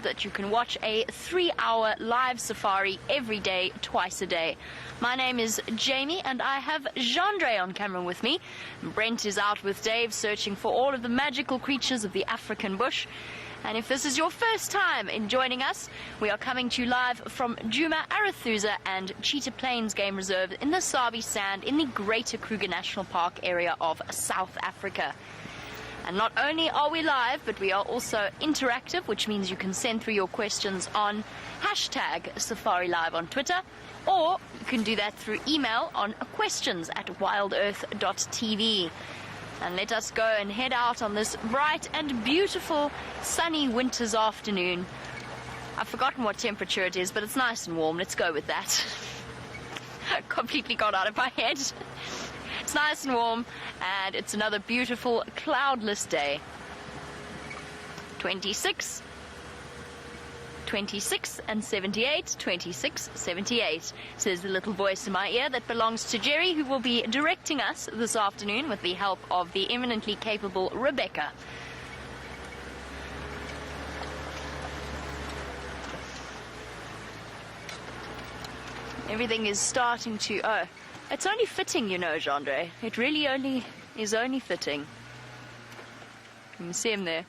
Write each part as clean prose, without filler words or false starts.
that you can watch a 3-hour live safari every day, twice a day. My name is Jamie, and I have Jandre on camera with me. Brent is out with Dave, searching for all of the magical creatures of the African bush. And if this is your first time in joining us, we are coming to you live from Djuma, Arathusa and Cheetah Plains Game Reserve in the Sabi Sand in the Greater Kruger National Park area of South Africa. And not only are we live, but we are also interactive, which means you can send through your questions on #SafariLive on Twitter, or you can do that through email on questions@wildearth.tv. And let us go and head out on this bright and beautiful sunny winter's afternoon. I've forgotten what temperature it is, but it's nice and warm. Let's go with that. I completely got out of my head. It's nice and warm, and it's another beautiful cloudless day. 26 and 78, 26, 78, says the little voice in my ear that belongs to Jerry, who will be directing us this afternoon with the help of the eminently capable Rebecca. Everything is starting to... Oh, it's only fitting, you know, Jandre. It really is only fitting. You can see him there.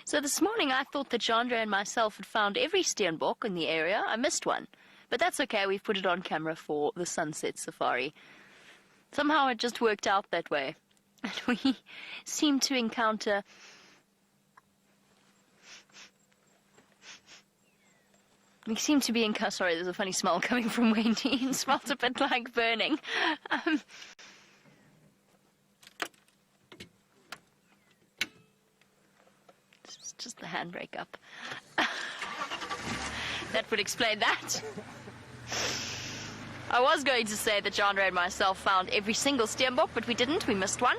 So this morning I thought that Jandre and myself had found every steenbok in the area. I missed one. But that's okay, we've put it on camera for the sunset safari. Somehow it just worked out that way. And we seem to encounter... Sorry, there's a funny smell coming from Wendy. It smells a bit like burning. Just the handbrake up. That would explain that. I was going to say that Jandre and myself found every single steenbok, but we didn't. We missed one.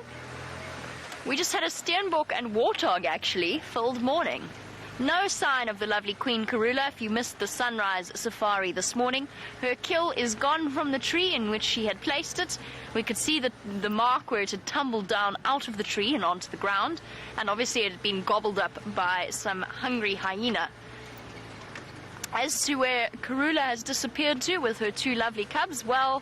We just had a steenbok and warthog, actually, filled morning. No sign of the lovely Queen Karula. If you missed the sunrise safari this morning, her kill is gone from the tree in which she had placed it. We could see the mark where it had tumbled down out of the tree and onto the ground, and obviously it had been gobbled up by some hungry hyena. As to where Karula has disappeared to with her 2 lovely cubs, well,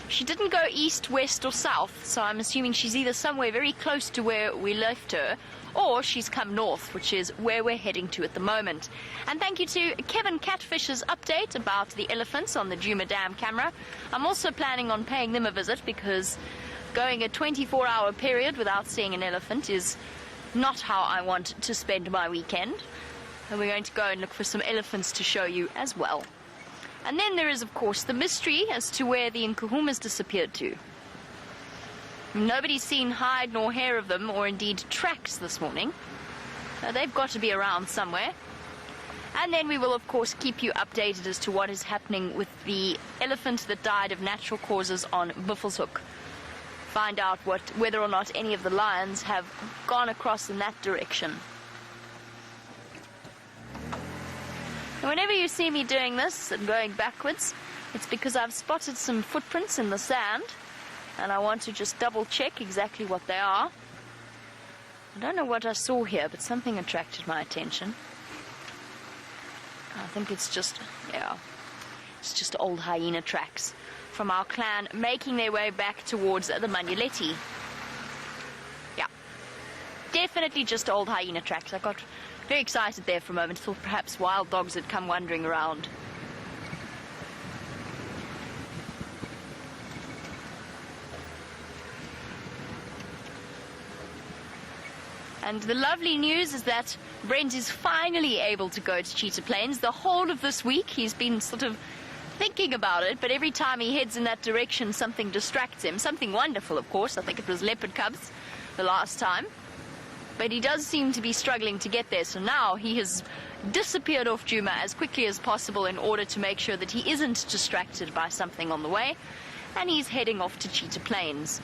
she didn't go east, west or south, so I'm assuming she's either somewhere very close to where we left her, or she's come north, which is where we're heading to at the moment. And thank you to Kevin Catfish's update about the elephants on the Djuma Dam camera. I'm also planning on paying them a visit, because going a 24-hour period without seeing an elephant is not how I want to spend my weekend. And we're going to go and look for some elephants to show you as well. And then there is, of course, the mystery as to where the Nkuhumas disappeared to. Nobody's seen hide nor hair of them, or indeed tracks this morning. They've got to be around somewhere. And then we will, of course, keep you updated as to what is happening with the elephant that died of natural causes on Buffelshoek. Find out whether or not any of the lions have gone across in that direction. And whenever you see me doing this and going backwards, it's because I've spotted some footprints in the sand, and I want to just double check exactly what they are. I don't know what I saw here, but something attracted my attention. I think it's just old hyena tracks from our clan making their way back towards the Manuleti. Yeah, definitely just old hyena tracks. I got very excited there for a moment, thought perhaps wild dogs had come wandering around. And the lovely news is that Brent is finally able to go to Cheetah Plains. The whole of this week he's been sort of thinking about it, but every time he heads in that direction something distracts him. Something wonderful, of course. I think it was leopard cubs the last time. But he does seem to be struggling to get there, so now he has disappeared off Djuma as quickly as possible in order to make sure that he isn't distracted by something on the way, and he's heading off to Cheetah Plains.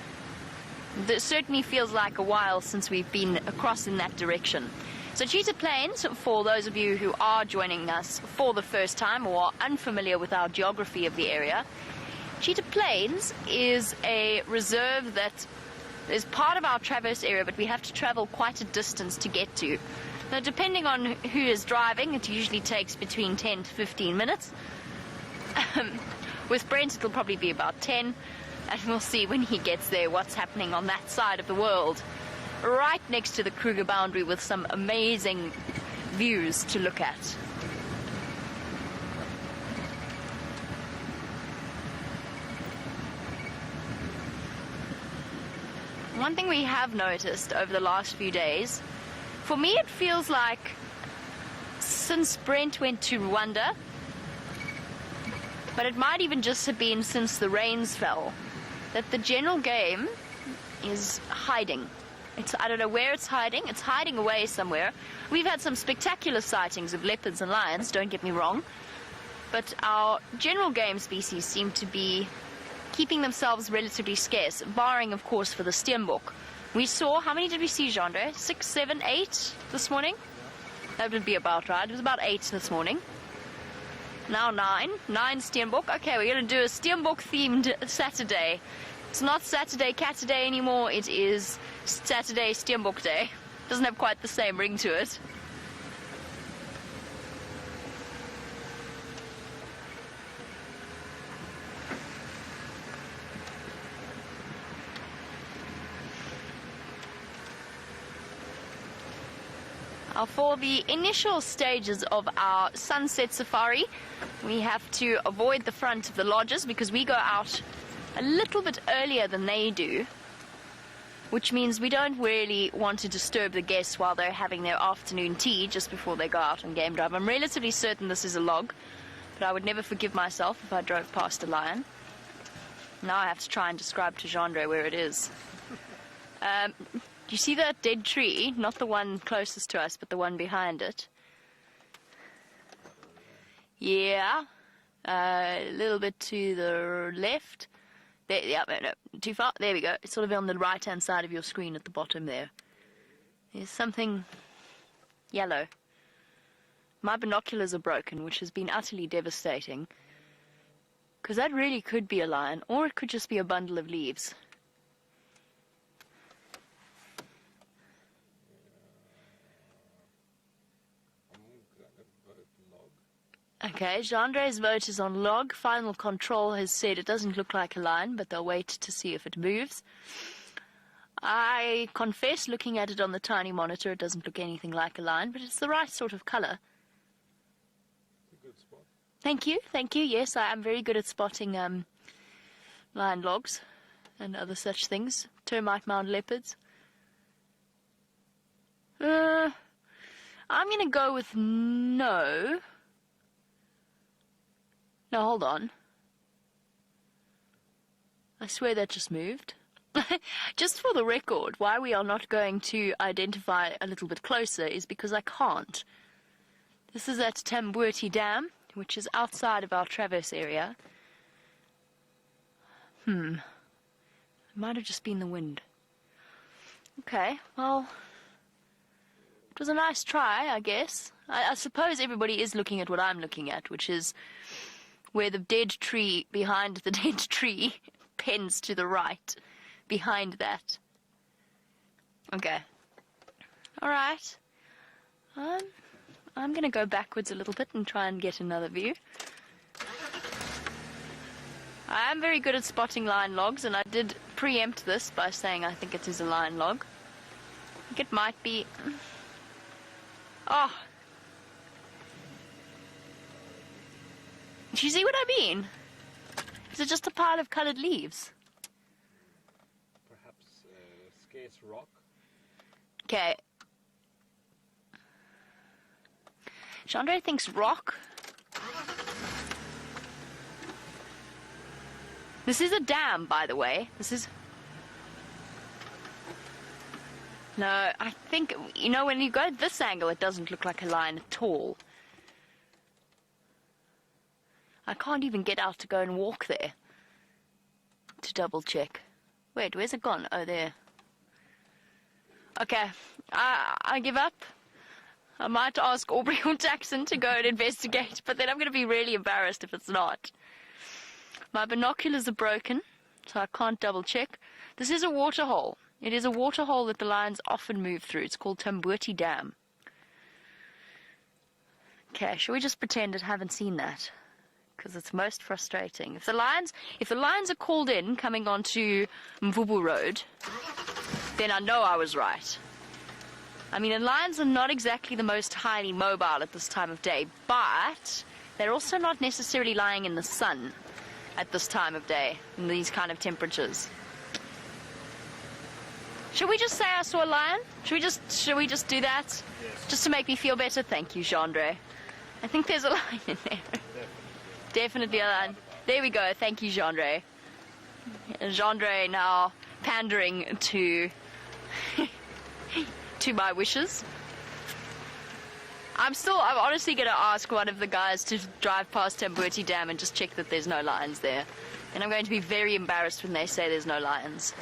It certainly feels like a while since we've been across in that direction. So Cheetah Plains, for those of you who are joining us for the first time or are unfamiliar with our geography of the area, Cheetah Plains is a reserve that is part of our Traverse area, but we have to travel quite a distance to get to. Now, depending on who is driving, it usually takes between 10 to 15 minutes. With Brent, it'll probably be about 10, and we'll see when he gets there what's happening on that side of the world, right next to the Kruger boundary, with some amazing views to look at. One thing we have noticed over the last few days, for me it feels like since Brent went to Rwanda, but it might even just have been since the rains fell, that the general game is hiding. I don't know where it's hiding. It's hiding away somewhere. We've had some spectacular sightings of leopards and lions, don't get me wrong, but our general game species seem to be keeping themselves relatively scarce, barring, of course, for the steenbok. We saw, how many did we see, Jean-Andre? 6, 7, 8 this morning? That would be about right. It was about 8 this morning. Now 9 steenbok. Okay, we're going to do a steenbok-themed Saturday. It's not Saturday Catterday anymore. It is Saturday Steenbok Day. Doesn't have quite the same ring to it. For the initial stages of our sunset safari, we have to avoid the front of the lodges because we go out a little bit earlier than they do, which means we don't really want to disturb the guests while they're having their afternoon tea just before they go out on game drive. I'm relatively certain this is a log, but I would never forgive myself if I drove past a lion. Now I have to try and describe to Jean-Andre where it is. Do you see that dead tree? Not the one closest to us, but the one behind it. Yeah. A little bit to the left. There, yeah, no, too far. There we go. It's sort of on the right-hand side of your screen at the bottom there. There's something yellow. My binoculars are broken, which has been utterly devastating. Because that really could be a lion, or it could just be a bundle of leaves. Okay, Jean-Andre's vote is on log. Final control has said it doesn't look like a lion, but they'll wait to see if it moves. I confess, looking at it on the tiny monitor, it doesn't look anything like a lion, but it's the right sort of color. Good spot. Thank you, thank you. Yes, I am very good at spotting lion logs and other such things. Termite mound leopards. I'm going to go with no. No, hold on. I swear that just moved. Just for the record, why we are not going to identify a little bit closer is because I can't. This is at Tambuti Dam, which is outside of our Traverse area. It might have just been the wind. Okay, well, it was a nice try, I guess. I suppose everybody is looking at what I'm looking at, which is where the dead tree behind the dead tree pens to the right, behind that. Okay. All right. I'm going to go backwards a little bit and try and get another view. I am very good at spotting lion logs, and I did preempt this by saying I think it is a lion log. I think it might be... Oh! Do you see what I mean? Is it just a pile of coloured leaves? Perhaps scarce rock. Okay. Jean-Andre thinks rock. This is a dam, by the way. This is... No, I think, you know, when you go at this angle, it doesn't look like a lion at all. I can't even get out to go and walk there to double check. Wait, where's it gone? Oh, there. Okay, I give up. I might ask Aubrey or Jackson to go and investigate, but then I'm going to be really embarrassed if it's not. My binoculars are broken, so I can't double check. This is a water hole. It is a water hole that the lions often move through. It's called Tambuti Dam. Okay, shall we just pretend I haven't seen that? Because it's most frustrating. If the lions are called in coming onto Mvubu Road, then I know I was right. I mean, and lions are not exactly the most highly mobile at this time of day, but they're also not necessarily lying in the sun at this time of day, in these kind of temperatures. Should we just say I saw a lion? Should we just do that? Yes. Just to make me feel better? Thank you, Jean-Andre. I think there's a lion in there. Definitely a lion. There we go. Thank you, Jean-Andre. Jean-Andre now pandering to to my wishes. I'm honestly going to ask one of the guys to drive past Tambuti Dam and just check that there's no lions there. And I'm going to be very embarrassed when they say there's no lions.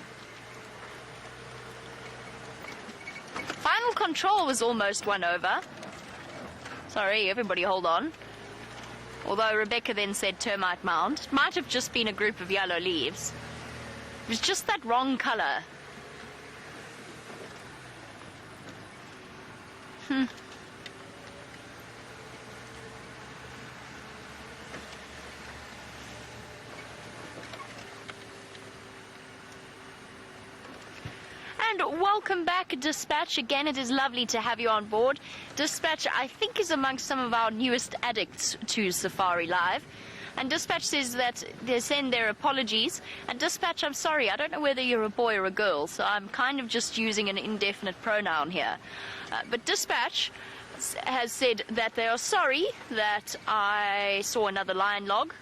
Final control was almost won over. Sorry, everybody hold on. Although Rebecca then said termite mound. It might have just been a group of yellow leaves. It was just that wrong color. And welcome back, Dispatch. Again, it is lovely to have you on board. Dispatch, I think, is amongst some of our newest addicts to Safari Live. And Dispatch says that they send their apologies. And Dispatch, I'm sorry, I don't know whether you're a boy or a girl, so I'm kind of just using an indefinite pronoun here. But Dispatch has said that they are sorry that I saw another lion log.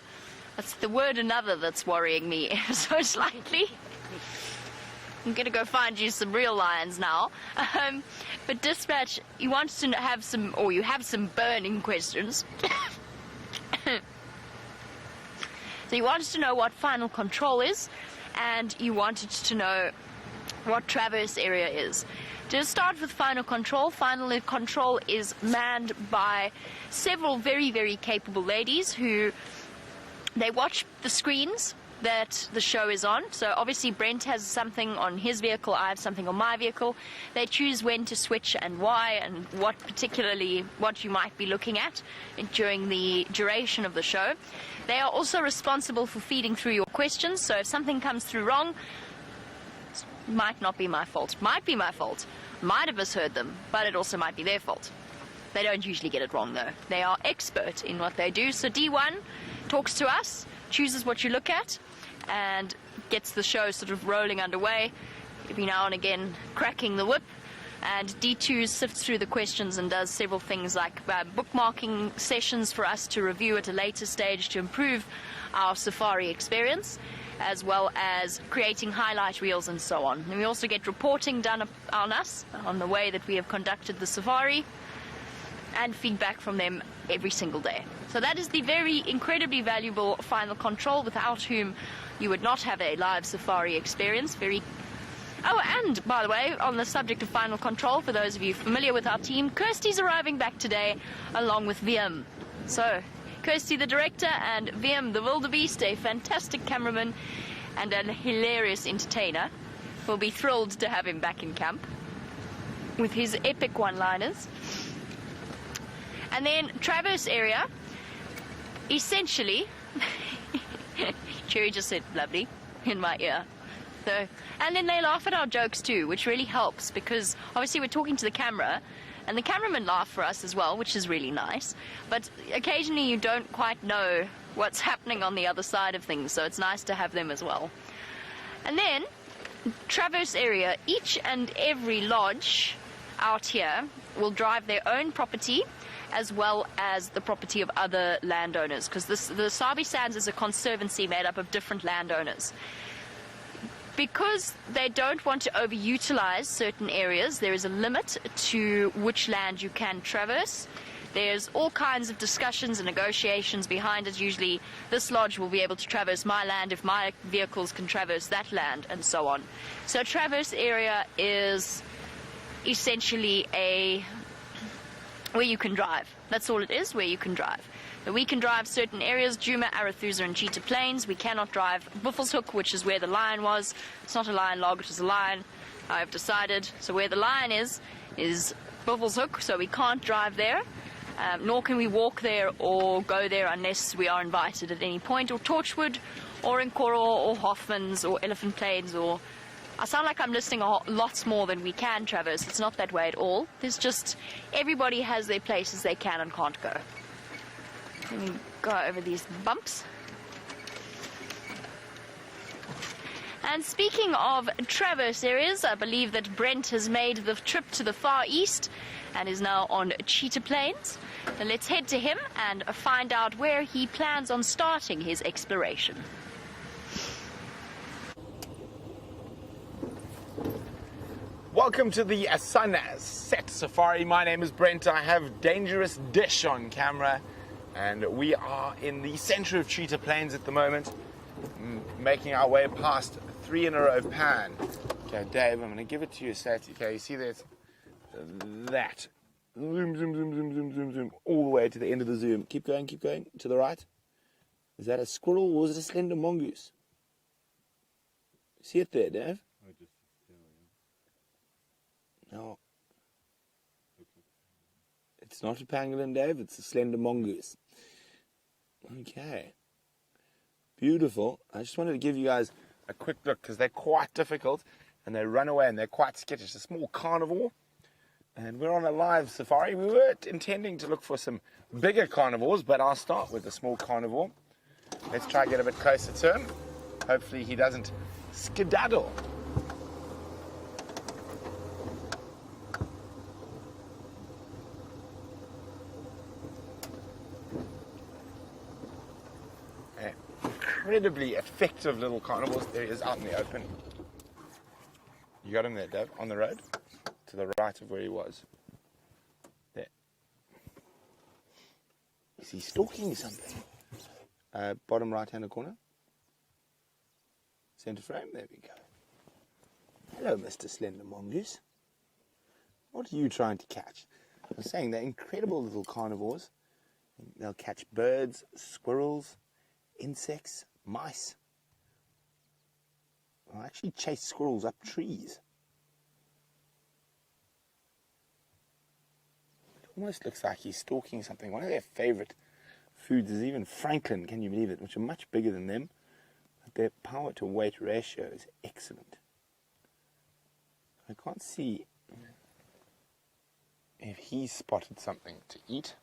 That's the word another that's worrying me so slightly. I'm going to go find you some real lions now. But Dispatch, you want to have some, or you have some burning questions. So you wanted to know what final control is, and you wanted to know what traverse area is. To start with final control is manned by several very, very capable ladies who, they watch the screens that the show is on. So obviously Brent has something on his vehicle, I have something on my vehicle. They choose when to switch and why, and what you might be looking at during the duration of the show. They are also responsible for feeding through your questions, so if something comes through wrong, it might not be my fault. Might be my fault. Might have misheard them, but it also might be their fault. They don't usually get it wrong though. They are expert in what they do. So D1 talks to us, chooses what you look at, and gets the show sort of rolling underway, every now and again cracking the whip. And D2 sifts through the questions and does several things like bookmarking sessions for us to review at a later stage to improve our safari experience, as well as creating highlight reels and so on. And we also get reporting done on us, on the way that we have conducted the safari, and feedback from them every single day. So that is the very incredibly valuable final control, without whom you would not have a live safari experience. Oh, and by the way, on the subject of final control, for those of you familiar with our team, Kirsty's arriving back today along with VM. So, Kirsty the director and VM the wildebeest, a fantastic cameraman and a hilarious entertainer, will be thrilled to have him back in camp with his epic one-liners. And then Traverse area, essentially, Cherry just said lovely in my ear. So, and then they laugh at our jokes too, which really helps, because obviously we're talking to the camera, and the cameramen laugh for us as well, which is really nice. But occasionally you don't quite know what's happening on the other side of things, so it's nice to have them as well. And then, Traverse area, each and every lodge out here will drive their own property, as well as the property of other landowners, because the Sabi Sands is a conservancy made up of different landowners. Because they don't want to overutilize certain areas, there is a limit to which land you can traverse. There's all kinds of discussions and negotiations behind it. Usually this lodge will be able to traverse my land if my vehicles can traverse that land, and so on. So traverse area is essentially a where you can drive. That's all it is, where you can drive. But we can drive certain areas, Djuma, Arathusa and Cheetah Plains. We cannot drive Buffelshoek, which is where the lion was. It's not a lion log, it is a lion, I've decided. So where the lion is Buffelshoek, so we can't drive there. Nor can we walk there or go there unless we are invited at any point, or Torchwood, or Nkoro, or Hoffman's, or Elephant Plains, or... I sound like I'm listing lots more than we can traverse. It's not that way at all. There's just... everybody has their places they can and can't go. Let me go over these bumps. And speaking of traverse areas, I believe that Brent has made the trip to the Far East and is now on Cheetah Plains. So let's head to him and find out where he plans on starting his exploration. Welcome to the Sunset Safari. My name is Brent. I have Dangerous Dish on camera, and we are in the center of Cheetah Plains at the moment, making our way past 3 in a row pan. Okay, Dave, I'm going to give it to you safety. Okay, you see there's that. Zoom, zoom, zoom, zoom, zoom, zoom, zoom, all the way to the end of the zoom. Keep going, to the right. Is that a squirrel or is it a slender mongoose? See it there, Dave? No. It's not a pangolin, Dave. It's a slender mongoose. Okay. Beautiful. I just wanted to give you guys a quick look because they're quite difficult and they run away and they're quite skittish. It's a small carnivore. And we're on a live safari. We were intending to look for some bigger carnivores, but I'll start with the small carnivore. Let's try to get a bit closer to him. Hopefully he doesn't skedaddle. Incredibly effective little carnivores. There he is out in the open. You got him there, Dave, on the road to the right of where he was. There. Is he stalking something? Bottom right-hand corner. Center frame. There we go. Hello, Mr. Slender Mongoose. What are you trying to catch? I was saying they're incredible little carnivores. They'll catch birds, squirrels, insects, mice. I'll actually chase squirrels up trees. It almost looks like he's stalking something. One of their favorite foods is even Franklin, can you believe it, which are much bigger than them. But their power to weight ratio is excellent. I can't see if he's spotted something to eat.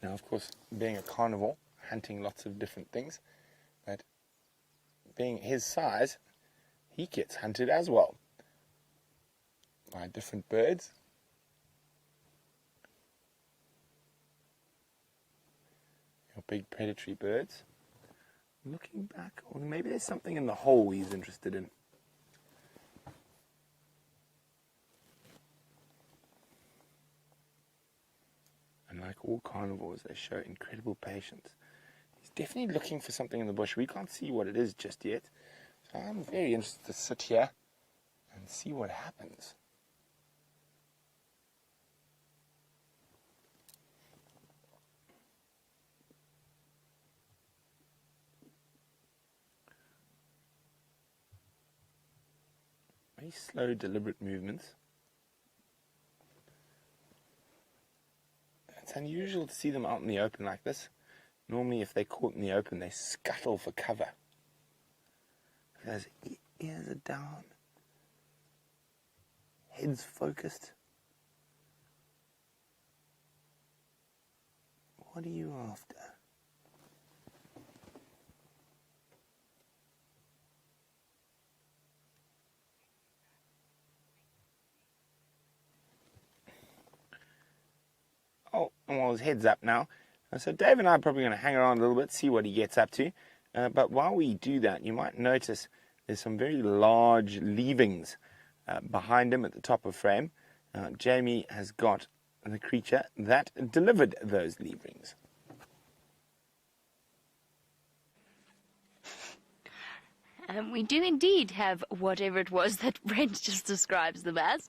Now, of course, being a carnivore, hunting lots of different things, but being his size, he gets hunted as well by different birds. Your big predatory birds. Looking back, or maybe there's something in the hole he's interested in. And like all carnivores, they show incredible patience. He's definitely looking for something in the bush. We can't see what it is just yet. So I'm very interested to sit here and see what happens. Very slow, deliberate movements. It's unusual to see them out in the open like this. Normally, if they're caught in the open, they scuttle for cover. Those ears are down. Head's focused. What are you after? Oh, well, his head's up now. So Dave and I are probably going to hang around a little bit, see what he gets up to. But while we do that, you might notice there's some very large leavings behind him at the top of frame. Jamie has got the creature that delivered those leavings. We do indeed have whatever it was that Brent just describes them as.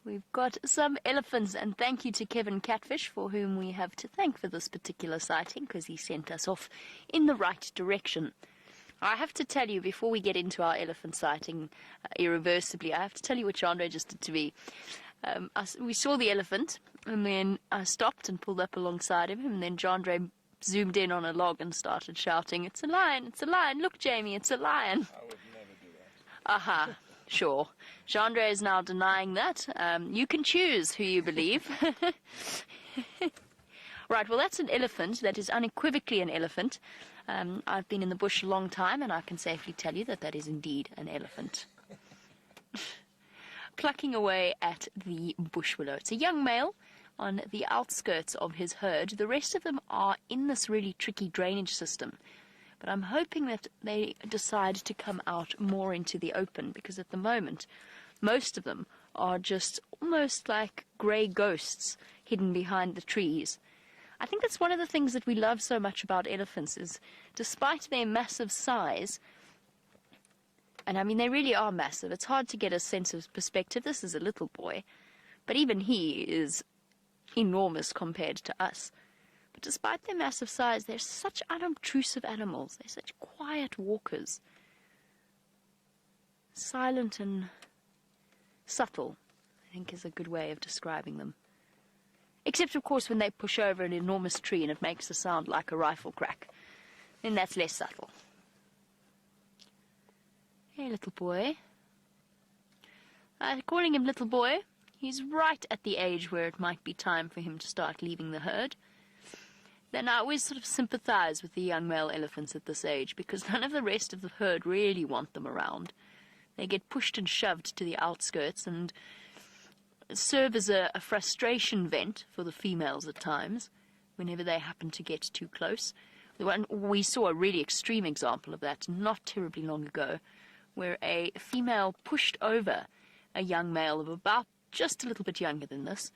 We've got some elephants, and thank you to Kevin Catfish, for whom we have to thank for this particular sighting, because he sent us off in the right direction. I have to tell you, before we get into our elephant sighting irreversibly, I have to tell you what Chandra just did to me. We saw the elephant, and then I stopped and pulled up alongside him, and then Chandra zoomed in on a log and started shouting, "It's a lion, it's a lion, look Jamie, it's a lion." I would never do that. Aha, sure. Chandra is now denying that. You can choose who you believe. Right, well, that's an elephant. That is unequivocally an elephant. I've been in the bush a long time, and I can safely tell you that that is indeed an elephant. Plucking away at the bush willow. It's a young male on the outskirts of his herd. The rest of them are in this really tricky drainage system. But I'm hoping that they decide to come out more into the open, because at the moment, most of them are just almost like grey ghosts hidden behind the trees. I think that's one of the things that we love so much about elephants is, despite their massive size, and I mean they really are massive, it's hard to get a sense of perspective. This is a little boy, but even he is enormous compared to us. But despite their massive size, they're such unobtrusive animals. They're such quiet walkers. Silent and subtle, I think, is a good way of describing them. Except, of course, when they push over an enormous tree and it makes a sound like a rifle crack. Then that's less subtle. Hey, little boy. Calling him little boy, he's right at the age where it might be time for him to start leaving the herd. Then I always sort of sympathize with the young male elephants at this age, because none of the rest of the herd really want them around. They get pushed and shoved to the outskirts and serve as a frustration vent for the females at times, whenever they happen to get too close. We saw a really extreme example of that not terribly long ago, where a female pushed over a young male of about just a little bit younger than this,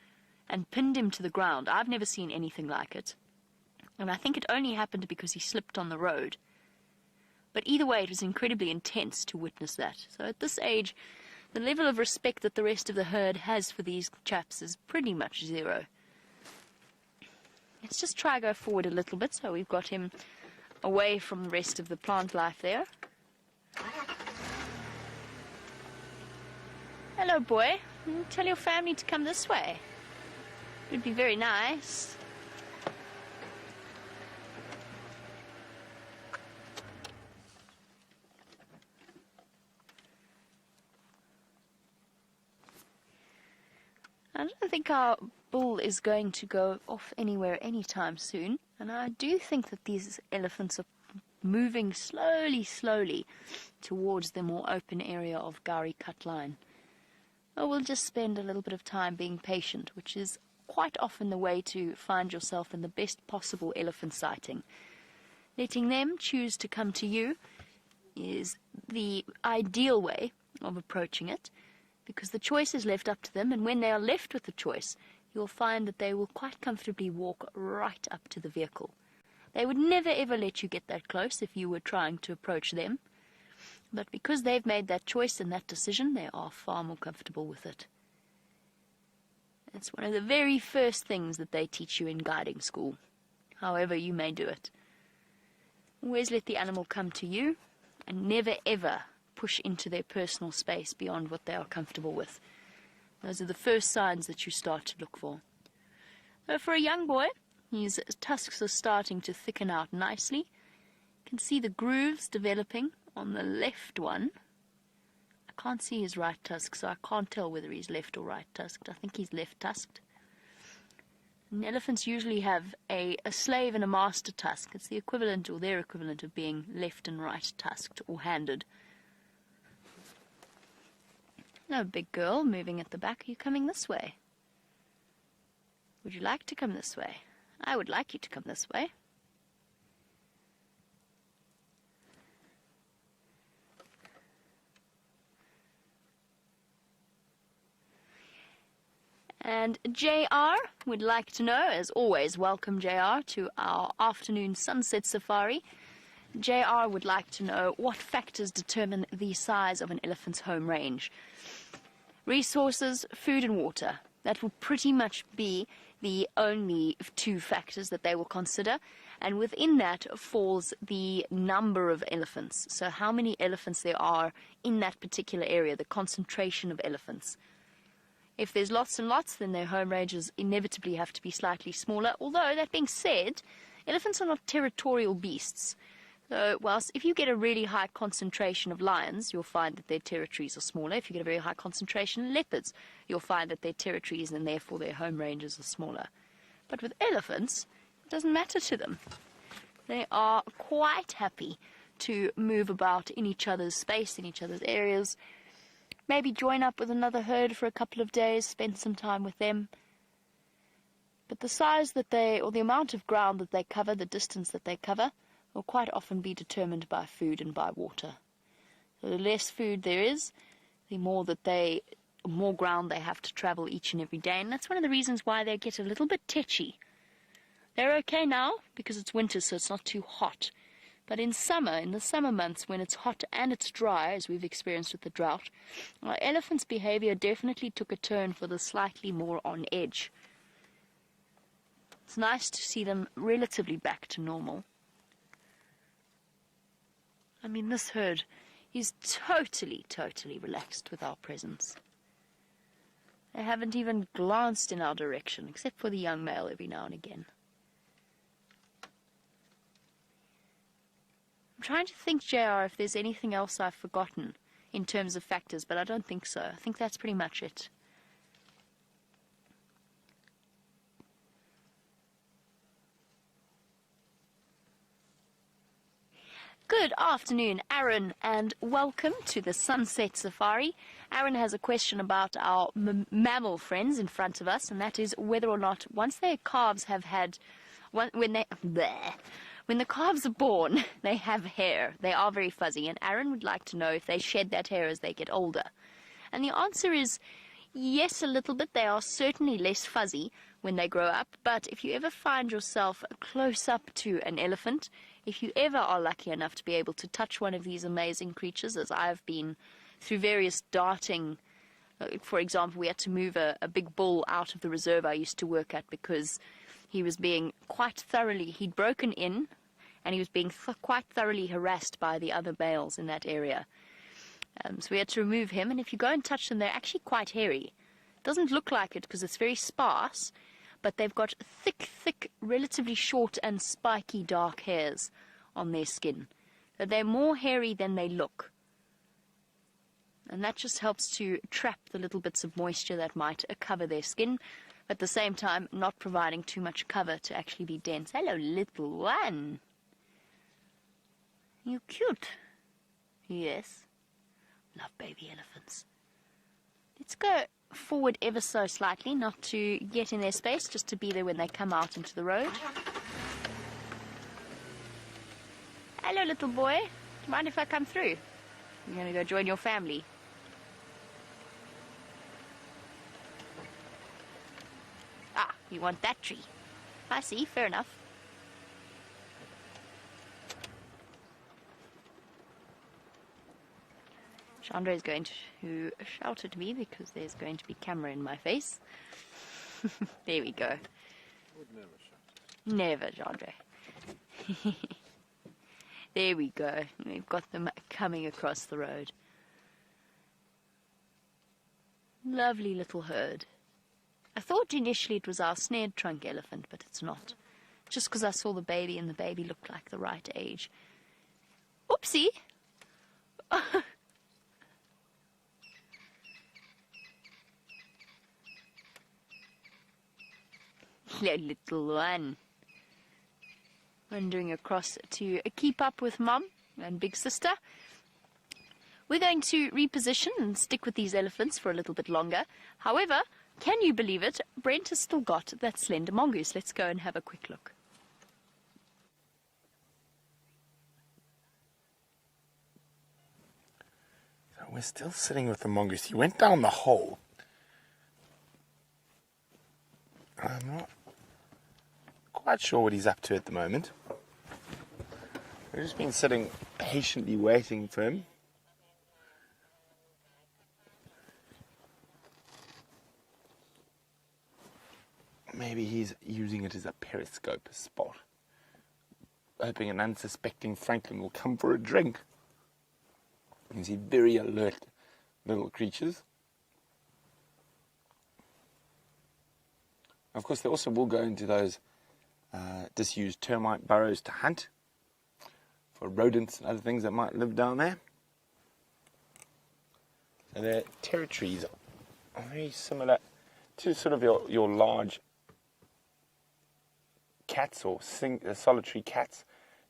and pinned him to the ground. I've never seen anything like it. And I think it only happened because he slipped on the road. But either way, it was incredibly intense to witness that. So at this age, the level of respect that the rest of the herd has for these chaps is pretty much zero. Let's just try go forward a little bit, so we've got him away from the rest of the plant life there. Hello, boy. Tell your family to come this way. It would be very nice. I don't think our bull is going to go off anywhere anytime soon, and I do think that these elephants are moving slowly towards the more open area of Gowrie Cut Line. Oh, we'll just spend a little bit of time being patient, which is quite often the way to find yourself in the best possible elephant sighting. Letting them choose to come to you is the ideal way of approaching it, because the choice is left up to them, and when they are left with the choice, you'll find that they will quite comfortably walk right up to the vehicle. They would never ever let you get that close if you were trying to approach them, but because they've made that choice and that decision, they are far more comfortable with it. It's one of the very first things that they teach you in guiding school, however you may do it. Always let the animal come to you, and never ever push into their personal space beyond what they are comfortable with. Those are the first signs that you start to look for. So for a young boy, his tusks are starting to thicken out nicely. You can see the grooves developing on the left one. I can't see his right tusk, so I can't tell whether he's left or right tusked. I think he's left tusked. And elephants usually have a slave and a master tusk. It's the equivalent, or their equivalent, of being left and right tusked or handed. No, big girl, moving at the back. Are you coming this way? Would you like to come this way? I would like you to come this way. And JR would like to know, as always, welcome JR to our afternoon sunset safari. JR would like to know what factors determine the size of an elephant's home range. Resources, food and water. That will pretty much be the only two factors that they will consider. And within that falls the number of elephants. So how many elephants there are in that particular area, the concentration of elephants. If there's lots and lots, then their home ranges inevitably have to be slightly smaller. Although, that being said, elephants are not territorial beasts. So, whilst if you get a really high concentration of lions, you'll find that their territories are smaller. If you get a very high concentration of leopards, you'll find that their territories and therefore their home ranges are smaller. But with elephants, it doesn't matter to them. They are quite happy to move about in each other's space, in each other's areas. Maybe join up with another herd for a couple of days, spend some time with them. But the size that or the amount of ground that they cover, the distance that they cover, will quite often be determined by food and by water. So the less food there is, the more ground they have to travel each and every day. And that's one of the reasons why they get a little bit tetchy. They're okay now because it's winter, so it's not too hot. But in the summer months when it's hot and it's dry, as we've experienced with the drought, our elephants' behavior definitely took a turn for the slightly more on edge. It's nice to see them relatively back to normal. I mean, this herd is totally, totally relaxed with our presence. They haven't even glanced in our direction, except for the young male every now and again. I'm trying to think, JR, if there's anything else I've forgotten in terms of factors, but I don't think so. I think that's pretty much it. Good afternoon, Aaron, and welcome to the Sunset Safari. Aaron has a question about our mammal friends in front of us, and that is whether or not once their calves have had, when the calves are born, they have hair. They are very fuzzy, and Aaron would like to know if they shed that hair as they get older. And the answer is yes, a little bit. They are certainly less fuzzy when they grow up, but if you ever find yourself close up to an elephant, if you ever are lucky enough to be able to touch one of these amazing creatures, as I've been through various darting, for example, we had to move a big bull out of the reserve I used to work at because he was being he'd broken in, and he was being quite thoroughly harassed by the other males in that area. So we had to remove him, and if you go and touch them, they're actually quite hairy. It doesn't look like it because it's very sparse, but they've got thick, relatively short and spiky dark hairs on their skin. So they're more hairy than they look. And that just helps to trap the little bits of moisture that might cover their skin, at the same time not providing too much cover to actually be dense. Hello, little one. You cute. Yes. Love baby elephants. Let's go forward ever so slightly, not to get in their space, just to be there when they come out into the road. Hello, little boy. Do you mind if I come through? You're going to go join your family. Ah, you want that tree. I see, fair enough. Chandra is going to shout at me because there's going to be camera in my face. There we go. Would never shout. Never, Chandra. There we go. We've got them coming across the road. Lovely little herd. I thought initially it was our snared trunk elephant, but it's not. Just because I saw the baby and the baby looked like the right age. Oopsie! Hello, little one. Wandering across to keep up with Mum and Big Sister. We're going to reposition and stick with these elephants for a little bit longer. However, can you believe it? Brent has still got that slender mongoose. Let's go and have a quick look. So we're still sitting with the mongoose. He went down the hole. I'm not quite sure what he's up to at the moment. We've just been sitting patiently waiting for him. Maybe he's using it as a periscope spot, hoping an unsuspecting Franklin will come for a drink. You can see very alert little creatures. Of course, they also will go into those disused termite burrows to hunt for rodents and other things that might live down there. So their territories are very similar to sort of your large cats or solitary cats,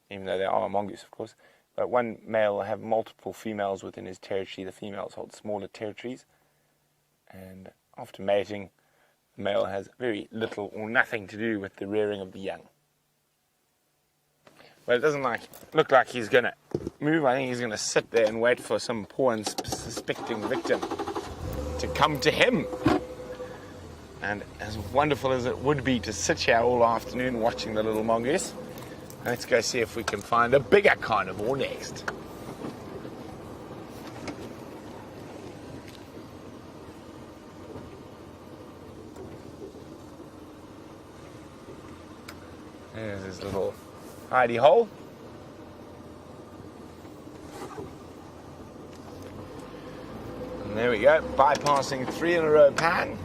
even though they are a mongoose, of course. But one male will have multiple females within his territory. The females hold smaller territories. And after mating, the male has very little or nothing to do with the rearing of the young. Well, it doesn't look like he's going to move. I think he's going to sit there and wait for some poor unsuspecting victim to come to him. And as wonderful as it would be to sit here all afternoon watching the little mongoose, let's go see if we can find a bigger carnivore next. There's his little hidey hole. And there we go, bypassing 3 in a row pan.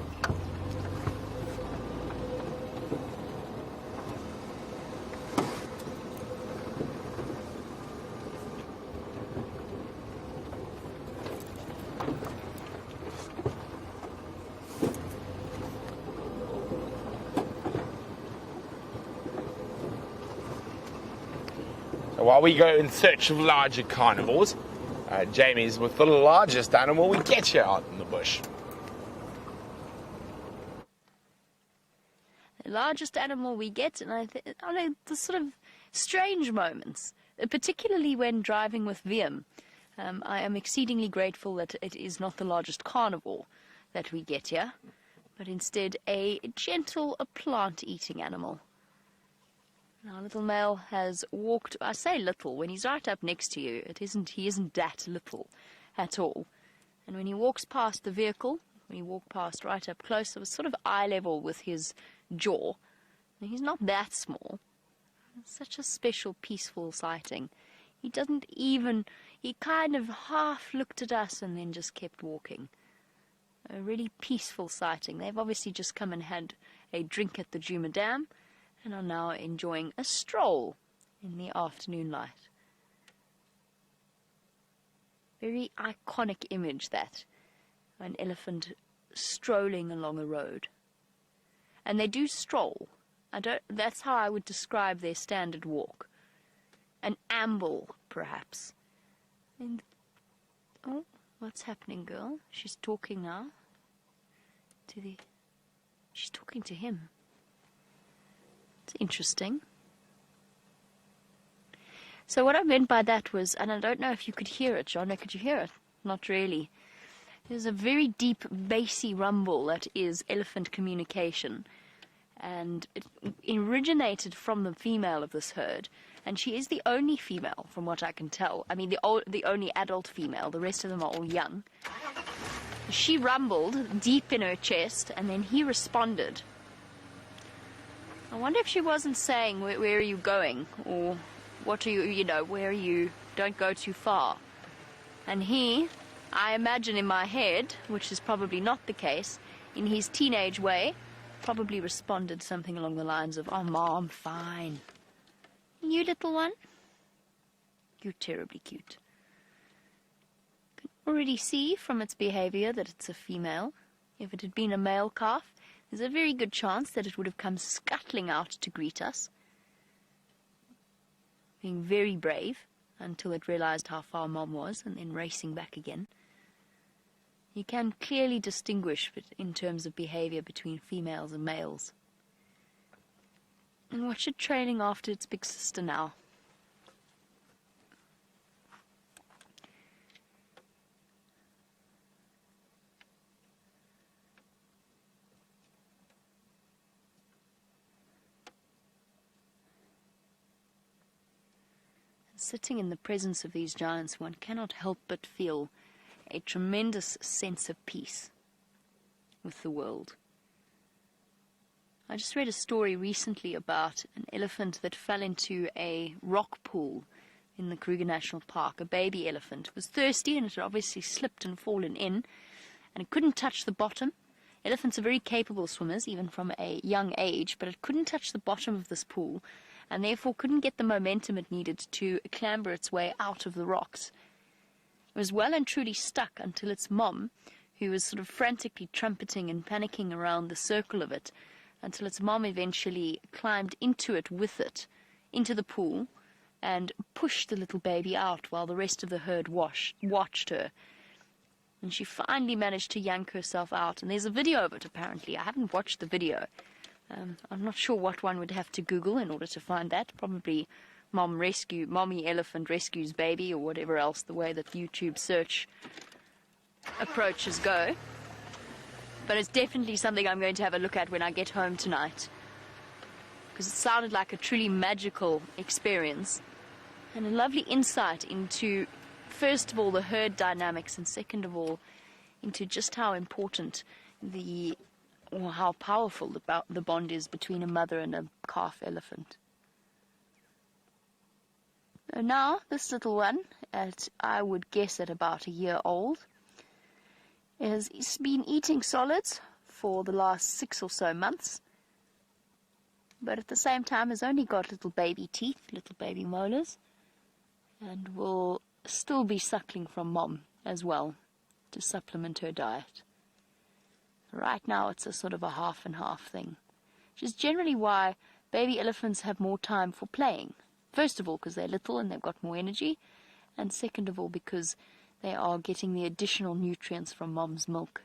While we go in search of larger carnivores, Jamie's with the largest animal we get here out in the bush. The largest animal we get, and I know the sort of strange moments, particularly when driving with Wiem. I am exceedingly grateful that it is not the largest carnivore that we get here, but instead a gentle, plant-eating animal. Our little male has walked, I say little, when he's right up next to you, he isn't that little at all. And when he walks past the vehicle, when he walks past right up close, it was sort of eye level with his jaw. And he's not that small. It's such a special, peaceful sighting. He kind of half looked at us and then just kept walking. A really peaceful sighting. They've obviously just come and had a drink at the Djuma Dam, and are now enjoying a stroll in the afternoon light. Very iconic image, that, an elephant strolling along a road. And they do stroll. That's how I would describe their standard walk. An amble, perhaps. And, oh, what's happening, girl? She's talking now. She's talking to him. It's interesting. So what I meant by that was, and I don't know if you could hear it, John, could you hear it? Not really. There's a very deep, bassy rumble that is elephant communication. And it originated from the female of this herd. And she is the only female, from what I can tell. I mean, the only adult female. The rest of them are all young. She rumbled deep in her chest, and then he responded. I wonder if she wasn't saying, where are you going? Or what are you, where are you? Don't go too far. And he, I imagine in my head, which is probably not the case, in his teenage way, probably responded something along the lines of, oh, Mom, fine. You little one? You're terribly cute. Can already see from its behavior that it's a female. If it had been a male calf, there's a very good chance that it would have come scuttling out to greet us, being very brave until it realized how far Mom was, and then racing back again. You can clearly distinguish in terms of behavior between females and males. And watch it trailing after its big sister now. sitting in the presence of these giants, one cannot help but feel a tremendous sense of peace with the world. I just read a story recently about an elephant that fell into a rock pool in the Kruger National Park. A baby elephant. It was thirsty and it had obviously slipped and fallen in, and it couldn't touch the bottom. Elephants are very capable swimmers, even from a young age, but it couldn't touch the bottom of this pool, and therefore couldn't get the momentum it needed to clamber its way out of the rocks. It was well and truly stuck until its mom, who was sort of frantically trumpeting and panicking around the circle of it, until its mom eventually climbed into it with it, into the pool, and pushed the little baby out while the rest of the herd watched her. And she finally managed to yank herself out. And there's a video of it, apparently. I haven't watched the video. I'm not sure what one would have to Google in order to find that. Probably mommy elephant rescues baby, or whatever else, the way that YouTube search approaches go. But it's definitely something I'm going to have a look at when I get home tonight, because it sounded like a truly magical experience and a lovely insight into, first of all, the herd dynamics, and second of all, into just how important or how powerful the bond is between a mother and a calf elephant. So now, this little one, I would guess at about a year old, has been eating solids for the last 6 or so months, but at the same time has only got little baby teeth, little baby molars, and will still be suckling from mom as well to supplement her diet. Right now it's a sort of a half and half thing, which is generally why baby elephants have more time for playing. First of all, because they're little and they've got more energy, and second of all, because they are getting the additional nutrients from mom's milk.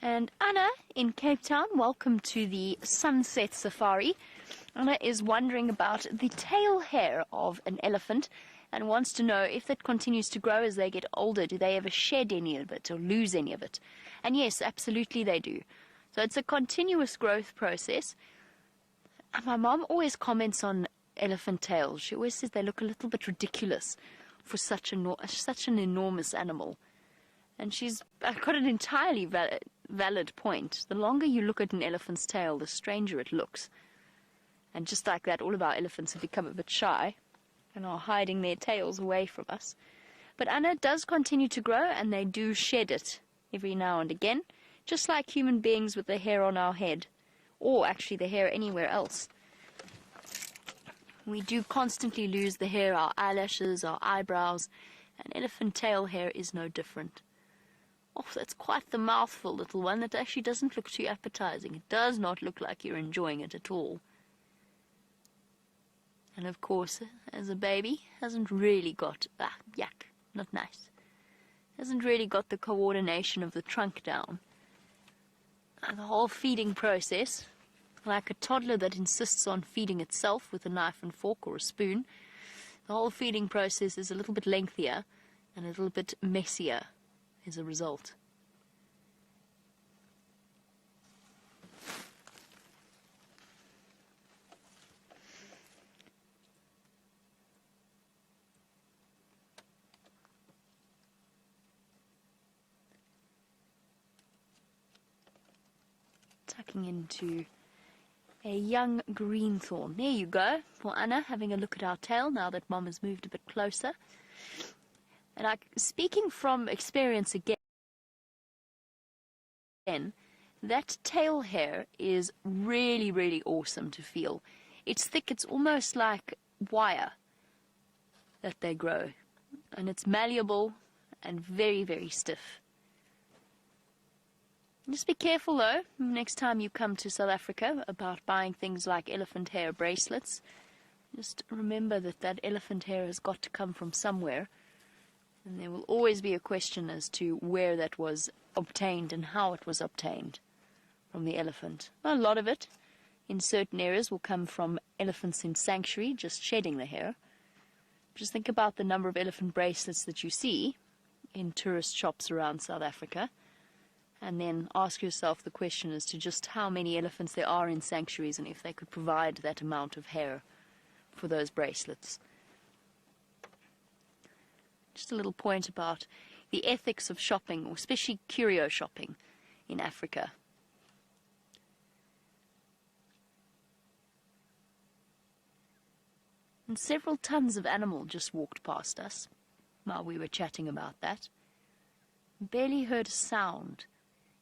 And Anna in Cape Town, welcome to the Sunset Safari. Anna is wondering about the tail hair of an elephant and wants to know if that continues to grow as they get older. Do they ever shed any of it or lose any of it? And yes, absolutely they do. So it's a continuous growth process. And my mom always comments on elephant tails. She always says they look a little bit ridiculous for such an enormous animal. And she's got an entirely valid point. The longer you look at an elephant's tail, the stranger it looks. And just like that, all of our elephants have become a bit shy and are hiding their tails away from us. But Anna does continue to grow, and they do shed it every now and again, just like human beings with the hair on our head, or actually the hair anywhere else. We do constantly lose the hair, our eyelashes, our eyebrows, and elephant tail hair is no different. Oh, that's quite the mouthful, little one. That actually doesn't look too appetizing. It does not look like you're enjoying it at all. And of course, as a baby, hasn't really got, yuck, not nice. Hasn't really got the coordination of the trunk down. And the whole feeding process, like a toddler that insists on feeding itself with a knife and fork or a spoon, the whole feeding process is a little bit lengthier and a little bit messier as a result. Tucking into a young greenthorn. There you go, for Anna, having a look at our tail now that Mom has moved a bit closer. And speaking from experience again, that tail hair is really, really awesome to feel. It's thick, it's almost like wire that they grow. And it's malleable and very, very stiff. Just be careful, though, next time you come to South Africa about buying things like elephant hair bracelets. Just remember that that elephant hair has got to come from somewhere. And there will always be a question as to where that was obtained and how it was obtained from the elephant. A lot of it in certain areas will come from elephants in sanctuary, just shedding the hair. Just think about the number of elephant bracelets that you see in tourist shops around South Africa, and then ask yourself the question as to just how many elephants there are in sanctuaries and if they could provide that amount of hair for those bracelets. Just a little point about the ethics of shopping, or especially curio shopping in Africa. And several tons of animal just walked past us while we were chatting about that. Barely heard a sound.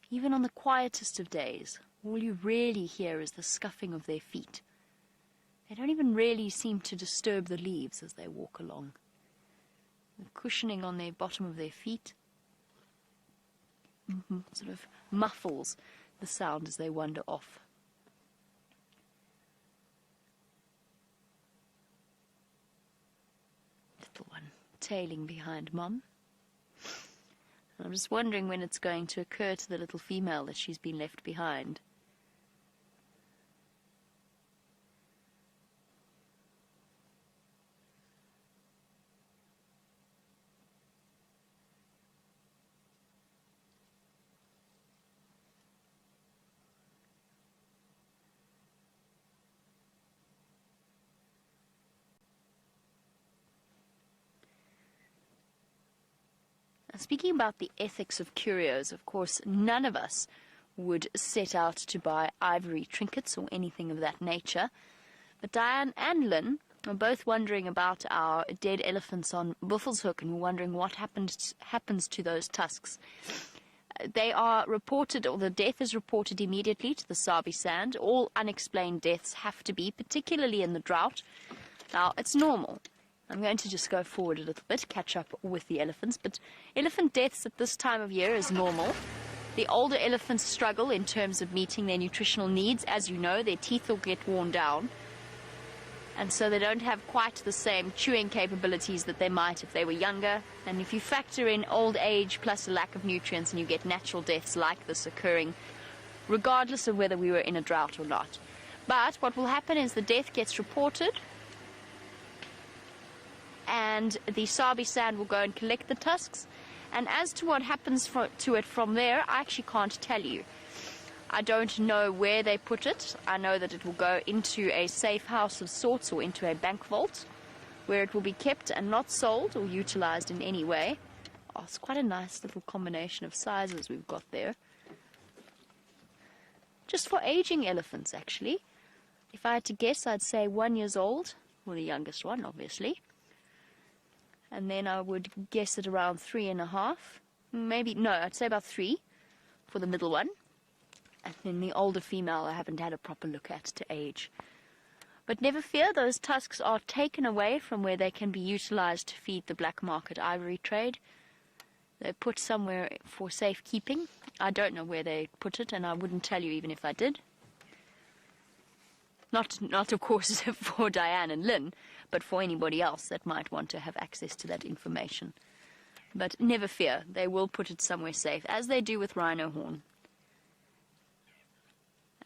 Even on the quietest of days, all you really hear is the scuffing of their feet. They don't even really seem to disturb the leaves as they walk along. The cushioning on the bottom of their feet sort of muffles the sound as they wander off. Little one tailing behind Mom. I'm just wondering when it's going to occur to the little female that she's been left behind. Speaking about the ethics of curios, of course, none of us would set out to buy ivory trinkets or anything of that nature. But Diane and Lynn are both wondering about our dead elephants on Buffelshoek and were wondering what happens to those tusks. They are reported, or the death is reported immediately to the Sabi Sand. All unexplained deaths have to be, particularly in the drought. Now, it's normal. I'm going to just go forward a little bit, catch up with the elephants, but elephant deaths at this time of year is normal. The older elephants struggle in terms of meeting their nutritional needs. As you know, their teeth will get worn down, and so they don't have quite the same chewing capabilities that they might if they were younger. And if you factor in old age plus a lack of nutrients, and you get natural deaths like this occurring, regardless of whether we were in a drought or not. But what will happen is the death gets reported, and the Sabi Sand will go and collect the tusks. And as to what happens to it from there, I actually can't tell you. I don't know where they put it. I know that it will go into a safe house of sorts, or into a bank vault, where it will be kept and not sold or utilized in any way. Oh, it's quite a nice little combination of sizes we've got there. Just for aging elephants, actually. If I had to guess, I'd say 1 year old, well, the youngest one, obviously. And then I would guess at around 3.5. Maybe, no, I'd say about 3 for the middle one. And then the older female I haven't had a proper look at to age. But never fear, those tusks are taken away from where they can be utilized to feed the black market ivory trade. They're put somewhere for safekeeping. I don't know where they put it, and I wouldn't tell you even if I did. Not of course for Diane and Lynn, but for anybody else that might want to have access to that information. But never fear, they will put it somewhere safe, as they do with rhino horn.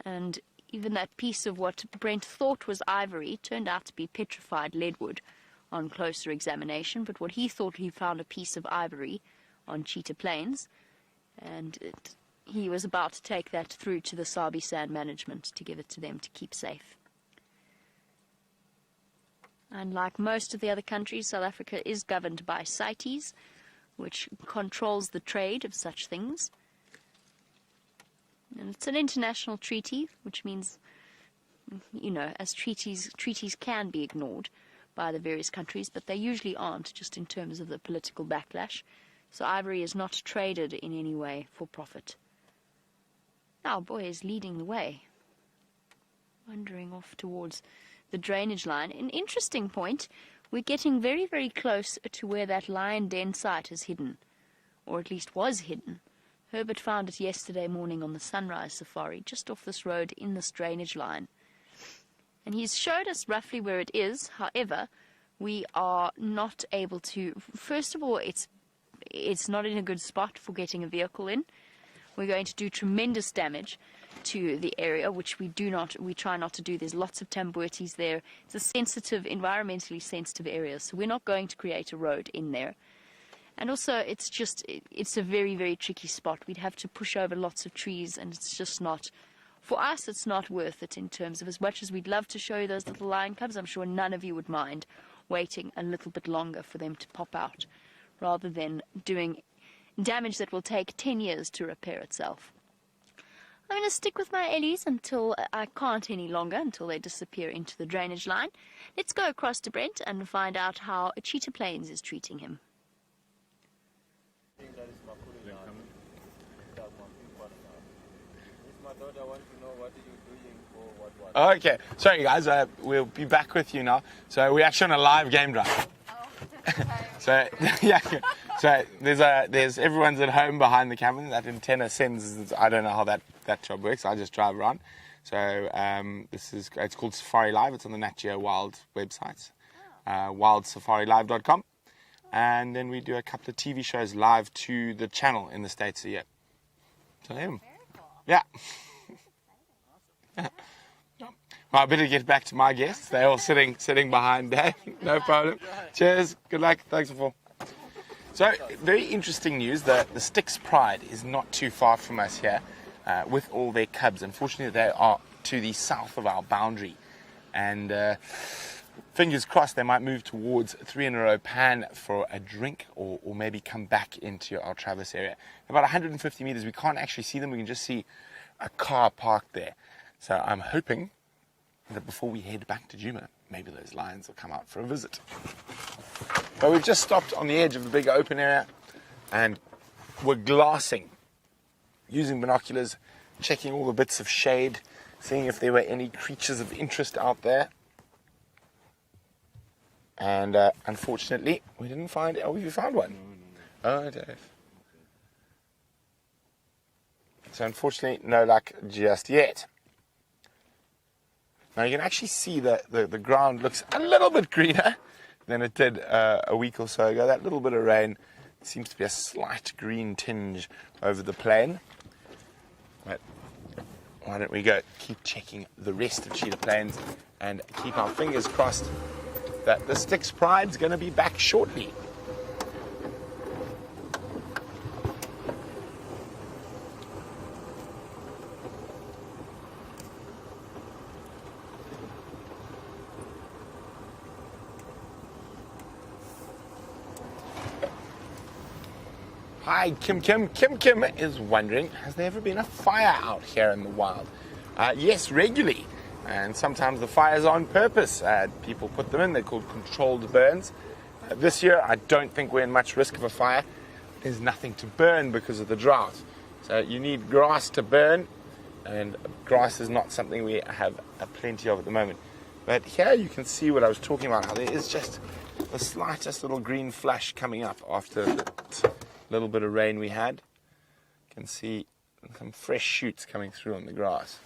And even that piece of what Brent thought was ivory turned out to be petrified leadwood on closer examination, but what he thought he found a piece of ivory on Cheetah Plains, and he was about to take that through to the Sabi Sand management to give it to them to keep safe. And like most of the other countries, South Africa is governed by CITES, which controls the trade of such things. And it's an international treaty, which means, you know, as treaties can be ignored by the various countries, but they usually aren't, just in terms of the political backlash. So ivory is not traded in any way for profit. Our boy is leading the way, wandering off towards the drainage line. An interesting point, we're getting very, very close to where that lion den site is hidden, or at least was hidden. Herbert found it yesterday morning on the sunrise safari, just off this road in this drainage line. And he's showed us roughly where it is. However, we are not able to, first of all, it's not in a good spot for getting a vehicle in. We're going to do tremendous damage to the area, which we try not to do. There's lots of tambuerties there. It's a sensitive, environmentally sensitive area, so we're not going to create a road in there. And also, it's a very, very tricky spot. We'd have to push over lots of trees, and it's just not, for us, it's not worth it in terms of, as much as we'd love to show you those little lion cubs, I'm sure none of you would mind waiting a little bit longer for them to pop out, rather than doing damage that will take 10 years to repair itself. I'm going to stick with my Ellies until I can't any longer, until they disappear into the drainage line. Let's go across to Brent and find out how Cheetah Plains is treating him. Okay, sorry guys, we'll be back with you now. So we're actually on a live game drive. So yeah, so there's everyone's at home behind the camera. That antenna sends. I don't know how that job works. I just drive around. So it's called Safari Live. It's on the Nat Geo Wild website, wildsafariLive.com, and then we do a couple of TV shows live to the channel in the States a year. So yeah. Well, I better get back to my guests. They're all sitting behind Dave. No problem. Cheers. Good luck. Thanks for. So, very interesting news. The Styx Pride is not too far from us here with all their cubs. Unfortunately, they are to the south of our boundary. And fingers crossed they might move towards 3 in a row Pan for a drink or maybe come back into our Travis area. About 150 meters. We can't actually see them. We can just see a car parked there. So, I'm hoping that before we head back to Djuma, maybe those lions will come out for a visit. But we've just stopped on the edge of the big open area and we're glassing, using binoculars, checking all the bits of shade, seeing if there were any creatures of interest out there. And unfortunately, we didn't find. Oh, you found one? Oh, Dave. So unfortunately, no luck just yet. Now you can actually see that the ground looks a little bit greener than it did a week or so ago. That little bit of rain seems to be a slight green tinge over the plain. But why don't we go keep checking the rest of Cheetah Plains and keep our fingers crossed that the Styx Pride's going to be back shortly. Hi, Kim. Kim is wondering, has there ever been a fire out here in the wild? Yes, regularly. And sometimes the fires are on purpose. People put them in. They're called controlled burns. This year, I don't think we're in much risk of a fire. There's nothing to burn because of the drought. So you need grass to burn. And grass is not something we have plenty of at the moment. But here you can see what I was talking about. How there is just the slightest little green flash coming up after the little bit of rain we had. You can see some fresh shoots coming through on the grass.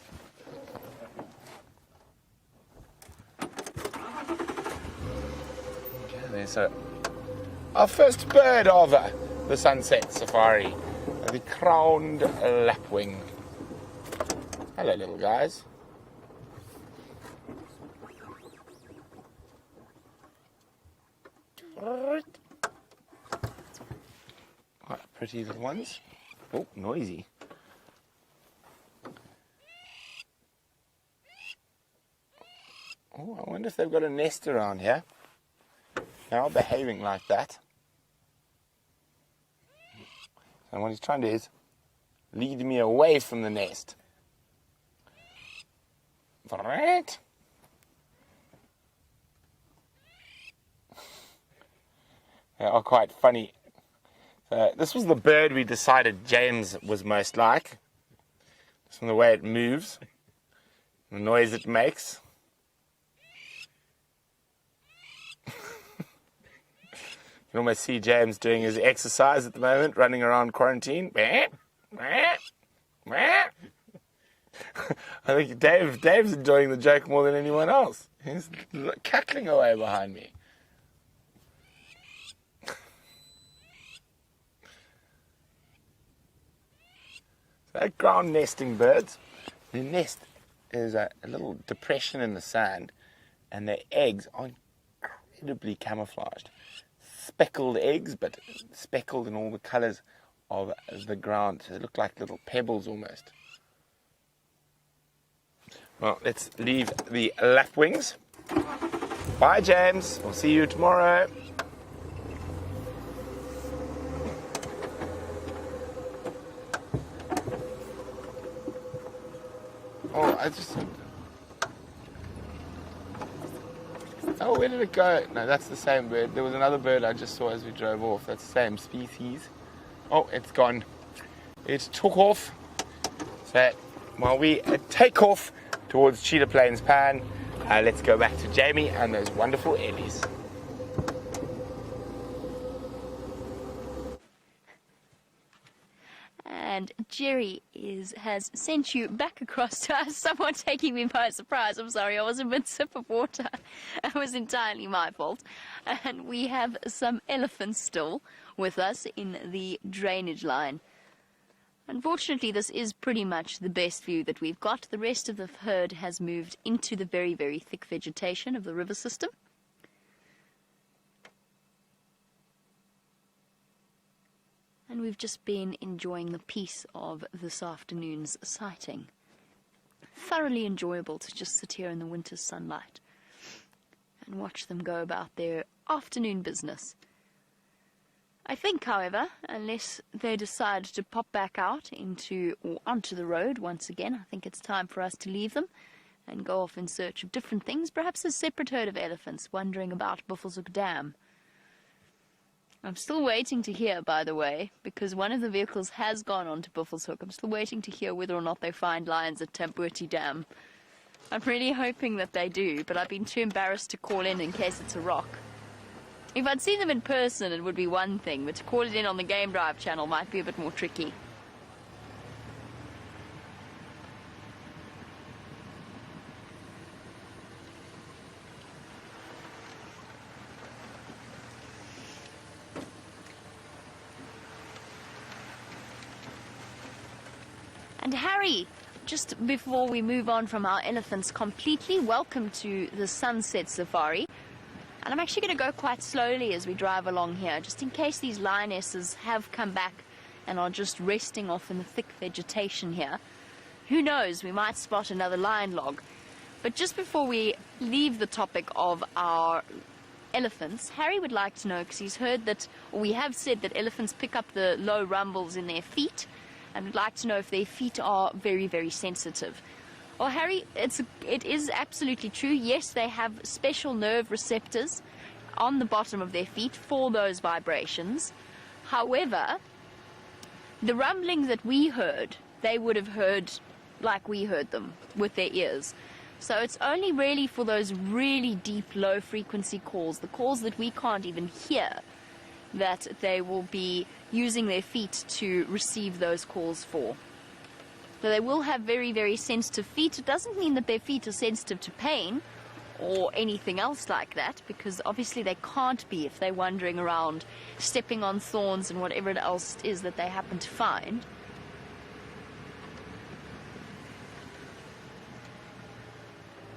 Okay, there's our first bird of the sunset safari, the crowned lapwing. Hello, little guys. Quite pretty little ones. Oh, noisy. Oh, I wonder if they've got a nest around here. They're all behaving like that. And what he's trying to do is lead me away from the nest. Right. They are quite funny. This was the bird we decided James was most like. Just from the way it moves, the noise it makes. You can almost see James doing his exercise at the moment, running around quarantine. I think Dave's enjoying the joke more than anyone else. He's cackling away behind me. They're ground nesting birds. The nest is a little depression in the sand, and their eggs are incredibly camouflaged. Speckled eggs, but speckled in all the colors of the ground. They look like little pebbles almost. Well, let's leave the lapwings. Bye, James. We'll see you tomorrow. Oh, where did it go? No, that's the same bird. There was another bird I just saw as we drove off. That's the same species. Oh, it's gone. It took off. So while we take off towards Cheetah Plains Pan, let's go back to Jamie and those wonderful Ellies. And Jerry has sent you back across to us, somewhat taking me by surprise. I'm sorry, I was a mid-sip of water. It was entirely my fault. And we have some elephants still with us in the drainage line. Unfortunately, this is pretty much the best view that we've got. The rest of the herd has moved into the very, very thick vegetation of the river system. And we've just been enjoying the peace of this afternoon's sighting. Thoroughly enjoyable to just sit here in the winter sunlight and watch them go about their afternoon business. I think, however, unless they decide to pop back out onto the road once again, I think it's time for us to leave them and go off in search of different things, perhaps a separate herd of elephants wandering about Buffelshoek Dam. I'm still waiting to hear, by the way, because one of the vehicles has gone on to Buffelshoek. I'm still waiting to hear whether or not they find lions at Tambuti Dam. I'm really hoping that they do, but I've been too embarrassed to call in case it's a rock. If I'd seen them in person, it would be one thing, but to call it in on the Game Drive channel might be a bit more tricky. And Harry, just before we move on from our elephants completely, welcome to the Sunset Safari. And I'm actually going to go quite slowly as we drive along here, just in case these lionesses have come back and are just resting off in the thick vegetation here. Who knows, we might spot another lion log. But just before we leave the topic of our elephants, Harry would like to know, because he's heard that, or we have said that elephants pick up the low rumbles in their feet, and would like to know if their feet are very, very sensitive. Well, Harry, it is absolutely true. Yes, they have special nerve receptors on the bottom of their feet for those vibrations. However, the rumblings that we heard, they would have heard like we heard them with their ears. So it's only really for those really deep, low-frequency calls, the calls that we can't even hear, that they will be using their feet to receive those calls for. So they will have very, very sensitive feet. It doesn't mean that their feet are sensitive to pain or anything else like that, because obviously they can't be if they're wandering around, stepping on thorns and whatever else it is that they happen to find.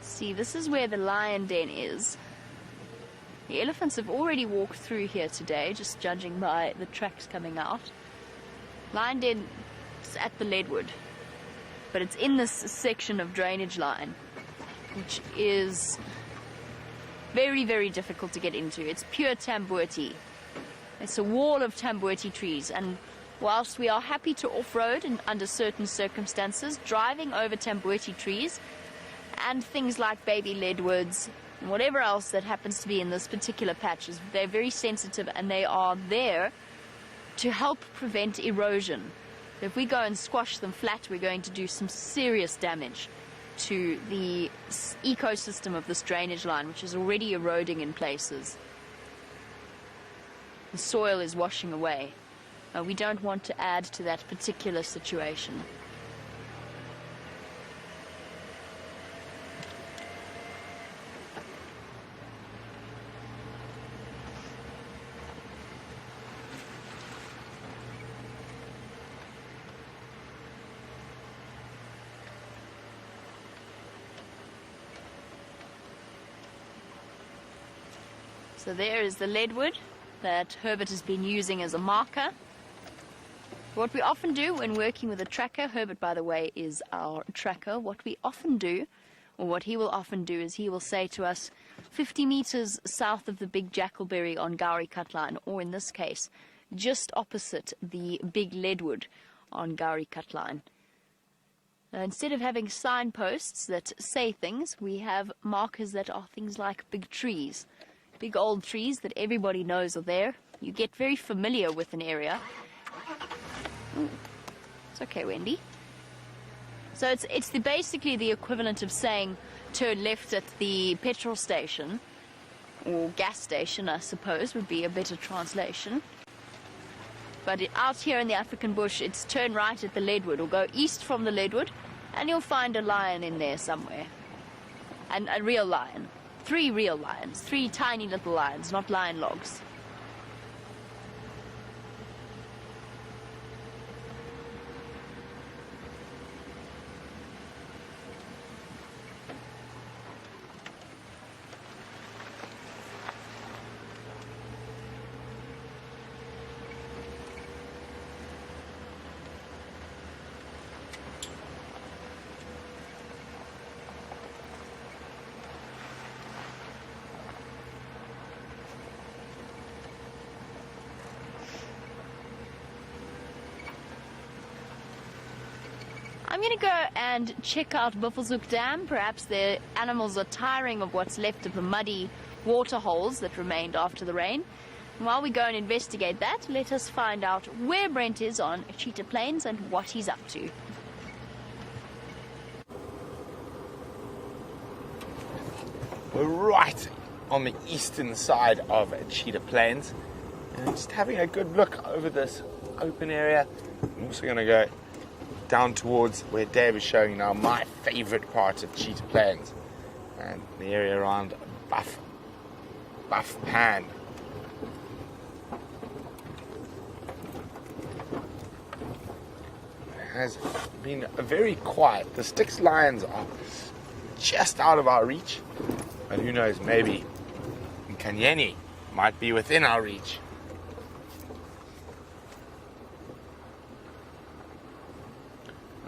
See, this is where the lion den is. The elephants have already walked through here today, just judging by the tracks coming out. Lion den is at the Leadwood, but it's in this section of drainage line, which is very, very difficult to get into. It's pure Tambuti. It's a wall of Tambuti trees, and whilst we are happy to off-road and under certain circumstances, driving over Tambuti trees and things like baby leadwoods and whatever else that happens to be in this particular patch, they're very sensitive, and they are there to help prevent erosion. If we go and squash them flat, we're going to do some serious damage to the ecosystem of this drainage line, which is already eroding in places. The soil is washing away. We don't want to add to that particular situation. So there is the leadwood that Herbert has been using as a marker. What we often do when working with a tracker, Herbert, by the way, is our tracker. What we often do, or what he will often do, is he will say to us 50 meters south of the big jackalberry on Gowrie Cutline, or in this case, just opposite the big leadwood on Gowrie Cutline. Now, instead of having signposts that say things, we have markers that are things like big trees. Big old trees that everybody knows are there. You get very familiar with an area. Ooh. It's okay, Wendy. So it's basically the equivalent of saying turn left at the petrol station, or gas station, I suppose, would be a better translation. But out here in the African bush, it's turn right at the leadwood, or go east from the leadwood, and you'll find a lion in there somewhere. And a real lion. 3 real lions. 3 tiny little lions, not lion logs. I'm going to go and check out Buffelshoek Dam. Perhaps the animals are tiring of what's left of the muddy water holes that remained after the rain. And while we go and investigate that, let us find out where Brent is on Cheetah Plains and what he's up to. We're right on the eastern side of Cheetah Plains, and just having a good look over this open area. I'm also going to go down towards where Dave is showing now my favorite part of Cheetah Plains, and the area around Buff Pan. It has been very quiet. The Styx lions are just out of our reach, and who knows, maybe Nkanyeni might be within our reach.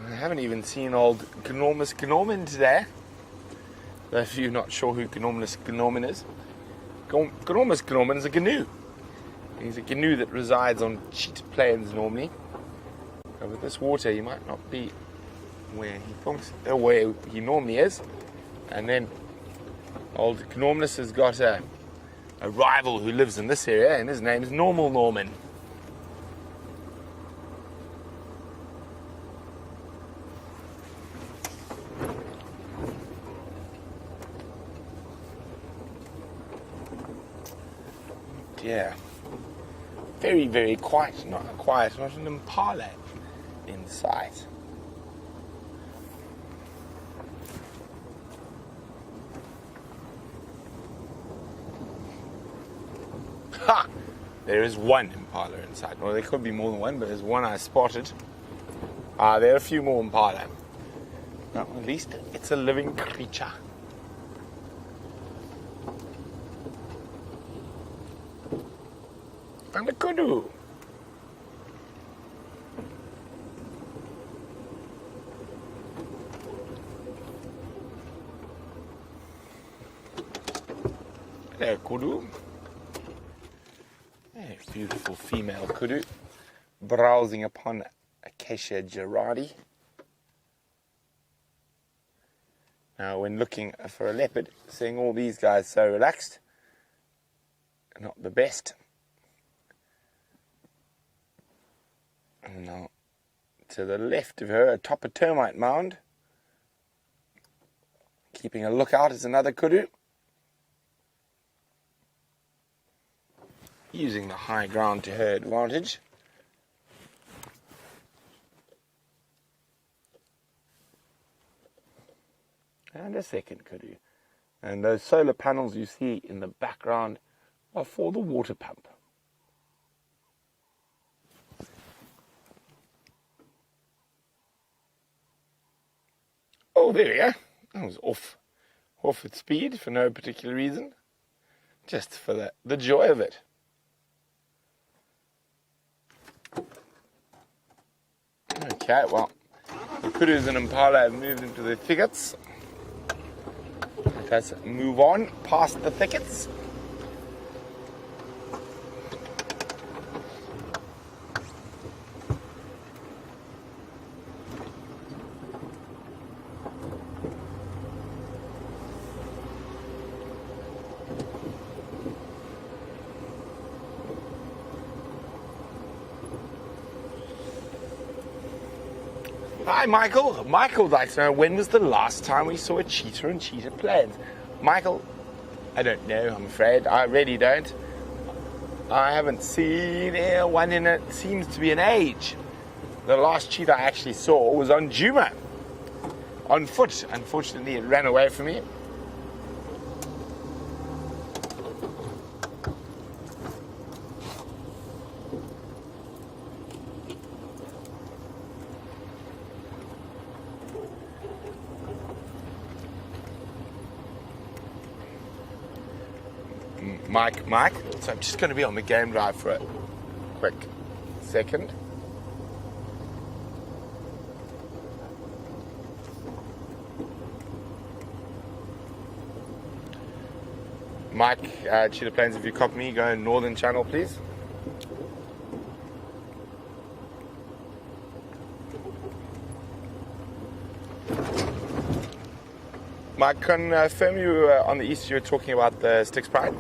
I haven't even seen old Gnormus Gnorman today. If you're not sure who Gnormus Gnorman is, Gnormus Gnorman is a gnu. He's a gnu that resides on Cheetah Plains normally. And with this water, he might not be where he normally is. And then old Gnormus has got a rival who lives in this area, and his name is Normal Norman. Yeah, very, very quiet, not an impala in sight. Ha! There is one impala in sight. Well, there could be more than one, but there's one I spotted. There are a few more impala. No, at least it's a living creature. And a kudu. Hello, kudu. A beautiful female kudu browsing upon Acacia gerardi. Now, when looking for a leopard, seeing all these guys so relaxed, not the best. And now, to the left of her, atop a termite mound, keeping a lookout, is another kudu. Using the high ground to her advantage. And a second kudu. And those solar panels you see in the background are for the water pump. Oh, there we go. That was off its speed for no particular reason. just for the joy of it. Okay, well, the kudus and impala have moved into the thickets. Let's move on past the thickets. Hi, Michael. Michael would like to know, when was the last time we saw a cheetah in Cheetah Plains? Michael, I don't know, I'm afraid. I really don't. I haven't seen one in it seems to be an age. The last cheetah I actually saw was on Juma, on foot. Unfortunately, it ran away from me. Mike, so I'm just going to be on the game drive for a quick second. Mike, Cheetah Plains, if you copy me, go in Northern Channel, please. Mike, confirm you on the east you were talking about the Styx Pride?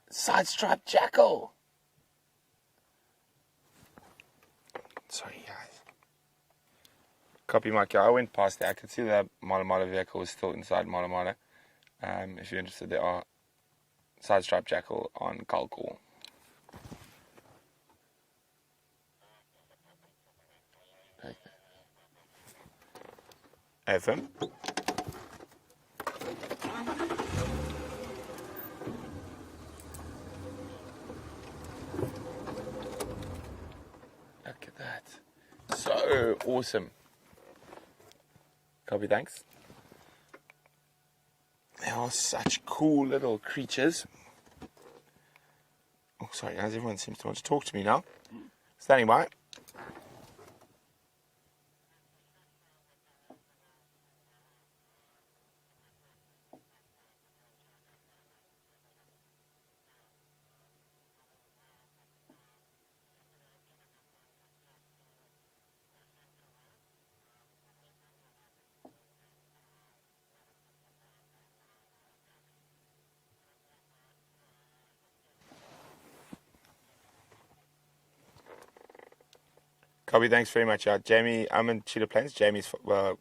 Side-striped jackal. Sorry, guys. Copy, Mike. I went past there. I could see the Mala vehicle was still inside Mala. If you're interested, there are side-striped jackal on Kalkor. FM. Look at that. So awesome. Copy, thanks. They are such cool little creatures. Oh, sorry guys, everyone seems to want to talk to me now. Standing by. Copy, thanks very much. Jamie, I'm in Cheetah Plains. Jamie's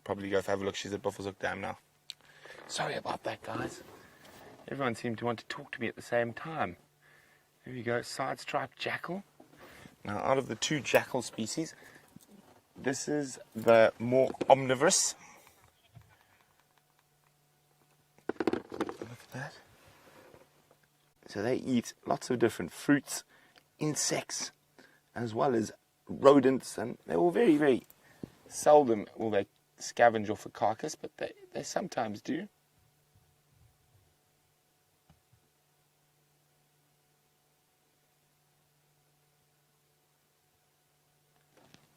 probably go have a look. She's at Buffalo's Hook Dam now. Sorry about that, guys. Everyone seemed to want to talk to me at the same time. There we go, side-striped jackal. Now, out of the two jackal species, this is the more omnivorous. Look at that. So they eat lots of different fruits, insects, as well as rodents, and they will very, very seldom will they scavenge off a carcass, but they sometimes do.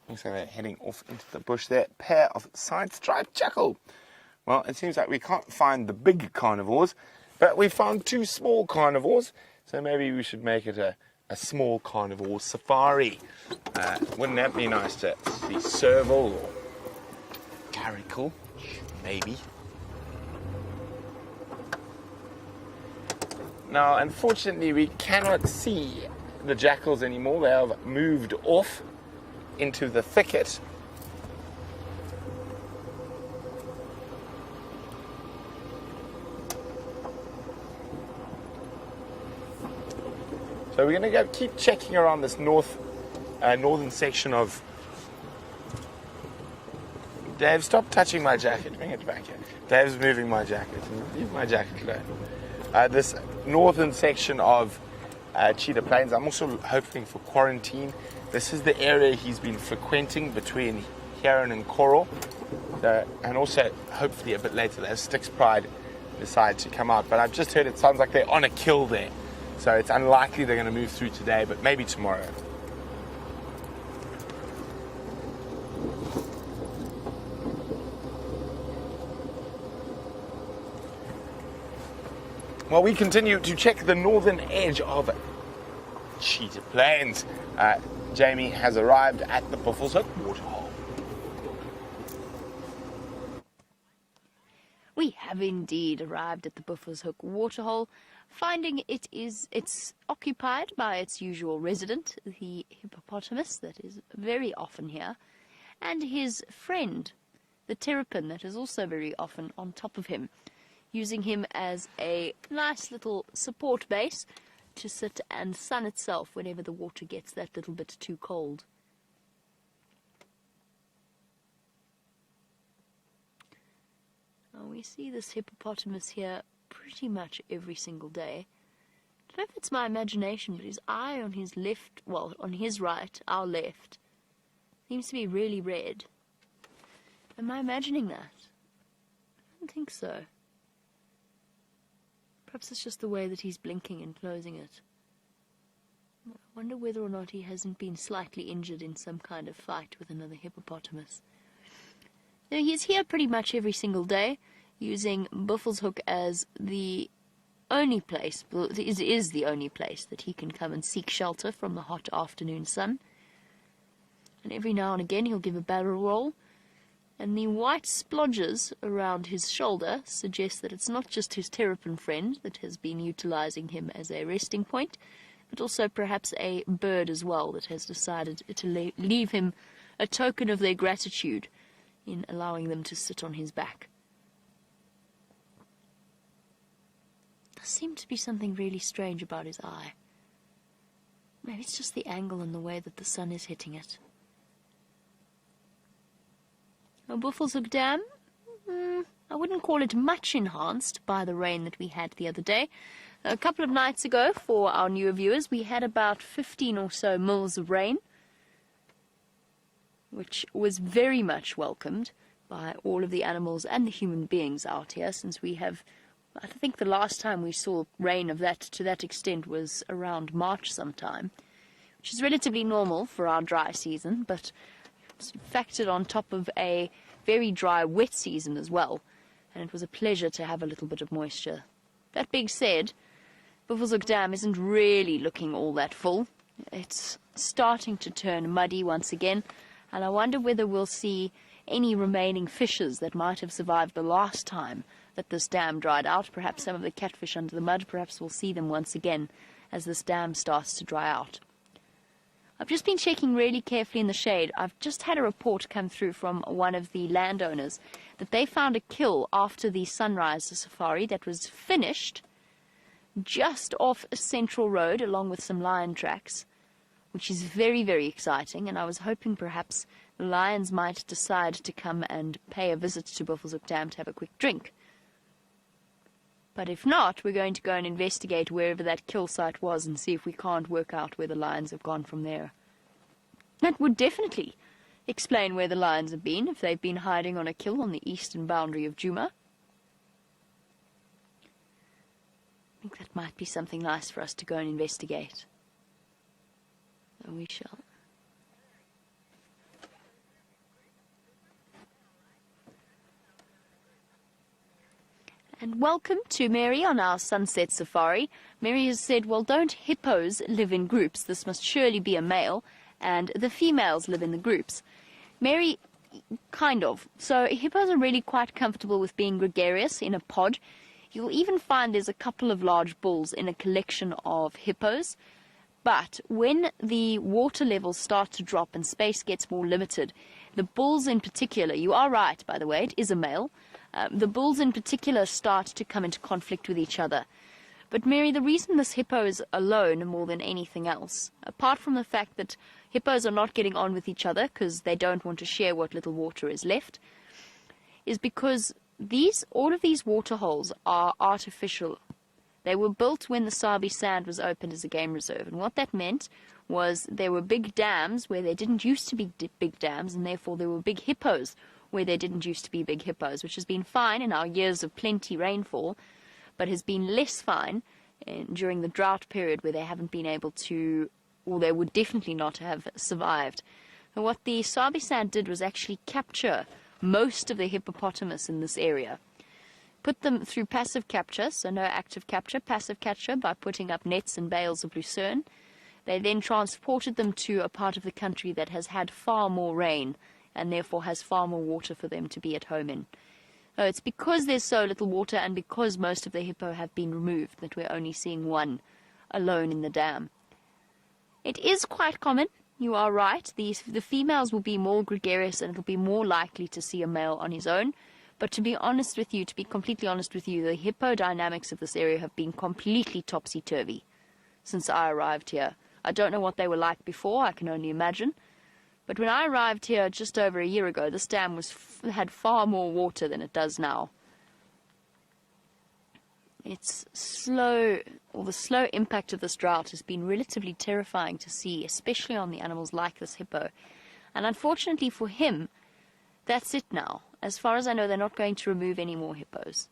Looks like they're heading off into the bush there. Pair of side-striped jackal. Well, it seems like we can't find the big carnivores, but we found two small carnivores, so maybe we should make it a small carnivore safari. Wouldn't that be nice to see serval or caracal? Maybe. Now, unfortunately, we cannot see the jackals anymore. They have moved off into the thicket. So we're going to go keep checking around this northern section of... Dave, stop touching my jacket. Bring it back here. Dave's moving my jacket. Leave my jacket alone. This northern section of Cheetah Plains. I'm also hoping for quarantine. This is the area he's been frequenting between Heron and Coral. And also, hopefully a bit later, as Styx Pride decide to come out. But I've just heard it sounds like they're on a kill there. So it's unlikely they're going to move through today, but maybe tomorrow. Well, we continue to check the northern edge of Cheetah Plains. Jamie has arrived at the Buffalo's Hook waterhole. We have indeed arrived at the Buffalo's Hook waterhole, finding it's occupied by its usual resident, the hippopotamus that is very often here, and his friend, the terrapin, that is also very often on top of him, using him as a nice little support base to sit and sun itself whenever the water gets that little bit too cold. Now we see this hippopotamus here pretty much every single day. I don't know if it's my imagination, but his eye on his left, well, on his right, our left, seems to be really red. Am I imagining that? I don't think so. Perhaps it's just the way that he's blinking and closing it. I wonder whether or not he hasn't been slightly injured in some kind of fight with another hippopotamus. Now, he's here pretty much every single day, using Buffalo's Hook as the only place, is the only place that he can come and seek shelter from the hot afternoon sun. And every now and again he'll give a barrel roll, and the white splodges around his shoulder suggest that it's not just his terrapin friend that has been utilizing him as a resting point, but also perhaps a bird as well that has decided to leave him a token of their gratitude in allowing them to sit on his back. There seemed to be something really strange about his eye. Maybe it's just the angle and the way that the sun is hitting it. Buffalo's Hook Dam, I wouldn't call it much enhanced by the rain that we had the other day. A couple of nights ago, for our newer viewers, we had about 15 or so mils of rain, which was very much welcomed by all of the animals and the human beings out here, since we have, I think the last time we saw rain of that to that extent was around March sometime, which is relatively normal for our dry season, but factored on top of a very dry, wet season as well, and it was a pleasure to have a little bit of moisture. That being said, Buffalo's Hook Dam isn't really looking all that full. It's starting to turn muddy once again, and I wonder whether we'll see any remaining fishes that might have survived the last time that this dam dried out. Perhaps some of the catfish under the mud, perhaps we'll see them once again as this dam starts to dry out. I've just been checking really carefully in the shade. I've just had a report come through from one of the landowners that they found a kill after the sunrise safari that was finished just off a central road along with some lion tracks, which is very, very exciting, and I was hoping perhaps the lions might decide to come and pay a visit to Buffalo's Hook Dam to have a quick drink. But if not, we're going to go and investigate wherever that kill site was and see if we can't work out where the lions have gone from there. That would definitely explain where the lions have been, if they've been hiding on a kill on the eastern boundary of Djuma. I think that might be something nice for us to go and investigate. So we shall. And welcome to Mary on our sunset safari. Mary has said, well, don't hippos live in groups? This must surely be a male, and the females live in the groups. Mary, kind of. So hippos are really quite comfortable with being gregarious in a pod. You'll even find there's a couple of large bulls in a collection of hippos. But when the water levels start to drop and space gets more limited, the bulls in particular, you are right, by the way, it is a male, the bulls in particular start to come into conflict with each other. But Mary, the reason this hippo is alone more than anything else, apart from the fact that hippos are not getting on with each other because they don't want to share what little water is left, is because all of these water holes are artificial. They were built when the Sabi Sand was opened as a game reserve, and what that meant was there were big dams where there didn't used to be big dams, and therefore there were big hippos where there didn't used to be big hippos, which has been fine in our years of plenty rainfall, but has been less fine during the drought period where they haven't been able to, or they would definitely not have survived. And what the Sabi Sand did was actually capture most of the hippopotamus in this area. Put them through passive capture, so no active capture, passive capture by putting up nets and bales of lucerne. They then transported them to a part of the country that has had far more rain and therefore has far more water for them to be at home in. It's because there's so little water and because most of the hippo have been removed that we're only seeing one alone in the dam. It is quite common, you are right, the females will be more gregarious and it'll be more likely to see a male on his own. But to be honest with you, to be completely honest with you, the hippo dynamics of this area have been completely topsy-turvy since I arrived here. I don't know what they were like before, I can only imagine. But when I arrived here just over a year ago, this dam had far more water than it does now. It's slow, or the slow impact of this drought has been relatively terrifying to see, especially on the animals like this hippo. And unfortunately for him, that's it now. As far as I know, they're not going to remove any more hippos.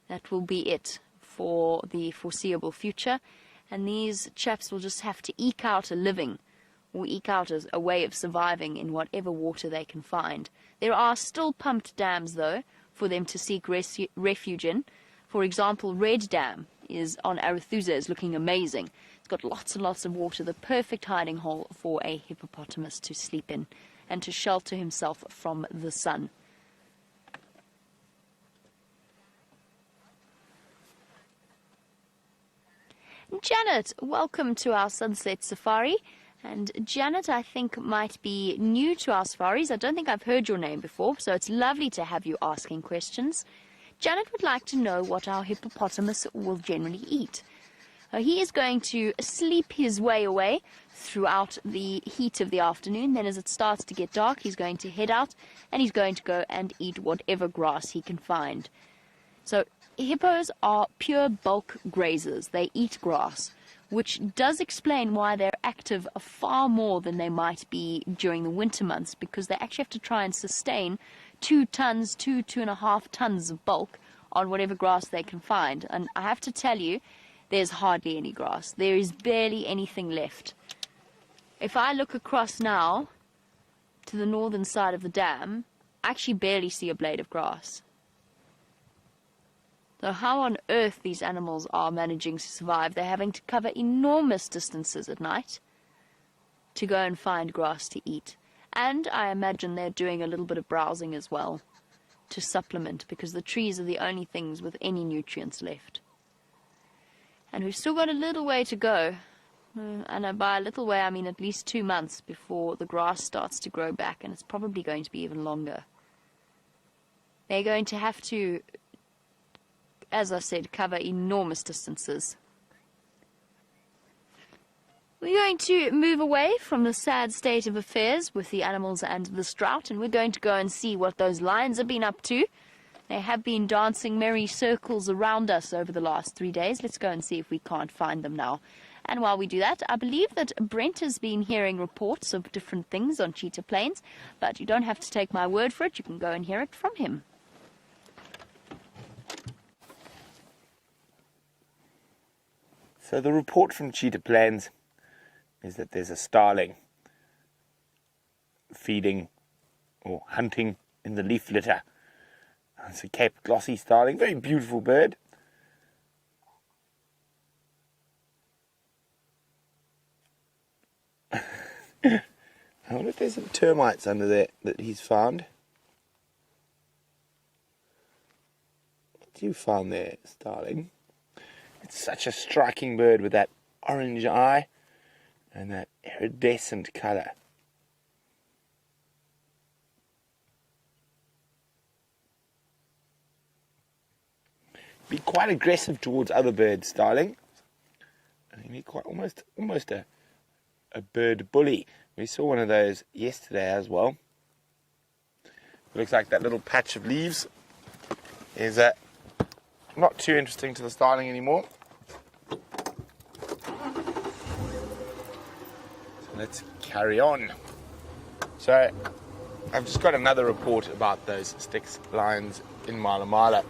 That will be it for the foreseeable future, and these chaps will just have to eke out a living, or eke out a way of surviving in whatever water they can find. There are still pumped dams, though, for them to seek refuge in. For example, Red Dam is on Arathusa, is looking amazing. It's got lots and lots of water, the perfect hiding hole for a hippopotamus to sleep in and to shelter himself from the sun. Janet, welcome to our sunset safari. And Janet, I think, might be new to our safaris. I don't think I've heard your name before, so it's lovely to have you asking questions. Janet would like to know what our hippopotamus will generally eat. He is going to sleep his way away throughout the heat of the afternoon. Then as it starts to get dark, he's going to head out and he's going to go and eat whatever grass he can find. So hippos are pure bulk grazers. They eat grass, which does explain why they're active far more than they might be during the winter months, because they actually have to try and sustain 2.5 tons of bulk on whatever grass they can find. And I have to tell you, there's hardly any grass. There is barely anything left. If I look across now to the northern side of the dam, I actually barely see a blade of grass. So how on earth these animals are managing to survive? They're having to cover enormous distances at night to go and find grass to eat. And I imagine they're doing a little bit of browsing as well to supplement, because the trees are the only things with any nutrients left. And we've still got a little way to go. And by a little way, I mean at least 2 months before the grass starts to grow back, and it's probably going to be even longer. They're going to have to, as I said, cover enormous distances. We're going to move away from the sad state of affairs with the animals and this drought, and we're going to go and see what those lions have been up to. They have been dancing merry circles around us over the last 3 days. Let's go and see if we can't find them now. And while we do that, I believe that Brent has been hearing reports of different things on Cheetah Plains, but you don't have to take my word for it. You can go and hear it from him. So the report from Cheetah Plains is that there's a starling feeding or hunting in the leaf litter. It's a Cape glossy starling, very beautiful bird. I wonder if there's some termites under there that he's found. What you found there, Starling? It's such a striking bird with that orange eye and that iridescent colour. Be quite aggressive towards other birds, Starling. I think be quite almost a bird bully. We saw one of those yesterday as well. Looks like that little patch of leaves is not too interesting to the starling anymore. So let's carry on. So I've just got another report about those Styx lions in Mala Mala.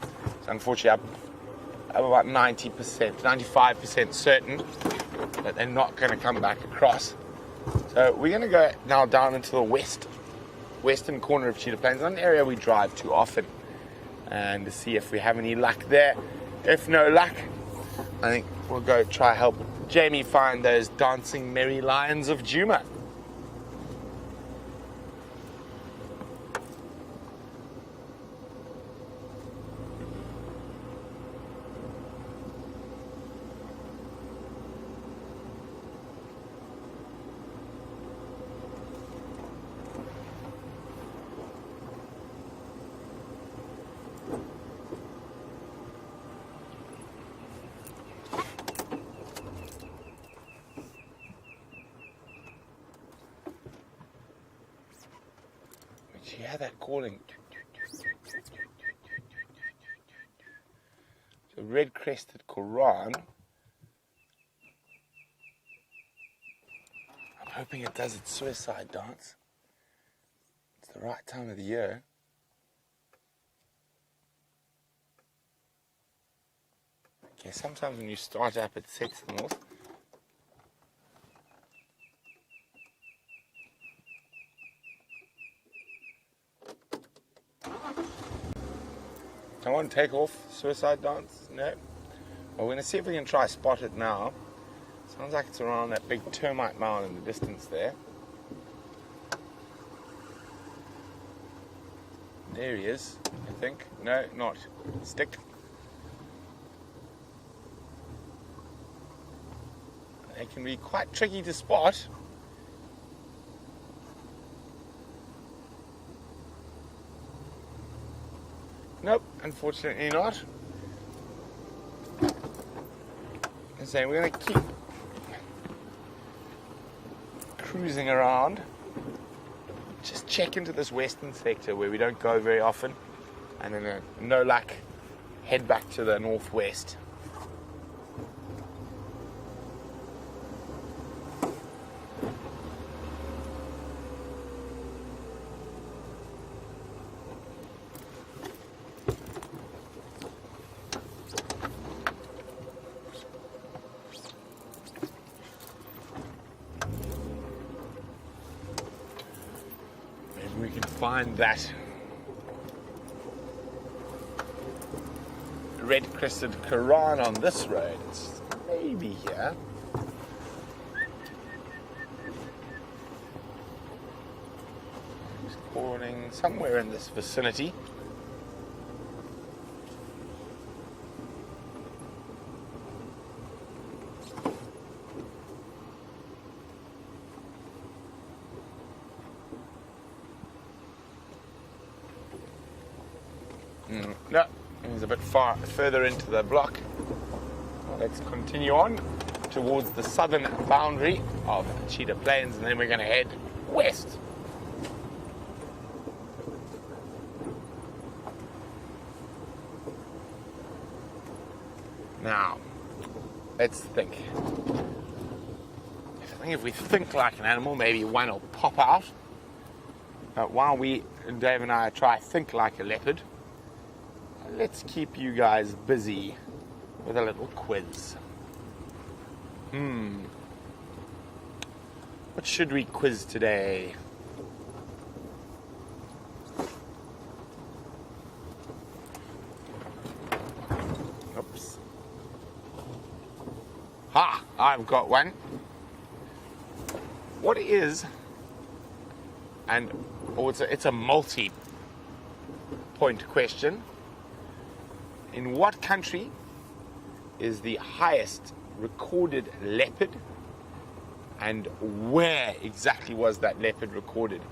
So unfortunately I'm about 90%, 95% certain that they're not going to come back across. So we're going to go now down into the western corner of Cheetah Plains, not an area we drive too often, and to see if we have any luck there. If no luck, I think we'll go try help Jamie find those dancing merry lions of Juma. You hear that calling? It's a red-crested Quran. I'm hoping it does its suicide dance. It's the right time of the year. Okay, sometimes when you start up it sets them off. I want to take off suicide dance. No. Well, we're going to see if we can try spot it now. Sounds like it's around that big termite mound in the distance there. There he is, I think. No, not. Stick. They can be quite tricky to spot. Nope, unfortunately not. So we're going to keep cruising around. Just check into this western sector where we don't go very often. And then, no luck, head back to the northwest. We can find that red-crested Quran on this road. It's maybe here. It's calling somewhere in this vicinity. No, he's a bit further into the block. Let's continue on towards the southern boundary of Cheetah Plains, and then we're going to head west. Now, let's think. I think if we think like an animal, maybe one will pop out. While Dave and I try think like a leopard, let's keep you guys busy with a little quiz. What should we quiz today? Oops. Ha! I've got one. What is, it's a multi-point question. In what country is the highest recorded leopard, and where exactly was that leopard recorded?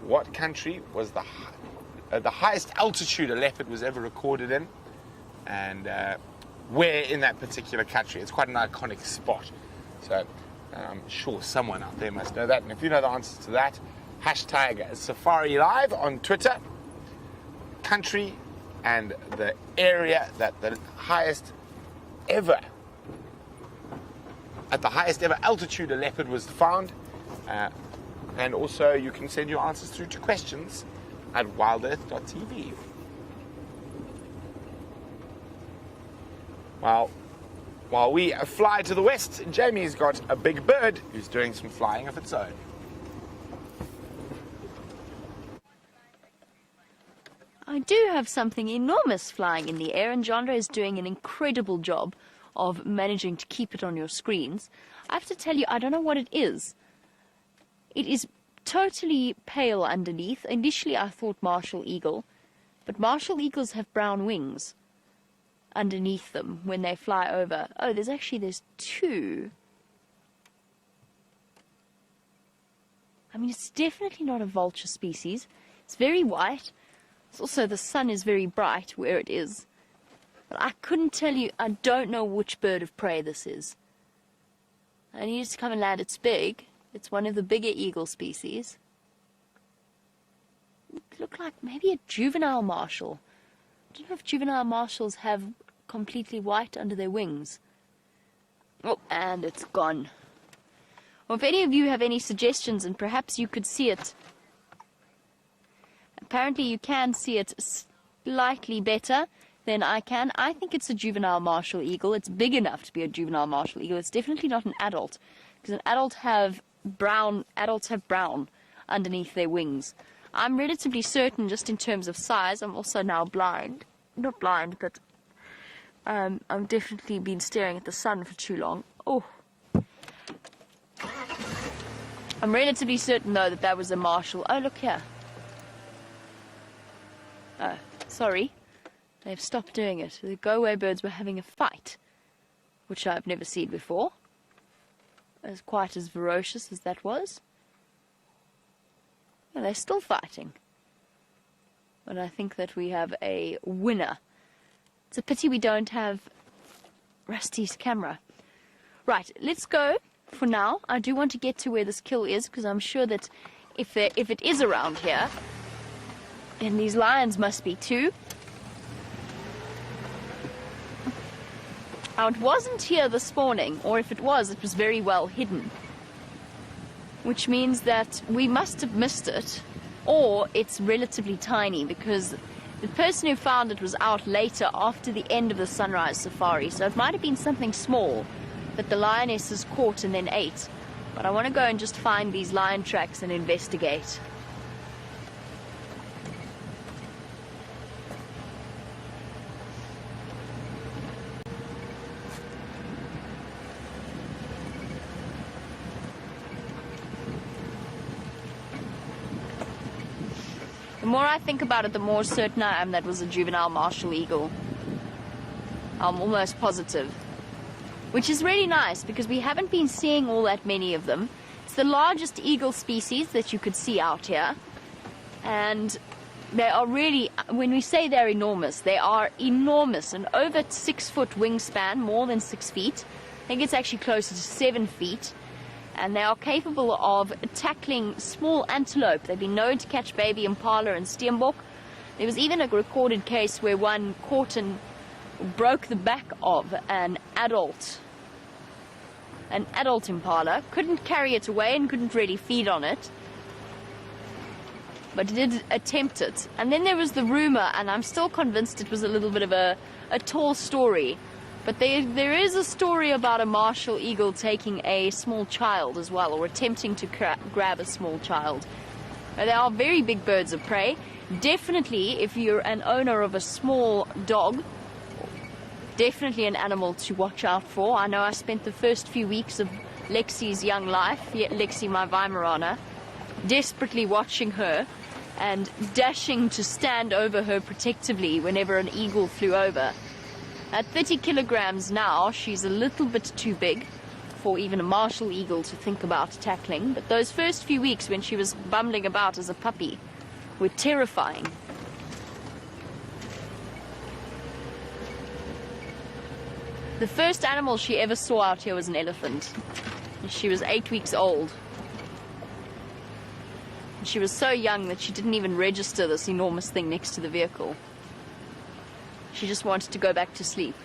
What country was the highest altitude a leopard was ever recorded in, and where in that particular country? It's quite an iconic spot, so I'm sure someone out there must know that. And if you know the answers to that, hashtag Safari Live on Twitter, country and the area that the highest ever, at the highest ever altitude a leopard was found. And also you can send your answers through to questions at wildearth.tv. While we fly to the west, Jamie's got a big bird who's doing some flying of its own. I do have something enormous flying in the air, and Jandre is doing an incredible job of managing to keep it on your screens. I have to tell you, I don't know what it is. It is totally pale underneath. Initially I thought martial eagle, but martial eagles have brown wings underneath them when they fly over. Oh, there's two. I mean, it's definitely not a vulture species. It's very white. It's also, the sun is very bright where it is. But I couldn't tell you, I don't know which bird of prey this is. I need it to come and land. It's big. It's one of the bigger eagle species. It looked like maybe a juvenile marshal. I don't know if juvenile marshals have completely white under their wings. Oh, and it's gone. Well, if any of you have any suggestions, and perhaps you could see it. Apparently you can see it slightly better than I can. I think it's a juvenile martial eagle. It's big enough to be a juvenile martial eagle. It's definitely not an adult, because adults have brown underneath their wings. I'm relatively certain, just in terms of size. I'm also now blind. Not blind, but I've definitely been staring at the sun for too long. Oh. I'm relatively certain, though, that that was a martial. Oh, look here. Oh, sorry. They've stopped doing it. The go-away birds were having a fight, which I've never seen before. As quite as ferocious as that was. And they're still fighting. But I think that we have a winner. It's a pity we don't have Rusty's camera. Right, let's go for now. I do want to get to where this kill is, because I'm sure that if it is around here, then these lions must be too. Now, it wasn't here this morning, or if it was very well hidden. Which means that we must have missed it, or it's relatively tiny, because the person who found it was out later after the end of the sunrise safari, so it might have been something small that the lionesses caught and then ate. But I want to go and just find these lion tracks and investigate. The more I think about it, the more certain I am that was a juvenile martial eagle. I'm almost positive. Which is really nice, because we haven't been seeing all that many of them. It's the largest eagle species that you could see out here. And they are really, when we say they're enormous, they are enormous. And over 6 foot wingspan, more than 6 feet. I think it's actually closer to 7 feet. And they are capable of tackling small antelope. They've been known to catch baby impala and steenbok. There was even a recorded case where one caught and broke the back of an adult impala. Couldn't carry it away and couldn't really feed on it, but did attempt it. And then there was the rumor, and I'm still convinced it was a little bit of a tall story, but there is a story about a martial eagle taking a small child as well, or attempting to grab a small child. Now, they are very big birds of prey. Definitely, if you're an owner of a small dog, definitely an animal to watch out for. I know I spent the first few weeks of Lexi's young life, Lexi, my Weimaraner, desperately watching her, and dashing to stand over her protectively whenever an eagle flew over. At 30 kilograms now, she's a little bit too big for even a martial eagle to think about tackling, but those first few weeks when she was bumbling about as a puppy were terrifying. The first animal she ever saw out here was an elephant. She was 8 weeks old. And she was so young that she didn't even register this enormous thing next to the vehicle. She just wanted to go back to sleep.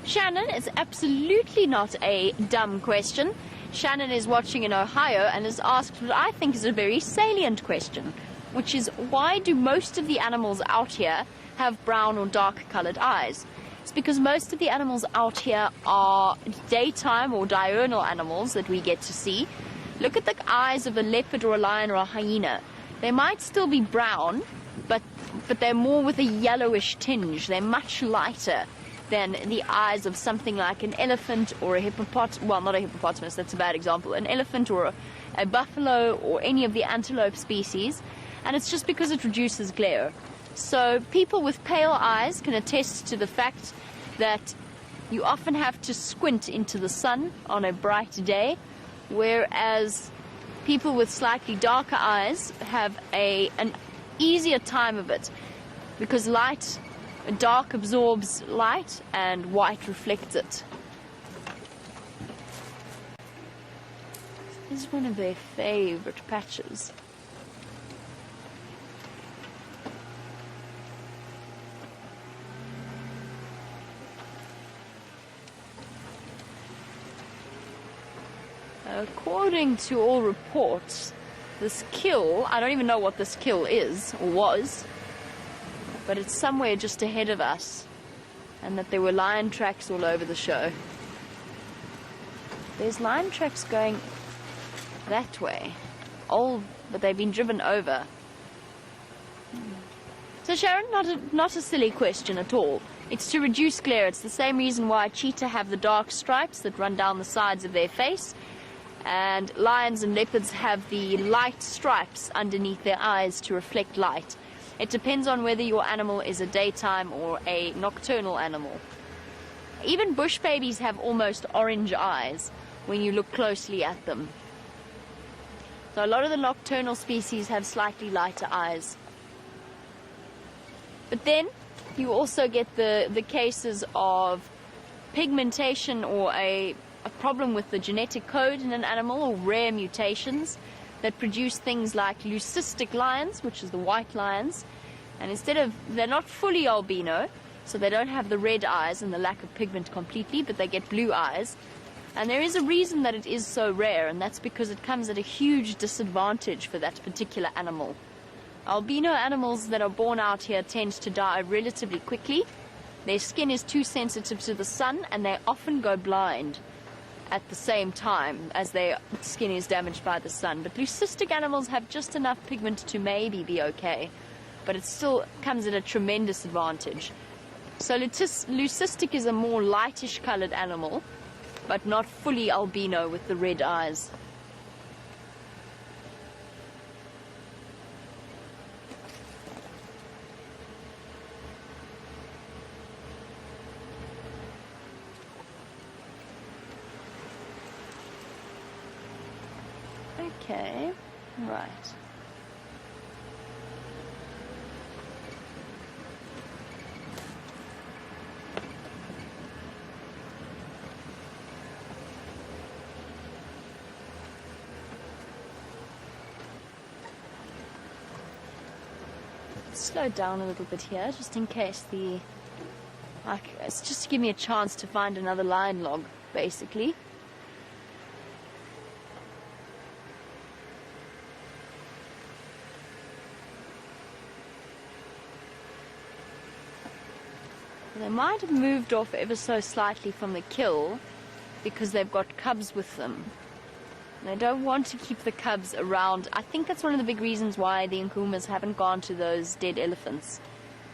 Shannon is absolutely not a dumb question. Shannon is watching in Ohio and has asked what I think is a very salient question, which is, why do most of the animals out here have brown or dark colored eyes? It's because most of the animals out here are daytime or diurnal animals that we get to see. Look at the eyes of a leopard or a lion or a hyena. They might still be brown, but they're more with a yellowish tinge. They're much lighter than the eyes of something like an elephant or a hippopotamus. Well, not a hippopotamus, that's a bad example. An elephant or a buffalo or any of the antelope species. And it's just because it reduces glare. So people with pale eyes can attest to the fact that you often have to squint into the sun on a bright day, whereas people with slightly darker eyes have an easier time of it, because dark absorbs light and white reflects it. This is one of their favorite patches. According to all reports, this kill, I don't even know what this kill is or was, but it's somewhere just ahead of us, and that there were lion tracks all over the show. There's lion tracks going that way, old, but they've been driven over. So Sharon, not a silly question at all. It's to reduce glare. It's the same reason why cheetah have the dark stripes that run down the sides of their face, and lions and leopards have the light stripes underneath their eyes to reflect light. It depends on whether your animal is a daytime or a nocturnal animal. Even bush babies have almost orange eyes when you look closely at them. So a lot of the nocturnal species have slightly lighter eyes. But then you also get the cases of pigmentation or a problem with the genetic code in an animal, or rare mutations that produce things like leucistic lions, which is the white lions, and they're not fully albino, so they don't have the red eyes and the lack of pigment completely, but they get blue eyes. And there is a reason that it is so rare, and that's because it comes at a huge disadvantage for that particular animal. Albino animals that are born out here tend to die relatively quickly. Their skin is too sensitive to the sun, and they often go blind at the same time as their skin is damaged by the sun. But leucistic animals have just enough pigment to maybe be okay, but it still comes at a tremendous advantage. So leucistic is a more lightish colored animal, but not fully albino with the red eyes. Okay, right. Slow down a little bit here, just in case it's just to give me a chance to find another lion log, basically. They might have moved off ever so slightly from the kill because they've got cubs with them. They don't want to keep the cubs around. I think that's one of the big reasons why the Nkumas haven't gone to those dead elephants,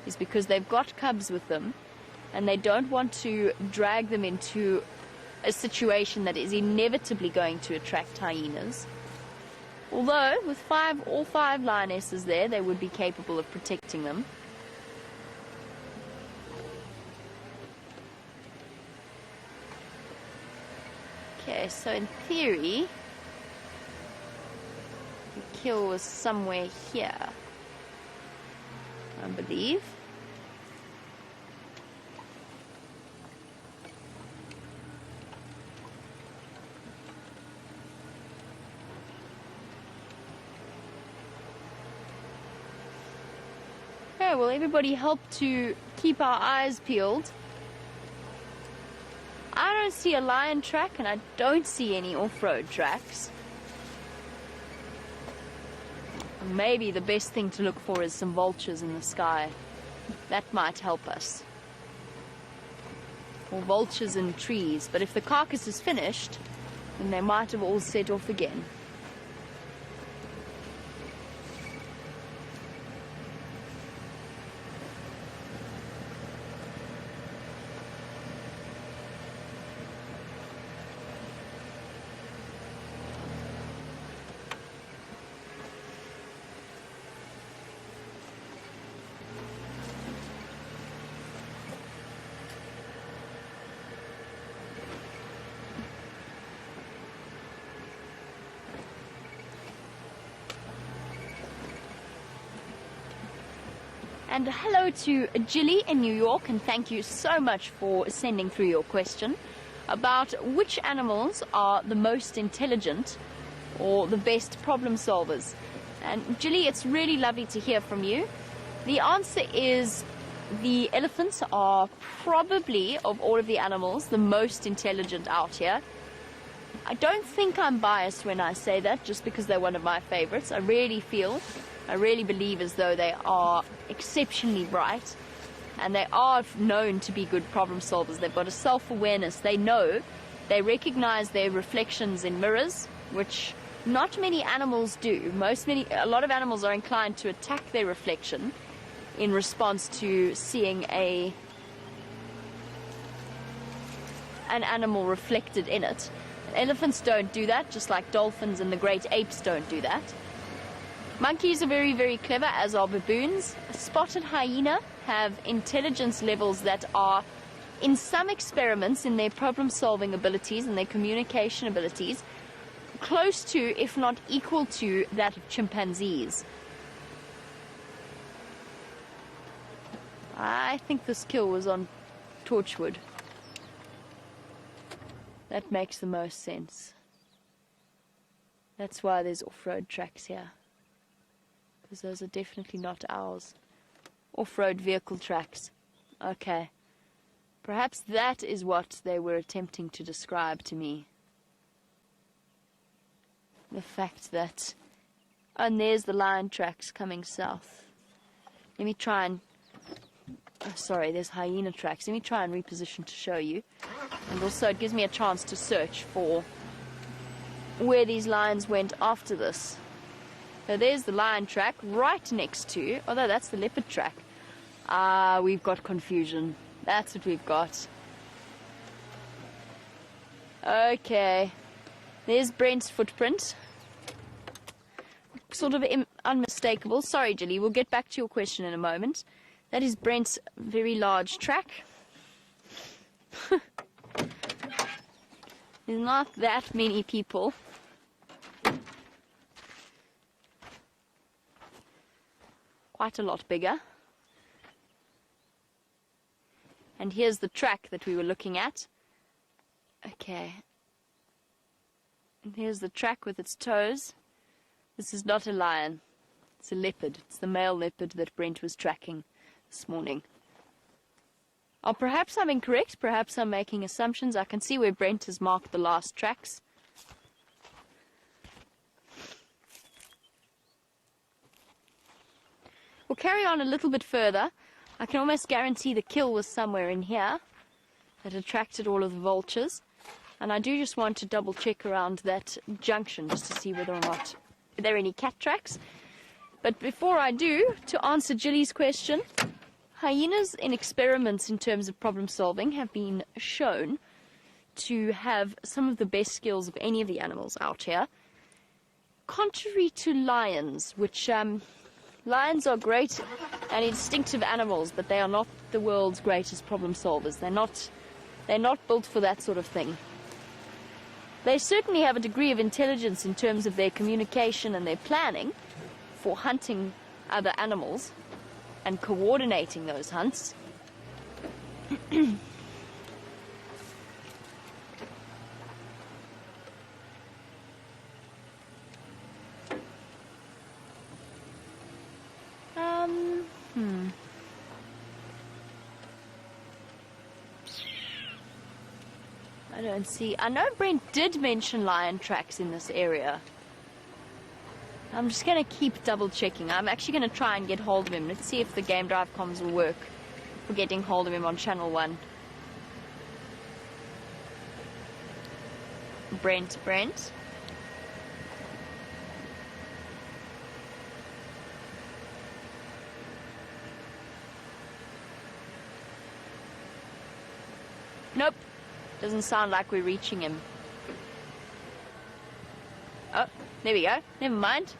is because they've got cubs with them, and they don't want to drag them into a situation that is inevitably going to attract hyenas. Although, with all five lionesses there, they would be capable of protecting them. Okay, so in theory, the kill was somewhere here, I believe. Okay, well, everybody help to keep our eyes peeled. I don't see a lion track, and I don't see any off-road tracks. Maybe the best thing to look for is some vultures in the sky. That might help us. Or vultures in trees. But if the carcass is finished, then they might have all set off again. And hello to Jilly in New York, and thank you so much for sending through your question about which animals are the most intelligent or the best problem solvers. And Jilly, it's really lovely to hear from you. The answer is the elephants are probably, of all of the animals, the most intelligent out here. I don't think I'm biased when I say that, just because they're one of my favorites. I really believe as though they are exceptionally bright, and they are known to be good problem solvers. They've got a self-awareness. They recognize their reflections in mirrors, which not many animals do. A lot of animals are inclined to attack their reflection in response to seeing an animal reflected in it. Elephants don't do that, just like dolphins and the great apes don't do that. Monkeys are very, very clever, as are baboons. A spotted hyena have intelligence levels that are, in some experiments, in their problem-solving abilities and their communication abilities, close to, if not equal to, that of chimpanzees. I think this kill was on Torchwood. That makes the most sense. That's why there's off-road tracks here. Because those are definitely not ours. Off-road vehicle tracks. Okay. Perhaps that is what they were attempting to describe to me. The fact that... and there's the lion tracks coming south. Let me try and... oh, sorry, there's hyena tracks. Let me try and reposition to show you. And also it gives me a chance to search for where these lions went after this. So there's the lion track right next to, although that's the leopard track. We've got confusion. That's what we've got. Okay. There's Brent's footprint. Sort of unmistakable. Sorry, Jilly, we'll get back to your question in a moment. That is Brent's very large track. There's not that many people. Quite a lot bigger. And here's the track that we were looking at. Okay. And here's the track with its toes. This is not a lion. It's a leopard. It's the male leopard that Brent was tracking this morning. Oh, perhaps I'm incorrect. Perhaps I'm making assumptions. I can see where Brent has marked the last tracks. We'll carry on a little bit further. I can almost guarantee the kill was somewhere in here that attracted all of the vultures. And I do just want to double check around that junction just to see whether or not there are any cat tracks. But before I do, to answer Jilly's question, hyenas in experiments in terms of problem solving have been shown to have some of the best skills of any of the animals out here. Contrary to lions, which lions are great and instinctive animals, but they are not the world's greatest problem solvers. They're not built for that sort of thing. They certainly have a degree of intelligence in terms of their communication and their planning for hunting other animals and coordinating those hunts. I don't see. I know Brent did mention lion tracks in this area. I'm just going to keep double checking. I'm actually going to try and get hold of him. Let's see if the game drive comms will work for getting hold of him on channel 1. Brent. Nope. Doesn't sound like we're reaching him. Oh, there we go. Never mind.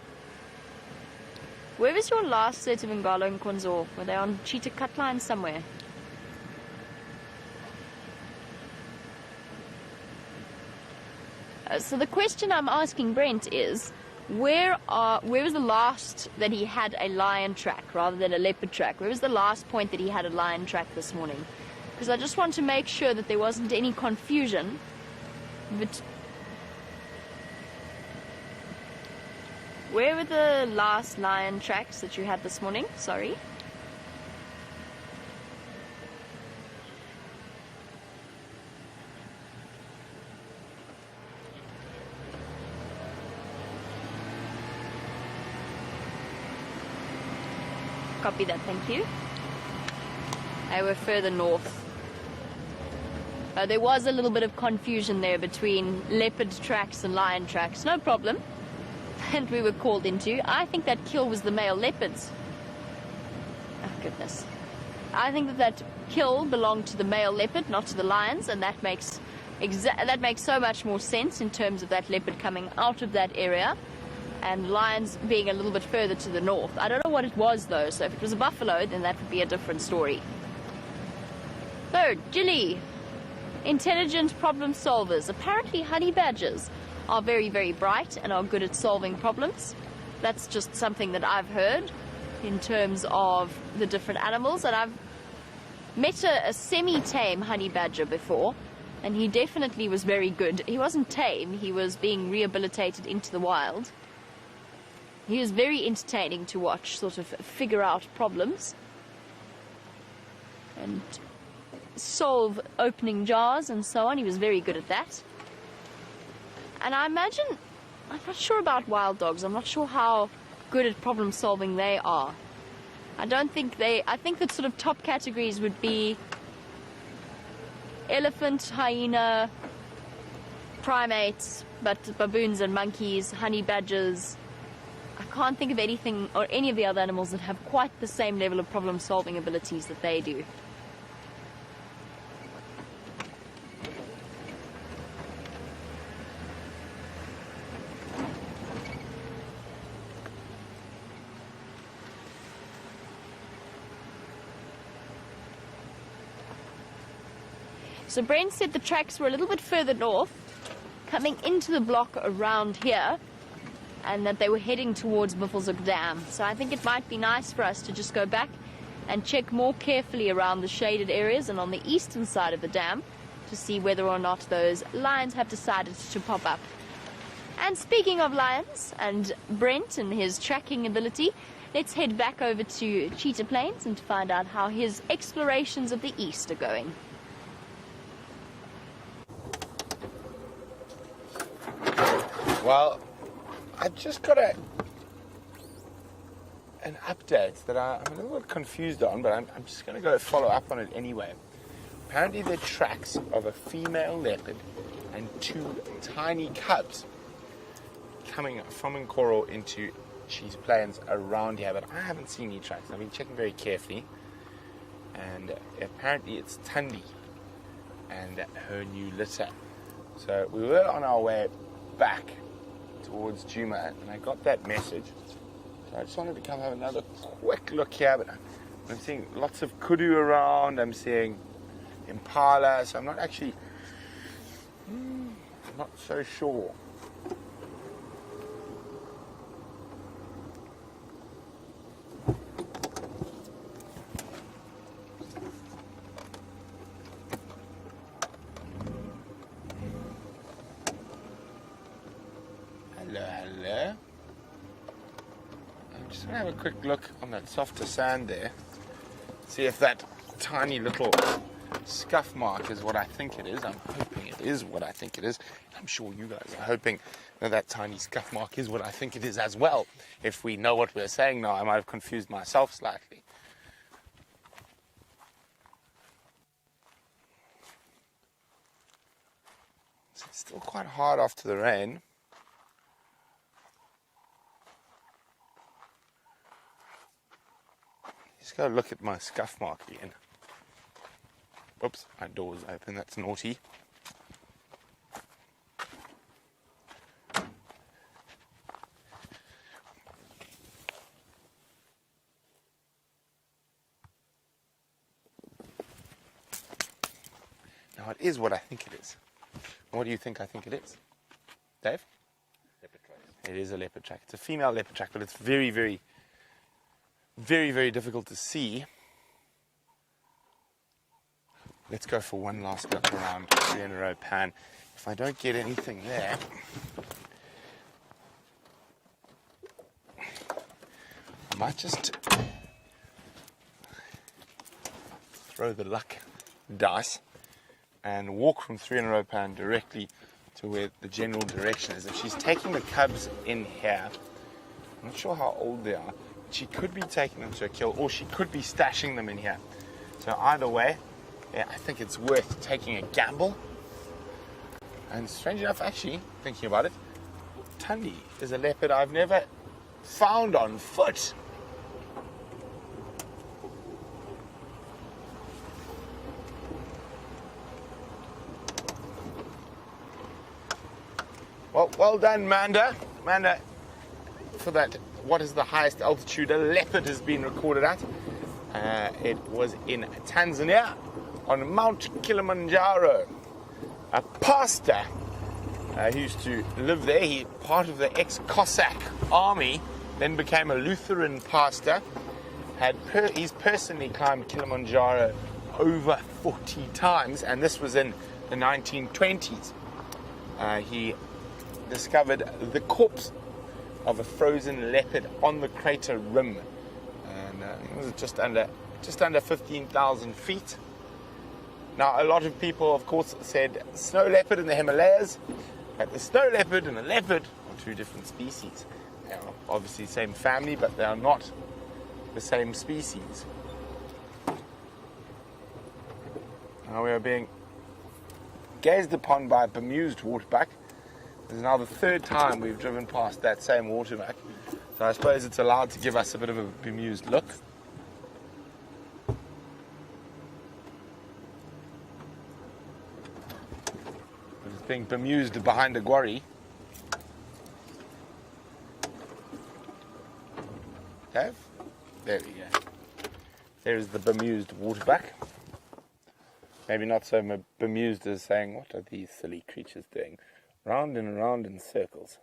Where was your last set of Ngalo and Konzo? Were they on cheetah cut lines somewhere? So the question I'm asking Brent is, where was the last that he had a lion track rather than a leopard track? Where was the last point that he had a lion track this morning? Because I just want to make sure that there wasn't any confusion. But where were the last lion tracks that you had this morning? Sorry. Copy that, thank you. They were further north. There was a little bit of confusion there between leopard tracks and lion tracks. No problem. And we were called into. I think that kill was the male leopards. Oh, goodness. I think that kill belonged to the male leopard, not to the lions, and that makes so much more sense in terms of that leopard coming out of that area and lions being a little bit further to the north. I don't know what it was, though, so if it was a buffalo, then that would be a different story. Third, Jilly. Intelligent problem solvers. Apparently honey badgers are very, very bright and are good at solving problems. That's just something that I've heard in terms of the different animals. And I've met a semi-tame honey badger before, and he definitely was very good. He wasn't tame, he was being rehabilitated into the wild. He was very entertaining to watch, sort of figure out problems and solve opening jars and so on. He was very good at that. And I imagine, I'm not sure about wild dogs. I'm not sure how good at problem solving they are. I think that sort of top categories would be elephant, hyena, primates, but baboons and monkeys, honey badgers. I can't think of anything or any of the other animals that have quite the same level of problem solving abilities that they do. So Brent said the tracks were a little bit further north, coming into the block around here, and that they were heading towards Buffelshoek Dam. So I think it might be nice for us to just go back and check more carefully around the shaded areas and on the eastern side of the dam to see whether or not those lions have decided to pop up. And speaking of lions and Brent and his tracking ability, let's head back over to Cheetah Plains and find out how his explorations of the east are going. Well, I've just got an update that I'm a little bit confused on, but I'm just going to go follow up on it anyway. apparently they're tracks of a female leopard and 2 tiny cubs coming from Nkoro into Cheetah Plains around here, but I haven't seen any tracks. I've been checking very carefully, and apparently it's Tundi and her new litter. So we were on our way back towards Juma, and I got that message. So I just wanted to come have another quick look here, but I'm seeing lots of kudu around, I'm seeing impala, so I'm not actually, I'm not so sure. Hello. I'm just going to have a quick look on that softer sand there. See if that tiny little scuff mark is what I think it is. I'm hoping it is what I think it is. I'm sure you guys are hoping that that tiny scuff mark is what I think it is as well. If we know what we're saying now, I might have confused myself slightly. It's still quite hard after the rain. Just go look at my scuff mark again. Oops, my door's open, that's naughty. Now it is what I think it is. What do you think I think it is? Dave? Leopard track. It is a leopard track. It's a female leopard track, but it's very, very, very, very difficult to see. Let's go for one last look around 3 in a row pan. If I don't get anything there, I might just throw the luck dice and walk from 3 in a row pan directly to where the general direction is. If she's taking the cubs in here, I'm not sure how old they are, but she could be taking them to a kill, or she could be stashing them in here. So either way, yeah, I think it's worth taking a gamble. And strange enough, actually, thinking about it, Tundi is a leopard I've never found on foot. Well done, Manda. Manda, for that, what is the highest altitude a leopard has been recorded at? It was in Tanzania, on Mount Kilimanjaro. A pastor who used to live there, he part of the ex-Cossack army, then became a Lutheran pastor. He's personally climbed Kilimanjaro over 40 times, and this was in the 1920s. He discovered the corpse of a frozen leopard on the crater rim, and it was just under 15,000 feet. Now, a lot of people, of course, said snow leopard in the Himalayas, but the snow leopard and the leopard are 2 different species. They are obviously the same family, but they are not the same species. Now we are being gazed upon by a bemused waterbuck. This is now the 3rd time we've driven past that same waterbuck, so I suppose it's allowed to give us a bit of a bemused look. But it's being bemused behind a quarry. Okay, there we go. There's the bemused waterbuck. Maybe not so bemused as saying, what are these silly creatures doing? Round and round in circles.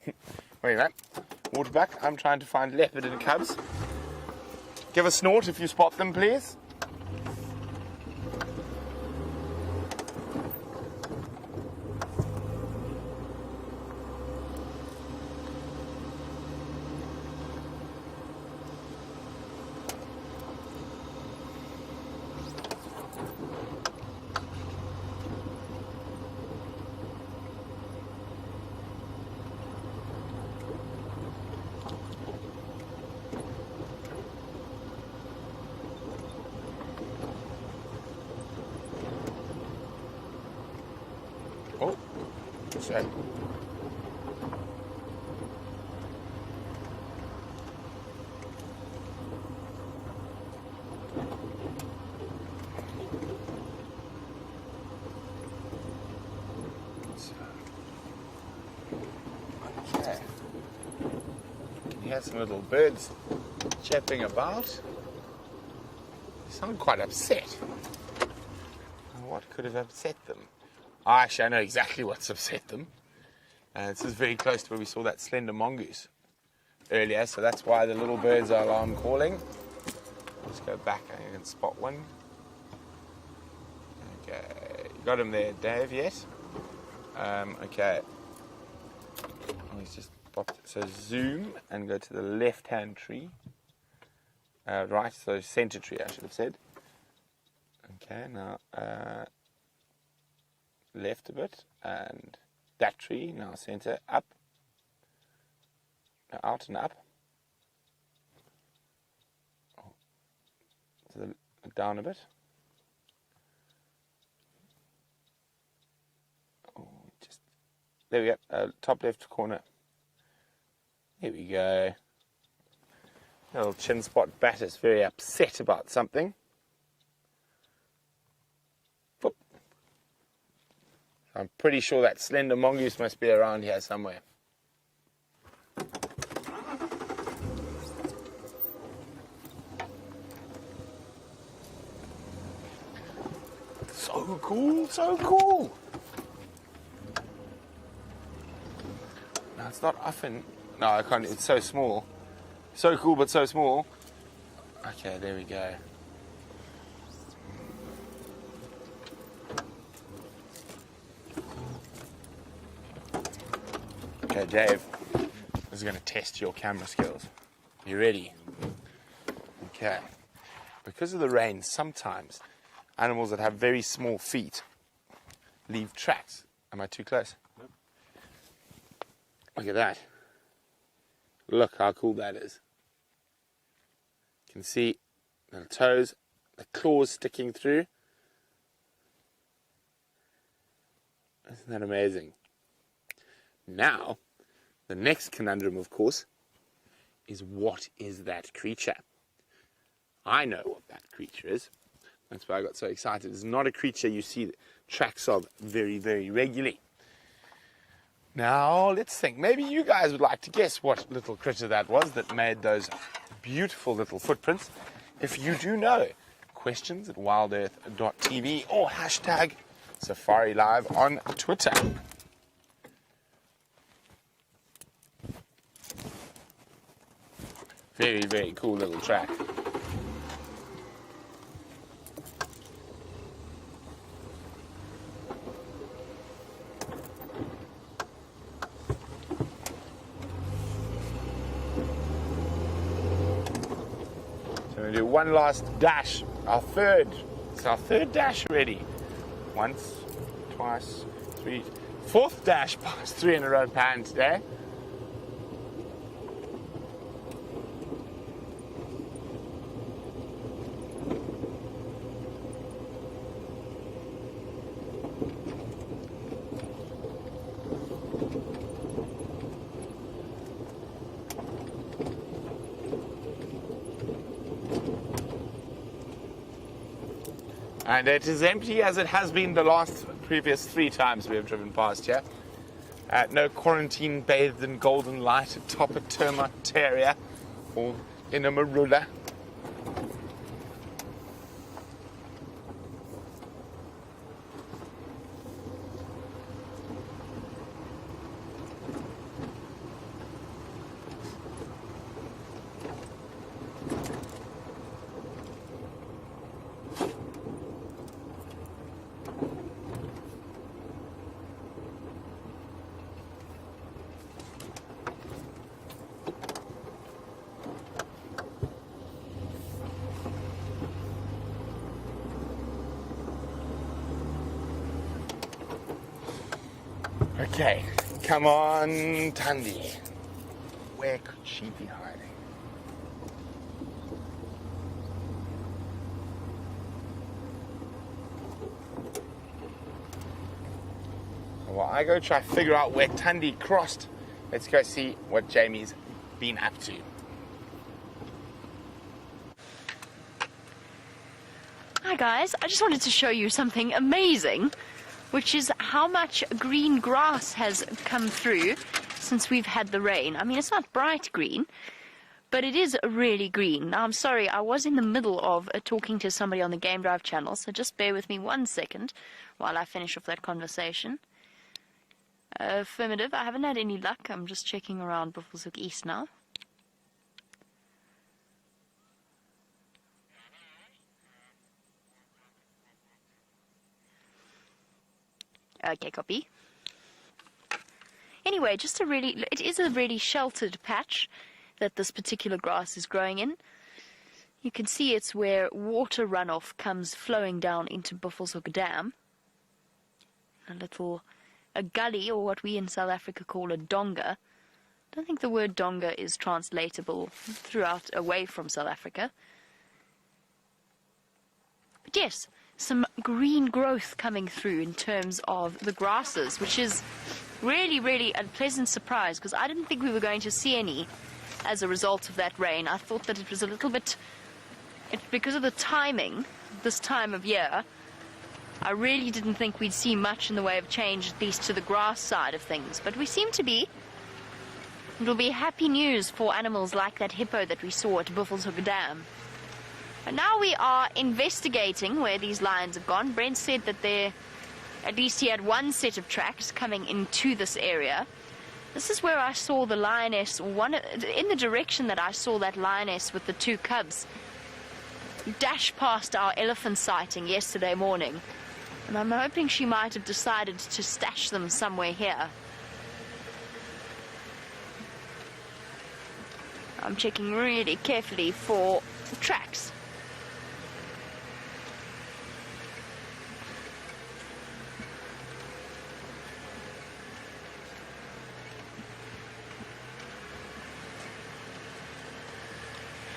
Wait a minute. Waterbuck, I'm trying to find leopard and cubs. Give a snort if you spot them, please. so. Okay. You have some little birds chirping about. They sound quite upset. What could have upset them? Actually, I know exactly what's upset them. This is very close to where we saw that slender mongoose earlier, so that's why the little birds are alarm calling. Let's go back and you can spot one. Okay, you got him there, Dave, yes? Okay. He's just popped. So zoom and go to the left-hand tree. Right, so center tree, I should have said. Okay, now left a bit, and that tree, now center, up, out and up, down a bit. Just there we go, top left corner. Here we go. Little chin spot bat is very upset about something. Whoop. I'm pretty sure that slender mongoose must be around here somewhere. So cool, so cool. Now it's not often. No, I can't. It's so small. So cool, but so small. Okay, there we go. Okay, Dave, this is going to test your camera skills. You ready? Okay. Because of the rain, sometimes animals that have very small feet leave tracks. Am I too close? Nope. Look at that. Look how cool that is. You can see the toes, the claws sticking through. Isn't that amazing? Now, the next conundrum, of course, is what is that creature? I know what that creature is. That's why I got so excited. It's not a creature you see tracks of very, very regularly. Now, let's think. Maybe you guys would like to guess what little critter that was that made those beautiful little footprints. If you do know, questions at wildearth.tv or hashtag Safari Live on Twitter. Very, very cool little track. So we're going to do one last dash. It's our third dash already. Once, twice, three, fourth dash past 3 in a row pan today. And it is empty as it has been the previous 3 times we have driven past here. No quarantine bathed in golden light atop a termite terrier or in a marula. Okay, come on, Tandy. Where could she be hiding? while I go try to figure out where Tundi crossed, let's go see what Jamie's been up to. Hi guys, I just wanted to show you something amazing, which is how much green grass has come through since we've had the rain. I mean, it's not bright green, but it is really green. Now, I'm sorry, I was in the middle of talking to somebody on the Game Drive channel, so just bear with me 1 second while I finish off that conversation. Affirmative, I haven't had any luck. I'm just checking around Buffelshoek East now. Okay, copy. Anyway, it is a really sheltered patch that this particular grass is growing in. You can see it's where water runoff comes flowing down into Buffelshoek Dam. A gully, or what we in South Africa call a donga. I don't think the word donga is translatable throughout away from South Africa. But yes, some green growth coming through in terms of the grasses, which is really, really a pleasant surprise, because I didn't think we were going to see any as a result of that rain. I thought that it was a little bit, because of the timing, this time of year, I really didn't think we'd see much in the way of change, at least to the grass side of things. But we seem to be. It'll be happy news for animals like that hippo that we saw at Buffelshoek Dam. And now we are investigating where these lions have gone. Brent said that at least he had one set of tracks coming into this area. This is where I saw the lioness, in the direction that I saw that lioness with the 2 cubs dash past our elephant sighting yesterday morning. And I'm hoping she might have decided to stash them somewhere here. I'm checking really carefully for tracks.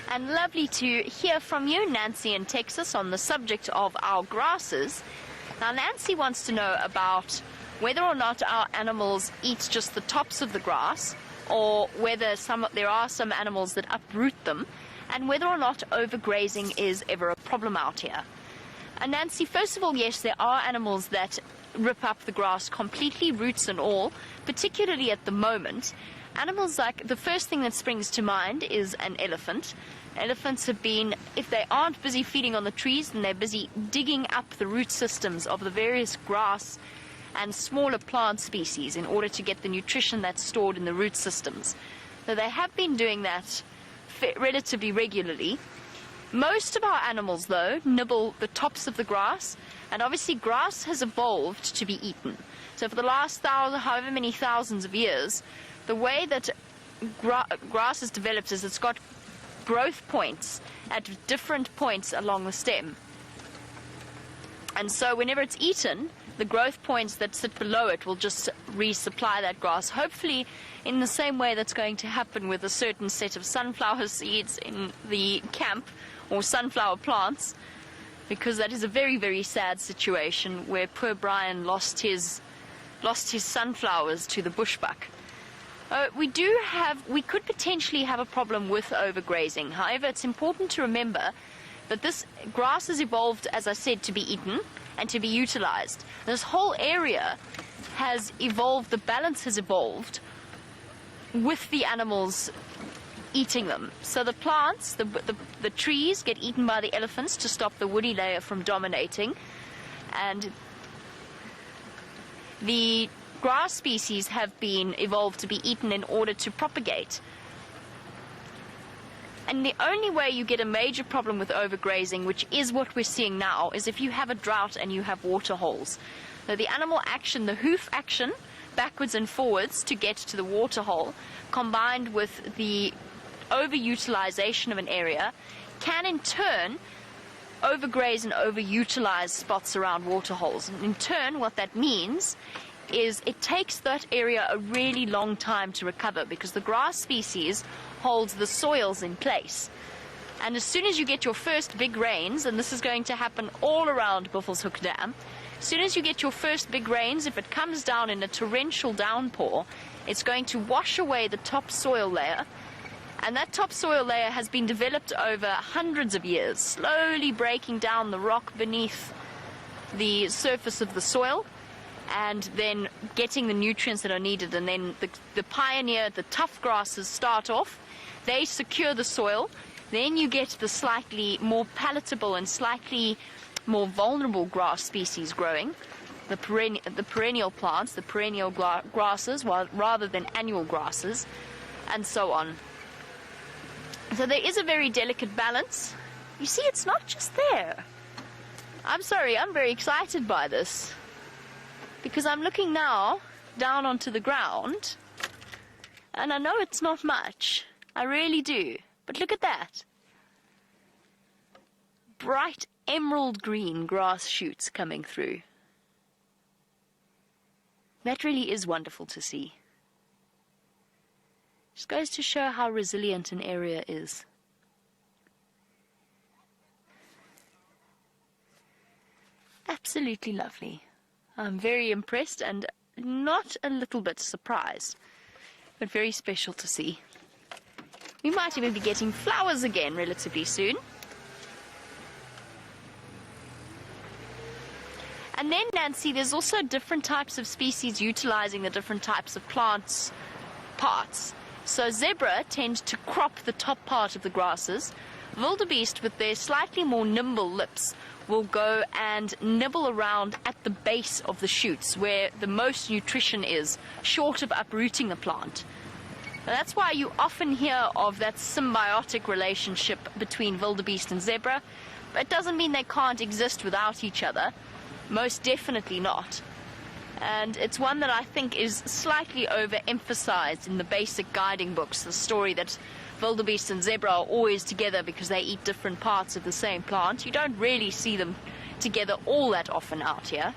And lovely to hear from you, Nancy in Texas, on the subject of our grasses. Now, Nancy wants to know about whether or not our animals eat just the tops of the grass, or whether there are some animals that uproot them, and whether or not overgrazing is ever a problem out here. And Nancy, first of all, yes, there are animals that rip up the grass completely, roots and all, particularly at the moment. Animals like, the first thing that springs to mind is an elephant. Elephants have been, if they aren't busy feeding on the trees, then they're busy digging up the root systems of the various grass and smaller plant species in order to get the nutrition that's stored in the root systems. So they have been doing that relatively regularly. Most of our animals, though, nibble the tops of the grass, and obviously grass has evolved to be eaten. So for the last however many thousands of years, the way that grass has developed is it's got growth points at different points along the stem. And so whenever it's eaten, the growth points that sit below it will just resupply that grass, hopefully in the same way that's going to happen with a certain set of sunflower seeds in the camp, or sunflower plants, because that is a very, very sad situation where poor Brian lost his sunflowers to the bushbuck. We could potentially have a problem with overgrazing. However, it's important to remember that this grass has evolved, as I said, to be eaten and to be utilized. This whole area has evolved, the balance has evolved with the animals eating them. So the plants, the trees get eaten by the elephants to stop the woody layer from dominating, and the grass species have been evolved to be eaten in order to propagate. And the only way you get a major problem with overgrazing, which is what we're seeing now, is if you have a drought and you have water holes. So the animal action, the hoof action, backwards and forwards to get to the water hole, combined with the overutilization of an area, can in turn overgraze and overutilize spots around water holes. And in turn, what that means is it takes that area a really long time to recover, because the grass species holds the soils in place. And as soon as you get your first big rains, and this is going to happen all around Buffelshoek Dam, As soon as you get your first big rains, if it comes down in a torrential downpour, it's going to wash away the top soil layer. And that topsoil layer has been developed over hundreds of years, slowly breaking down the rock beneath the surface of the soil and then getting the nutrients that are needed. And then the pioneer, the tough grasses start off, they secure the soil. Then you get the slightly more palatable and slightly more vulnerable grass species growing, the perennial plants, the perennial grasses, rather than annual grasses, and so on. So there is a very delicate balance. You see, it's not just there. I'm sorry, I'm very excited by this, because I'm looking now down onto the ground, and I know it's not much. I really do. But look at that. Bright emerald green grass shoots coming through. That really is wonderful to see. Just goes to show how resilient an area is. Absolutely lovely. I'm very impressed and not a little bit surprised, but very special to see. We might even be getting flowers again relatively soon. And then, Nancy, there's also different types of species utilizing the different types of plants' parts. So zebra tend to crop the top part of the grasses. Wildebeest, with their slightly more nimble lips, will go and nibble around at the base of the shoots where the most nutrition is, short of uprooting the plant. Now, that's why you often hear of that symbiotic relationship between wildebeest and zebra. But it doesn't mean they can't exist without each other. Most definitely not. And it's one that I think is slightly overemphasized in the basic guiding books, the story that wildebeest and zebra are always together because they eat different parts of the same plant. You don't really see them together all that often out here.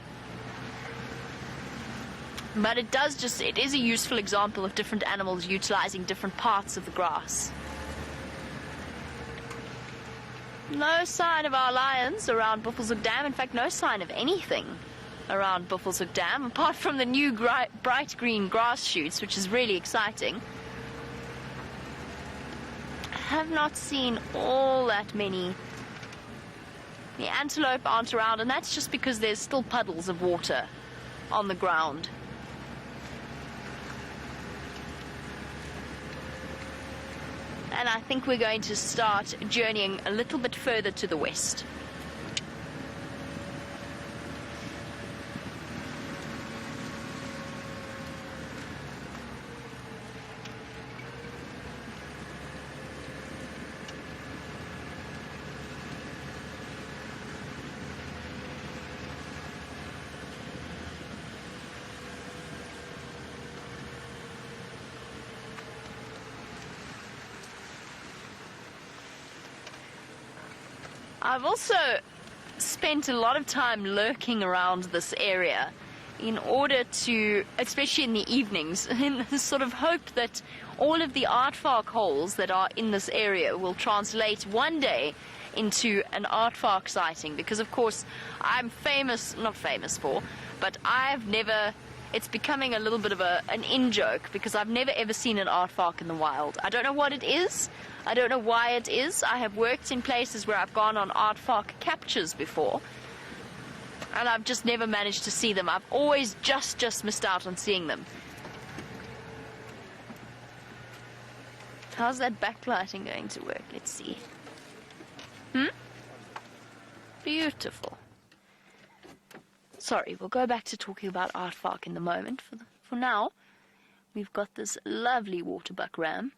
But it is a useful example of different animals utilizing different parts of the grass. No sign of our lions around Buffelshoek Dam. In fact, no sign of anything around Buffelshoek Dam, apart from the new bright green grass shoots, which is really exciting. I have not seen all that many. The antelope aren't around, and that's just because there's still puddles of water on the ground. And I think we're going to start journeying a little bit further to the west. I've also spent a lot of time lurking around this area in order to, especially in the evenings, in the sort of hope that all of the aardvark holes that are in this area will translate one day into an aardvark sighting. Because, of course, I'm not famous for, but it's becoming a little bit of an in-joke because I've never ever seen an aardvark in the wild. I don't know what it is. I don't know why it is. I have worked in places where I've gone on aardvark captures before, and I've just never managed to see them. I've always just missed out on seeing them. How's that backlighting going to work? Let's see. Beautiful. Sorry, we'll go back to talking about aardvark in the moment. For now, we've got this lovely waterbuck ram.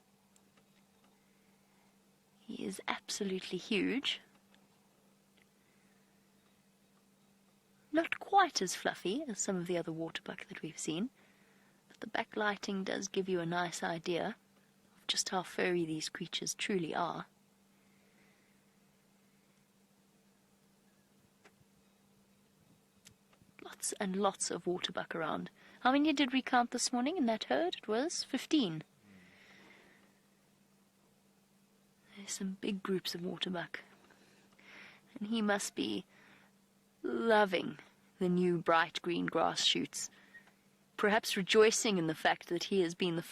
He is absolutely huge. Not quite as fluffy as some of the other waterbuck that we've seen, but the backlighting does give you a nice idea of just how furry these creatures truly are. Lots and lots of waterbuck around. How many did we count this morning in that herd? It was 15. There's some big groups of waterbuck. And he must be loving the new bright green grass shoots, perhaps rejoicing in the fact that he has been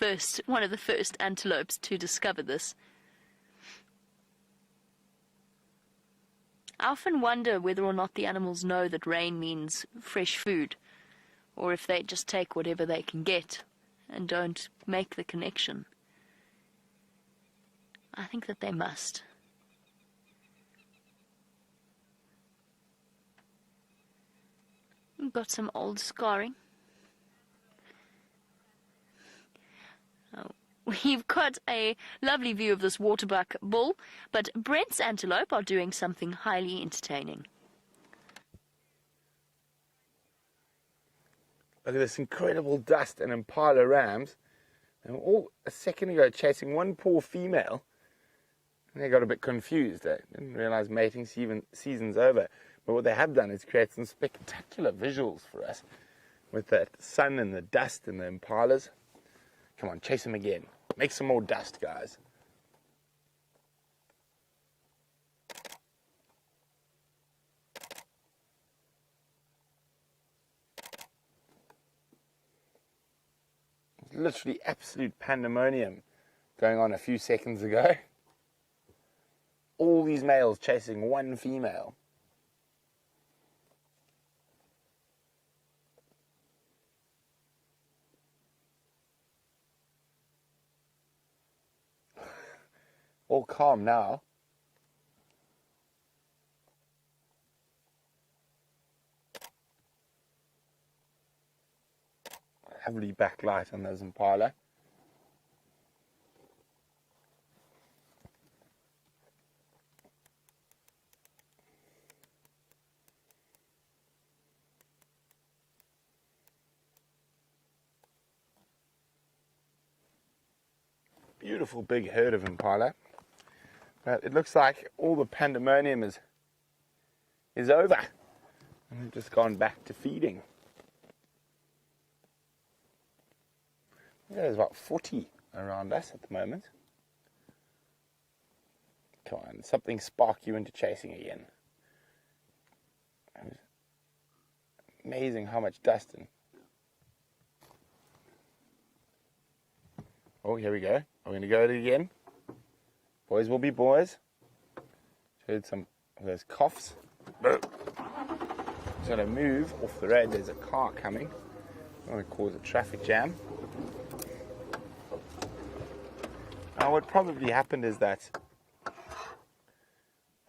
one of the first antelopes to discover this. I often wonder whether or not the animals know that rain means fresh food, or if they just take whatever they can get and don't make the connection. I think that they must. We've got some old scarring. We've got a lovely view of this waterbuck bull, but Brent's antelope are doing something highly entertaining. Look at this incredible dust and impala rams. They were all a second ago chasing one poor female, and they got a bit confused. They didn't realize mating season's over. But what they have done is create some spectacular visuals for us with the sun and the dust and the impalas. Come on, chase them again. Make some more dust, guys. Literally absolute pandemonium going on a few seconds ago. All these males chasing one female. All calm now. Heavily backlight on those impala. Beautiful big herd of impala. But it looks like all the pandemonium is over. And they've just gone back to feeding. There's about 40 around us at the moment. Come on, something spark you into chasing again. Amazing how much dust and... Oh, here we go. Are we going to go at it again? Boys will be boys. Heard some of those coughs. Just going to move off the road. There's a car coming. I want to cause a traffic jam. Now, what probably happened is that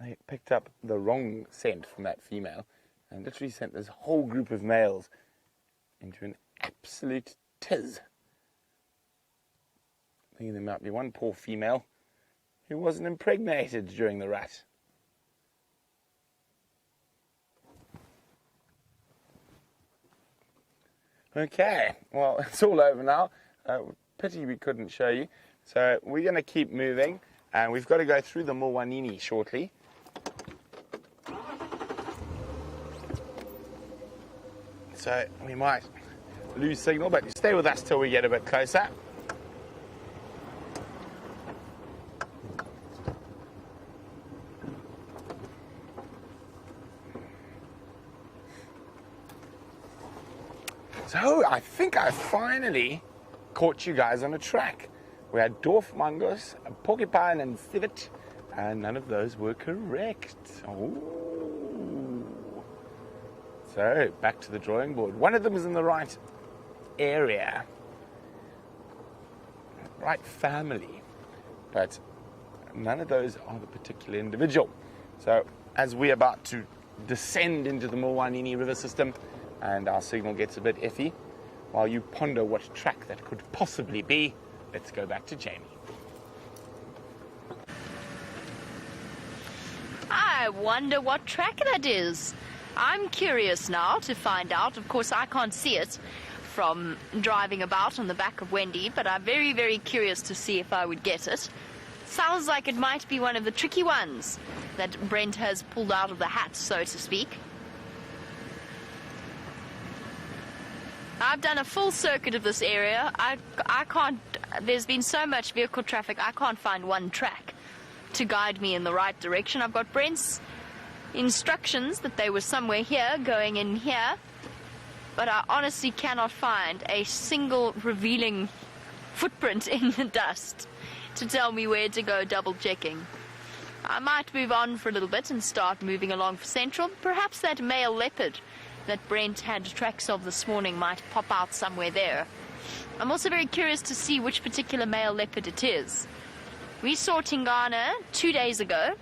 they picked up the wrong scent from that female and literally sent this whole group of males into an absolute tiz. I think there might be one poor female who wasn't impregnated during the rut. Okay, well, it's all over now. Pity we couldn't show you. So we're going to keep moving, and we've got to go through the Mulwanini shortly. So we might lose signal, but stay with us till we get a bit closer. So I think I finally caught you guys on a track. We had dwarf mongoose, a porcupine and civet, and none of those were correct. Oh. So back to the drawing board. One of them is in the right area, right family, but none of those are the particular individual. So as we're about to descend into the Mulwanini river system and our signal gets a bit iffy, while you ponder what track that could possibly be, let's go back to Jamie. I wonder what track that is. I'm curious now to find out. Of course, I can't see it from driving about on the back of Wendy, but I'm very, very curious to see if I would get it. Sounds like it might be one of the tricky ones that Brent has pulled out of the hat, so to speak. I've done a full circuit of this area. I can't, there's been so much vehicle traffic, I can't find one track to guide me in the right direction. I've got Brent's instructions that they were somewhere here, going in here, but I honestly cannot find a single revealing footprint in the dust to tell me where to go double checking. I might move on for a little bit and start moving along for Central. Perhaps that male leopard that Brent had tracks of this morning might pop out somewhere there. I'm also very curious to see which particular male leopard it is. We saw Tingana 2 days ago,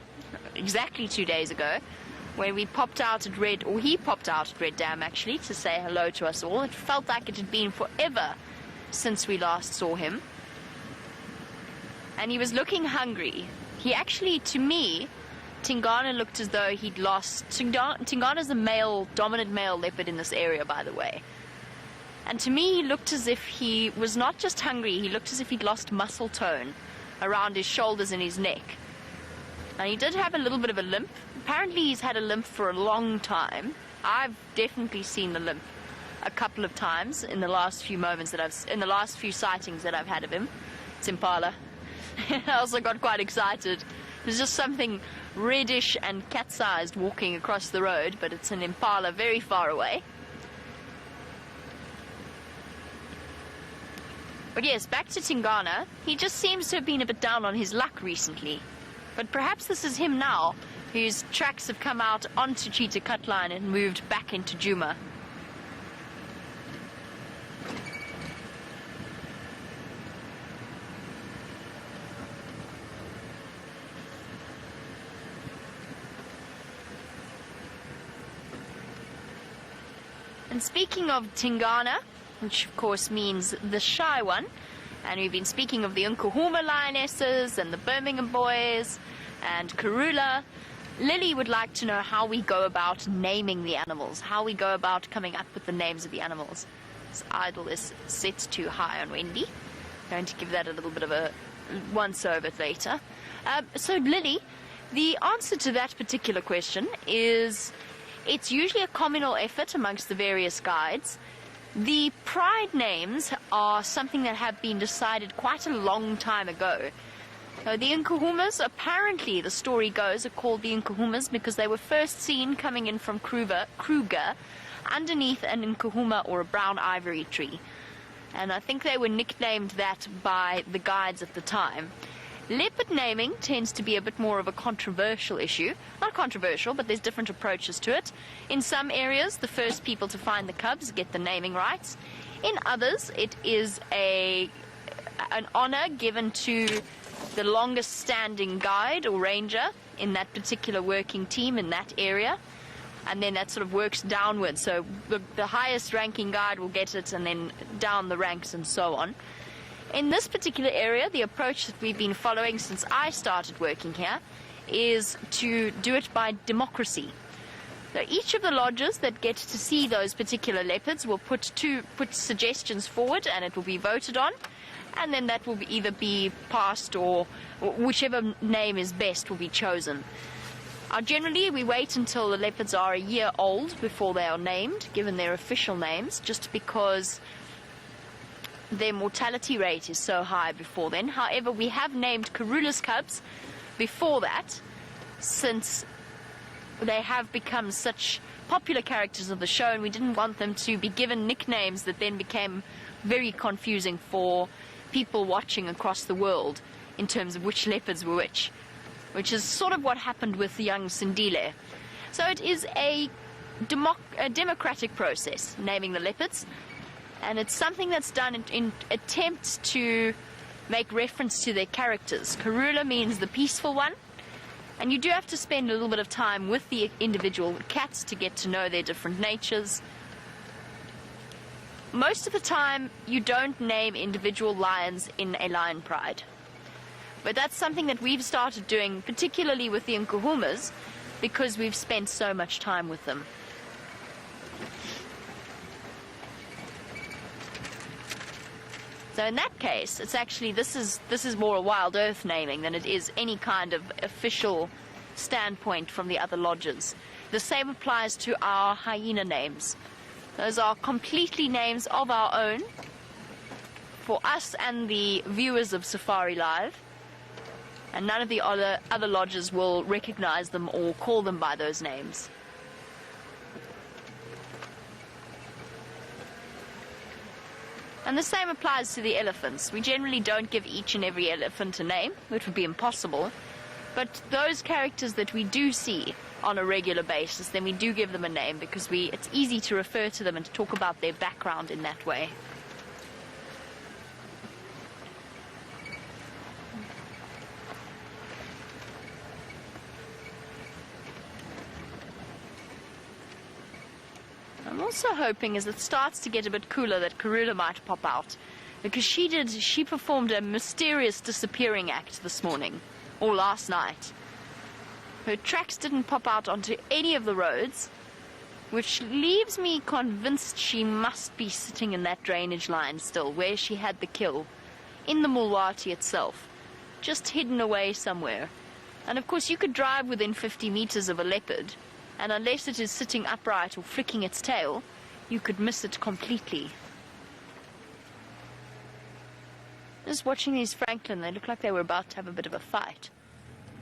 exactly 2 days ago, when we popped out at Red, or he popped out at Red Dam actually, to say hello to us all. It felt like it had been forever since we last saw him. And he was looking hungry. He actually, to me, Tingana looked as though he'd lost... Tingana's a dominant male leopard in this area, by the way. And to me, he looked as if he was not just hungry, he looked as if he'd lost muscle tone around his shoulders and his neck. And he did have a little bit of a limp. Apparently he's had a limp for a long time. I've definitely seen the limp a couple of times in the last few sightings that I've had of him. It's Impala. I also got quite excited. There's just something reddish and cat-sized walking across the road, but it's an Impala very far away. But yes, back to Tingana. He just seems to have been a bit down on his luck recently. But perhaps this is him now, whose tracks have come out onto Cheetah Cutline and moved back into Djuma. And speaking of Tingana, which of course means the shy one, and we've been speaking of the Nkuhuma lionesses and the Birmingham boys and Karula, Lily would like to know how we go about naming the animals, how we go about coming up with the names of the animals. This idle is set too high on Wendy. Going to give that a little bit of a once-over later. So Lily, the answer to that particular question is it's usually a communal effort amongst the various guides. The pride names are something that have been decided quite a long time ago. The Nkuhumas, apparently the story goes, are called the Nkuhumas because they were first seen coming in from Kruger underneath an Nkuhuma or a brown ivory tree. And I think they were nicknamed that by the guides at the time. Leopard naming tends to be a bit more of a controversial issue. Not controversial, but there's different approaches to it. In some areas, the first people to find the cubs get the naming rights. In others, it is an honor given to the longest standing guide or ranger in that particular working team in that area. And then that sort of works downwards. So the highest ranking guide will get it, and then down the ranks and so on. In this particular area, the approach that we've been following since I started working here is to do it by democracy. So each of the lodges that get to see those particular leopards will put suggestions forward, and it will be voted on, and then that will either be passed or whichever name is best will be chosen. Generally, we wait until the leopards are a year old before they are named, given their official names, just because their mortality rate is so high before then. However, we have named Karula's cubs before that, since they have become such popular characters of the show, and we didn't want them to be given nicknames that then became very confusing for people watching across the world in terms of which leopards were which is sort of what happened with the young Sindile. So it is a democratic process, naming the leopards. And it's something that's done in attempts to make reference to their characters. Karula means the peaceful one, and you do have to spend a little bit of time with the individual cats to get to know their different natures. Most of the time, you don't name individual lions in a lion pride. But that's something that we've started doing, particularly with the Nkuhumas, because we've spent so much time with them. So in that case, it's actually, this is more a WildEarth naming than it is any kind of official standpoint from the other lodges. The same applies to our hyena names. Those are completely names of our own for us and the viewers of Safari Live. and none of the other lodges will recognize them or call them by those names. And the same applies to the elephants. We generally don't give each and every elephant a name. It would be impossible. But those characters that we do see on a regular basis, then we do give them a name, because it's easy to refer to them and to talk about their background in that way. I'm also hoping, as it starts to get a bit cooler, that Karula might pop out, because she performed a mysterious disappearing act this morning, or last night. Her tracks didn't pop out onto any of the roads, which leaves me convinced she must be sitting in that drainage line still, where she had the kill, in the Mulwati itself, just hidden away somewhere. And of course you could drive within 50 meters of a leopard, and unless it is sitting upright or flicking its tail, you could miss it completely. Just watching these Franklin, they look like they were about to have a bit of a fight.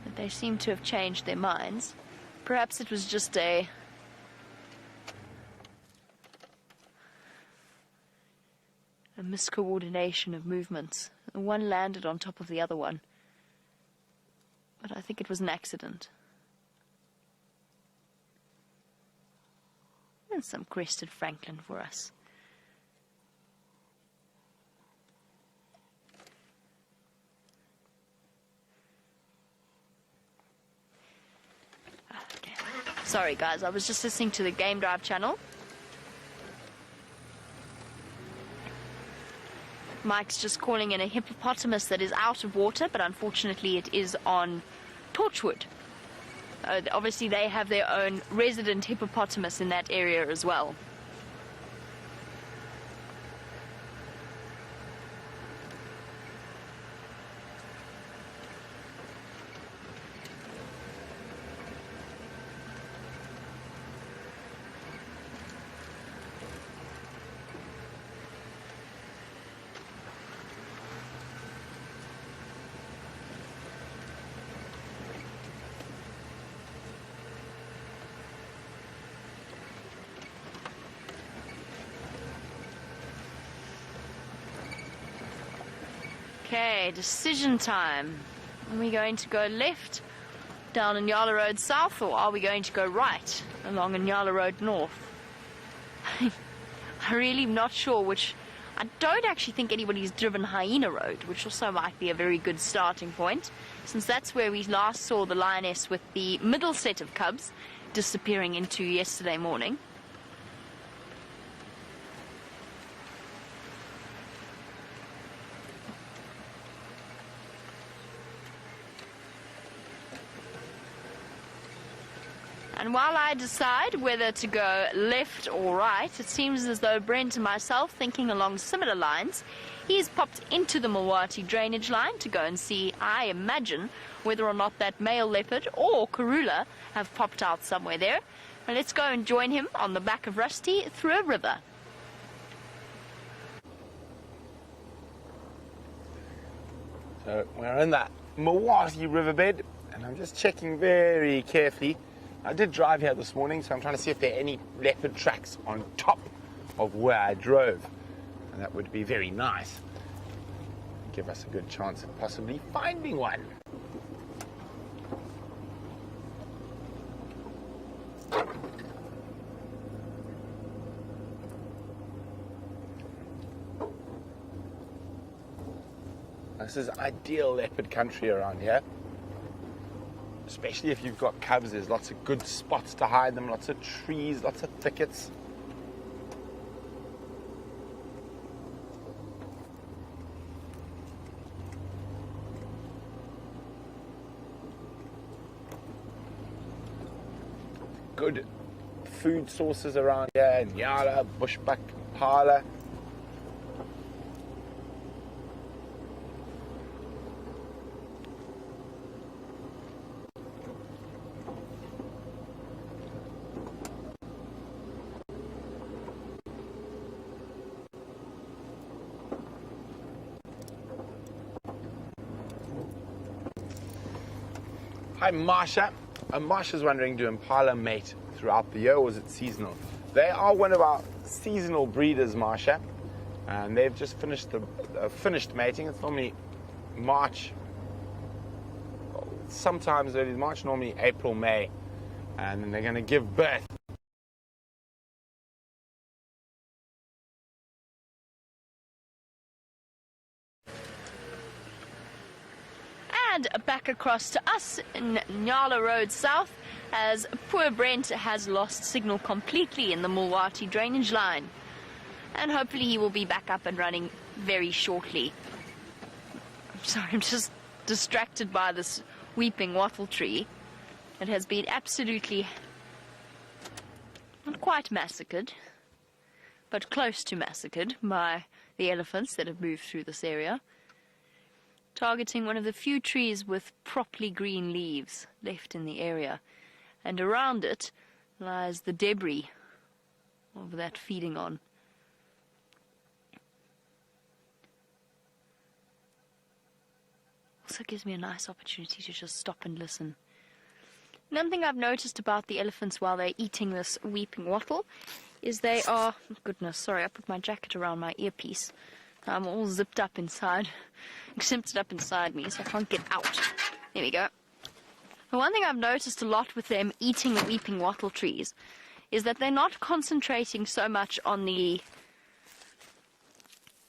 But they seem to have changed their minds. Perhaps it was just a miscoordination of movements. One landed on top of the other one. But I think it was an accident. And some crested Franklin for us. Okay. Sorry guys, I was just listening to the Game Drive channel. Mike's just calling in a hippopotamus that is out of water, but unfortunately it is on Torchwood. Obviously they have their own resident hippopotamus in that area as well. Okay, decision time. Are we going to go left down Nyala Road South, or are we going to go right along Nyala Road North? I'm really not sure which. I don't actually think anybody's driven Hyena Road, which also might be a very good starting point, since that's where we last saw the lioness with the middle set of cubs disappearing into yesterday morning. And while I decide whether to go left or right, it seems as though Brent and myself, thinking along similar lines, he's popped into the Mulwati drainage line to go and see, I imagine, whether or not that male leopard or Karula have popped out somewhere there. And let's go and join him on the back of Rusty through a river. So we're in that Mulwati riverbed, and I'm just checking very carefully. I did drive here this morning, so I'm trying to see if there are any leopard tracks on top of where I drove. And that would be very nice. Give us a good chance of possibly finding one. This is ideal leopard country around here. Especially if you've got cubs, there's lots of good spots to hide them, lots of trees, lots of thickets. Good food sources around here, Nyala, bushbuck, impala. Hi, Marsha. Marsha's wondering, do impala mate throughout the year, or is it seasonal? They are one of our seasonal breeders, Marsha, and they've just finished finished mating. It's normally March, sometimes early March, normally April, May, and then they're going to give birth. And back across to us in Nyala Road South, as poor Brent has lost signal completely in the Mulwati drainage line. And hopefully he will be back up and running very shortly. I'm sorry, I'm just distracted by this weeping wattle tree. It has been absolutely, not quite massacred, but close to massacred by the elephants that have moved through this area. Targeting one of the few trees with properly green leaves left in the area. And around it lies the debris of that feeding on. Also gives me a nice opportunity to just stop and listen. One thing I've noticed about the elephants while they're eating this weeping wattle is they are... Oh goodness, sorry, I put my jacket around my earpiece. I'm all zipped up inside. Zipped up inside me, so I can't get out. There we go. The one thing I've noticed a lot with them eating the weeping wattle trees is that they're not concentrating so much on the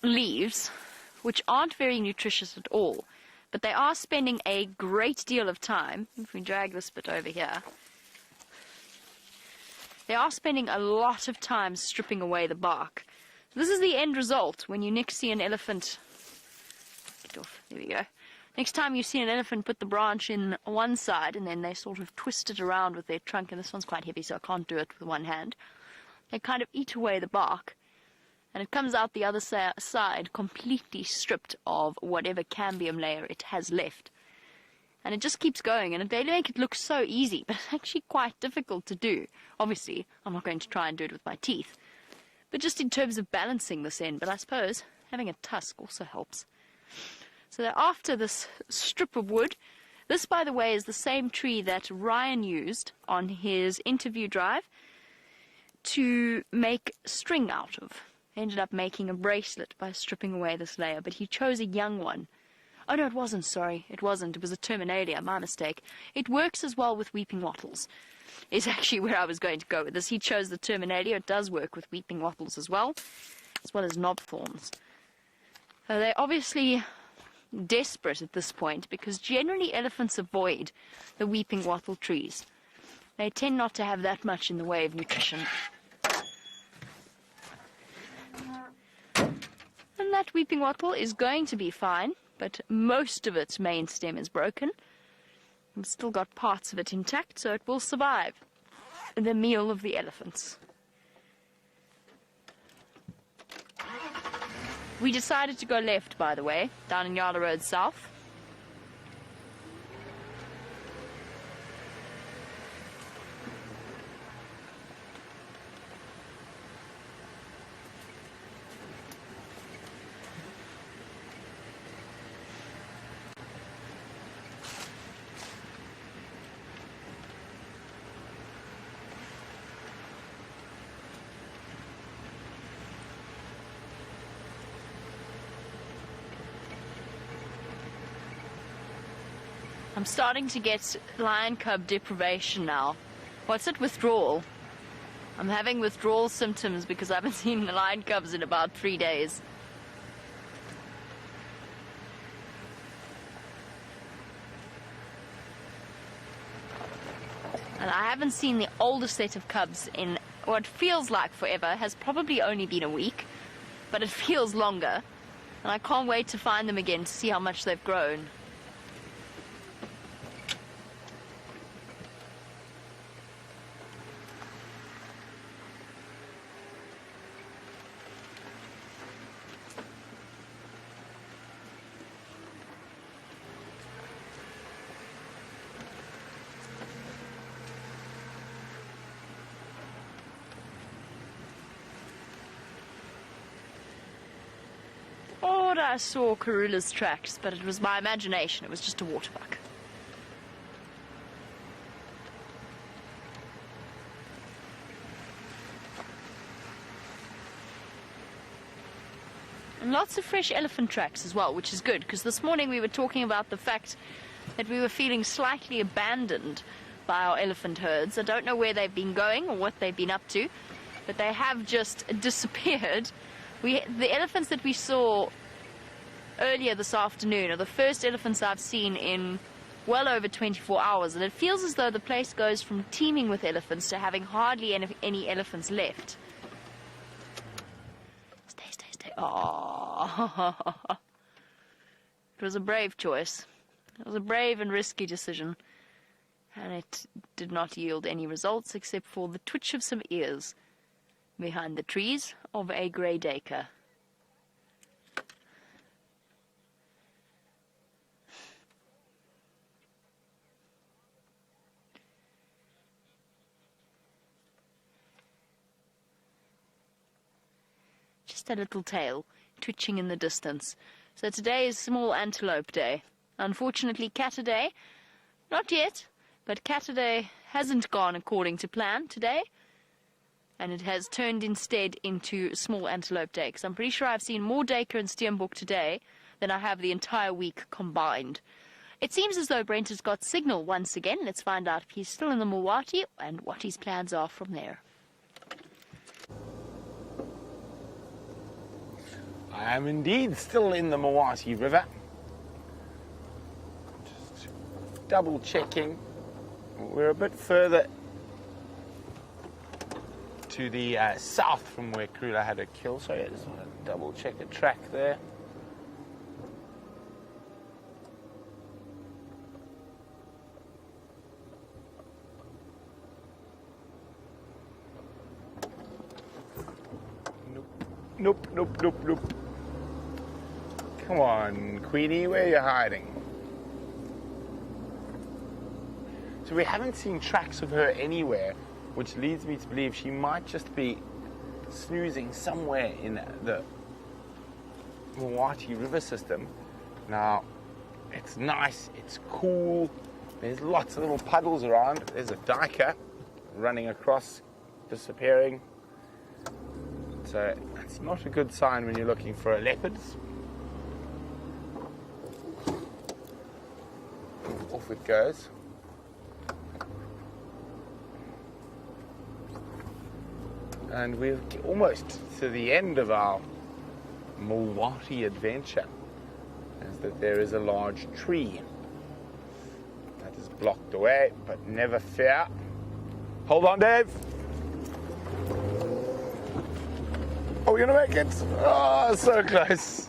leaves, which aren't very nutritious at all, but they are spending a great deal of time, if we drag this bit over here, they are spending a lot of time stripping away the bark. This is the end result when you next see an elephant. Get off, there we go. Next time you see an elephant put the branch in one side and then they sort of twist it around with their trunk, and this one's quite heavy so I can't do it with one hand. They kind of eat away the bark and it comes out the other side completely stripped of whatever cambium layer it has left. And it just keeps going, and they make it look so easy, but it's actually quite difficult to do. Obviously, I'm not going to try and do it with my teeth, but just in terms of balancing this end. But I suppose having a tusk also helps. So they're after this strip of wood. This, by the way, is the same tree that Ryan used on his interview drive to make string out of. He ended up making a bracelet by stripping away this layer, but he chose a young one. Oh no, it wasn't, sorry. It wasn't. It was a terminalia, my mistake. It works as well with weeping wattles, is actually where I was going to go with this. He chose the terminalia. It does work with weeping wattles as well as knob thorns. So they're obviously desperate at this point, because generally elephants avoid the weeping wattle trees. They tend not to have that much in the way of nutrition. And that weeping wattle is going to be fine, but most of its main stem is broken. We've still got parts of it intact, so it will survive the meal of the elephants. We decided to go left, by the way, down in Nyala Road South. I'm starting to get lion cub deprivation now. What's it? Withdrawal. I'm having withdrawal symptoms because I haven't seen the lion cubs in about 3 days. And I haven't seen the older set of cubs in what feels like forever. Has probably only been a week, but it feels longer. And I can't wait to find them again to see how much they've grown. I saw Karula's tracks, but it was my imagination. It was just a waterbuck. And lots of fresh elephant tracks as well, which is good, because this morning we were talking about the fact that we were feeling slightly abandoned by our elephant herds. I don't know where they've been going or what they've been up to, but they have just disappeared. The elephants that we saw earlier this afternoon are the first elephants I've seen in well over 24 hours, and it feels as though the place goes from teeming with elephants to having hardly any elephants left. Stay. Oh. It was a brave choice. It was a brave and risky decision, and it did not yield any results except for the twitch of some ears behind the trees of a grey duiker. Just a little tail twitching in the distance. So today is Small Antelope Day. Unfortunately, Catterday, not yet, but Catterday hasn't gone according to plan today, and it has turned instead into Small Antelope Day, because I'm pretty sure I've seen more duiker and steenbok today than I have the entire week combined. It seems as though Brent has got signal once again. Let's find out if he's still in the Mawati and what his plans are from there. I am indeed still in the Mawati River. Just double checking. We're a bit further to the south from where Krula had a kill, so I just want to double check a track there. Nope. Come on, Queenie, where are you hiding? So we haven't seen tracks of her anywhere, which leads me to believe she might just be snoozing somewhere in the Mawati River system. Now, it's nice, it's cool, there's lots of little puddles around. There's a duiker running across, disappearing. So it's not a good sign when you're looking for a leopard. Off it goes. And we're almost to the end of our Mawati adventure, as that there is a large tree that is blocked away, but never fear. Hold on, Dave. Are we gonna make it? Oh, so close.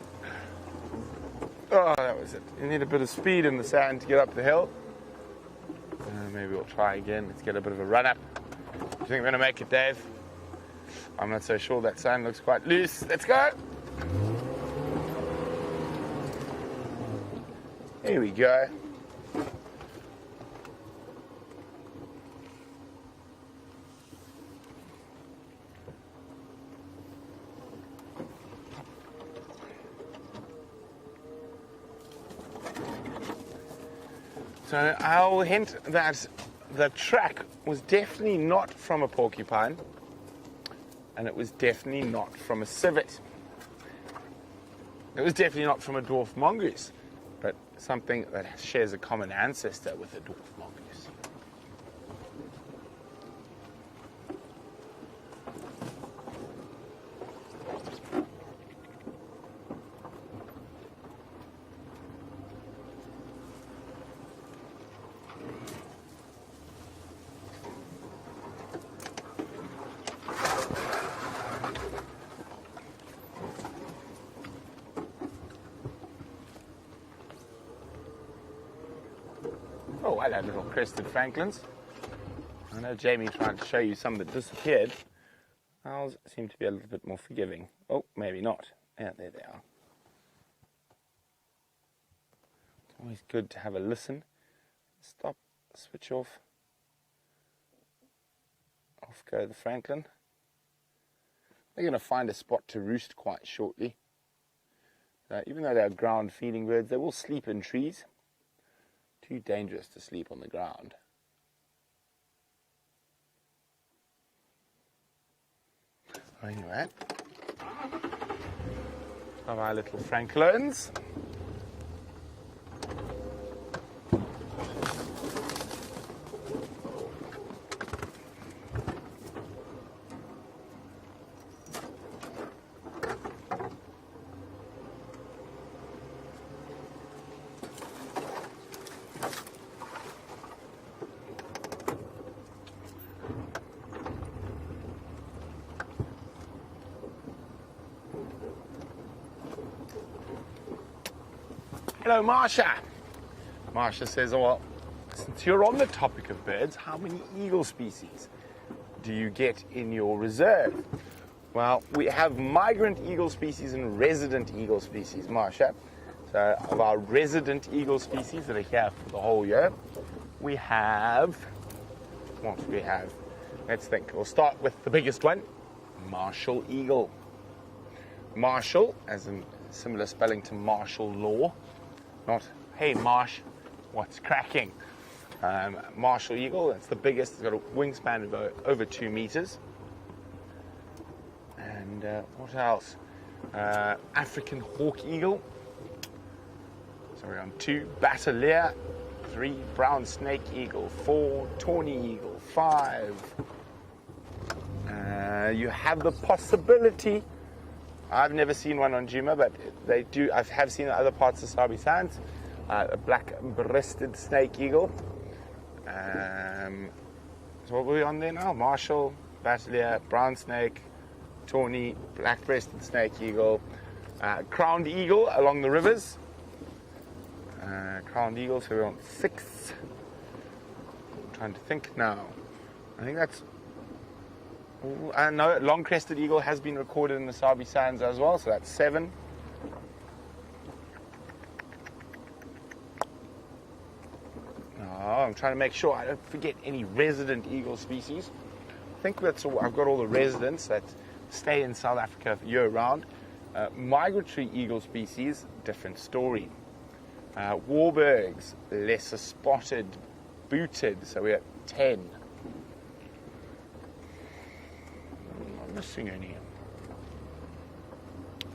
Oh, that was it. You need a bit of speed in the sand to get up the hill. Maybe we'll try again. Let's get a bit of a run up. Do you think we're going to make it, Dave? I'm not so sure. That sand looks quite loose. Let's go. Here we go. So I'll hint that the track was definitely not from a porcupine, and it was definitely not from a civet. It was definitely not from a dwarf mongoose, but something that shares a common ancestor with a dwarf mongoose. Oh, hello, little crested francolins. I know Jamie tried to show you some that disappeared. Ours seem to be a little bit more forgiving. Oh, maybe not. Yeah, there they are. It's always good to have a listen. Stop, switch off. Off go the francolin. They're going to find a spot to roost quite shortly. Even though they're ground feeding birds, they will sleep in trees. Too dangerous to sleep on the ground. Anyway, of our little francolins. Hello, Marsha. Marsha says, well, since you're on the topic of birds, how many eagle species do you get in your reserve? Well, we have migrant eagle species and resident eagle species, Marsha. So of our resident eagle species that are here for the whole year, we have, what do we have? Let's think. We'll start with the biggest one, Martial eagle. Martial, as in similar spelling to martial law. Not, hey Marsh, what's cracking? Martial eagle, that's the biggest. It's got a wingspan of over 2 meters. And what else? African hawk eagle. So we're on 2. Bateleur. 3. Brown snake eagle. 4. Tawny eagle. 5. You have the possibility. I've never seen one on Djuma, but they do. I have seen in other parts of Sabi Sands. A black-breasted snake eagle. So what were we on there now? Martial, Bateleur, brown snake, tawny, black-breasted snake eagle, crowned eagle along the rivers. Crowned eagle, so we're on 6. I'm trying to think now. I think that's. No, long-crested eagle has been recorded in the Sabi Sands as well, so that's 7. I'm trying to make sure I don't forget any resident eagle species. I think that's all. I've got all the residents that stay in South Africa year-round. Migratory eagle species, different story. Warburgs, lesser spotted, booted, so we're at 10. I'm missing any.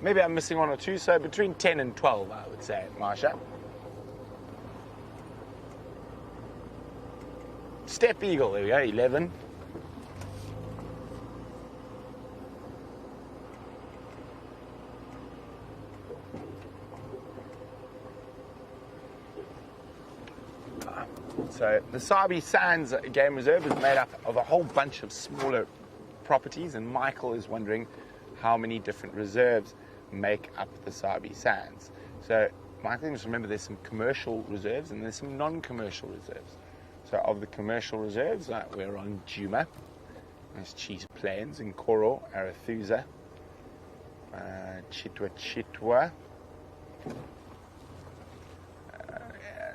Maybe I'm missing 1 or 2, so between 10 and 12, I would say, Marsha. Steppe eagle, there we go, 11. So the Sabi Sands Game Reserve is made up of a whole bunch of smaller properties, and Michael is wondering how many different reserves make up the Sabi Sands. So Michael, just remember there's some commercial reserves and there's some non-commercial reserves. So of the commercial reserves, we're on Djuma, there's Cheetah Plains, Nkoro, Arathusa, Chitwa,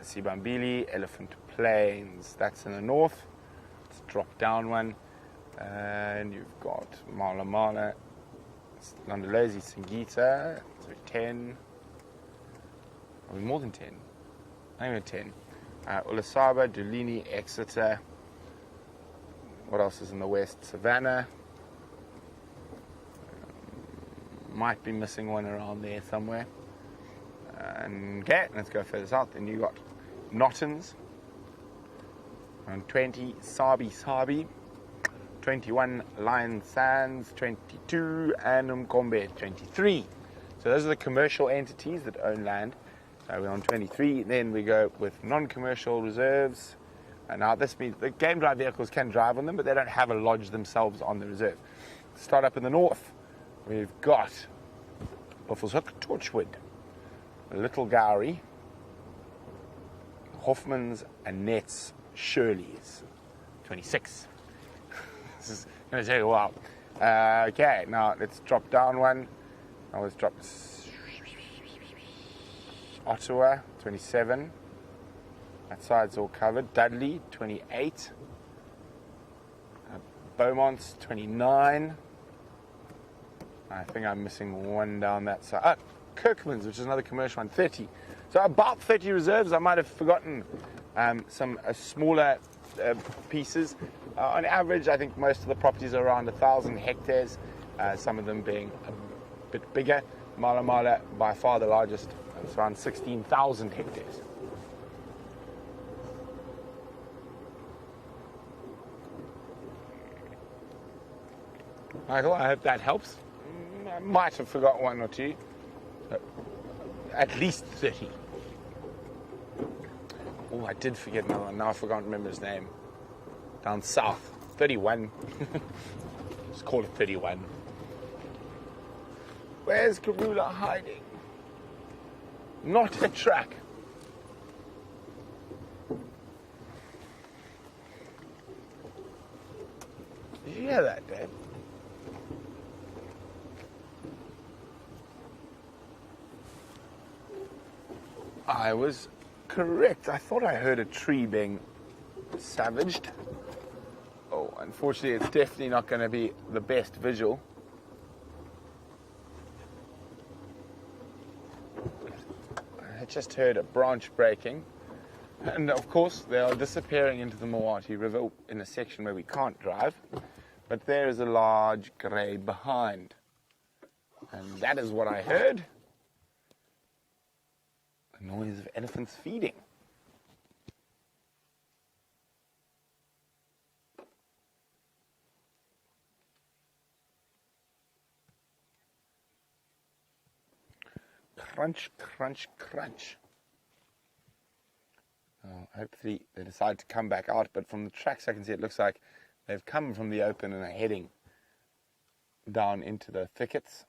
Sibambili, Elephant Plains, that's in the north. Let's drop down one. And you've got Mala Mala, Londolozi, Singita, so 10. Are we more than 10? I think we're 10. Ulasaba, Dulini, Exeter. What else is in the west? Savannah. Might be missing one around there somewhere. And okay, let's go further south. Then you got Nottens. And 20, Sabi. 21, Lion Sands. 22, and Umkombe, 23. So those are the commercial entities that own land. We're on 23. Then we go with non-commercial reserves. And now this means the game drive vehicles can drive on them, but they don't have a lodge themselves on the reserve. Start up in the north. We've got Buffelshoek, Torchwood, Little Gowrie, Hoffman's, and Nets, Shirley's, 26. This is going to take a while. Okay, now let's drop down one. Now let's drop Ottawa, 27. That side's all covered. Dudley, 28. Beaumont's, 29. I think I'm missing one down that side. Kirkman's, which is another commercial one, 30. So about 30 reserves. I might have forgotten some smaller pieces. On average, I think most of the properties are around 1,000 hectares, some of them being a bit bigger. Mala Mala, by far the largest. It's around 16,000 hectares. Michael, I hope that helps. I might have forgot one or two. At least 30. Oh, I did forget another one. Now I forgot to remember his name. Down south. 31. Just call it 31. Where's Karula hiding? Not a track. Did you hear that, Dave? I was correct. I thought I heard a tree being savaged. Oh, unfortunately, it's definitely not going to be the best visual. I just heard a branch breaking. And of course, they are disappearing into the Mawati River in a section where we can't drive. But there is a large grey behind. And that is what I heard. The noise of elephants feeding. Crunch, crunch, crunch. Hopefully they decide to come back out, but from the tracks I can see it looks like they've come from the open and are heading down into the thickets.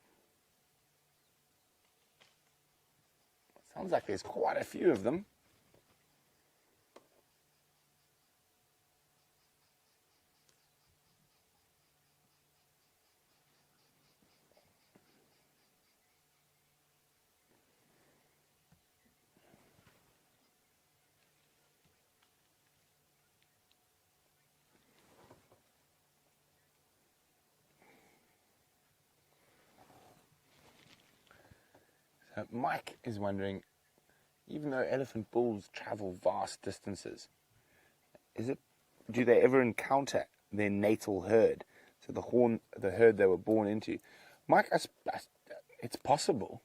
Sounds like there's quite a few of them. Mike is wondering, even though elephant bulls travel vast distances, do they ever encounter their natal herd? So the herd they were born into. Mike, it's possible.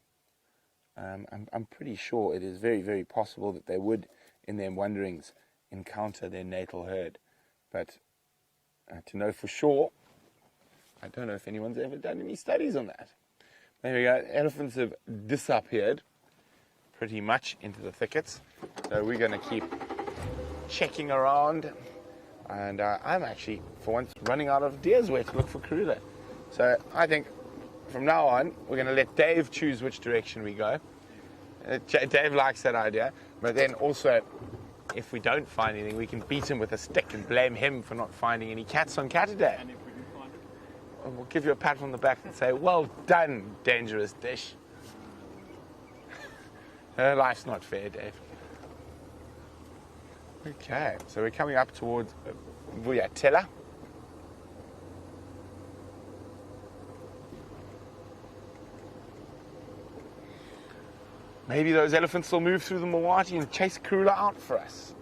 I'm pretty sure it is very, very possible that they would, in their wanderings, encounter their natal herd. But to know for sure, I don't know if anyone's ever done any studies on that. There we go. Elephants have disappeared pretty much into the thickets. So we're going to keep checking around. And I'm actually, for once, running out of deer's way to look for Karula. So I think from now on, we're going to let Dave choose which direction we go. Dave likes that idea. But then also, if we don't find anything, we can beat him with a stick and blame him for not finding any cats on Catterday. We'll give you a pat on the back and say, well done, dangerous dish. Life's not fair, Dave. Okay, so we're coming up towards Vuyatela. Maybe those elephants will move through the Mawati and chase Karula out for us.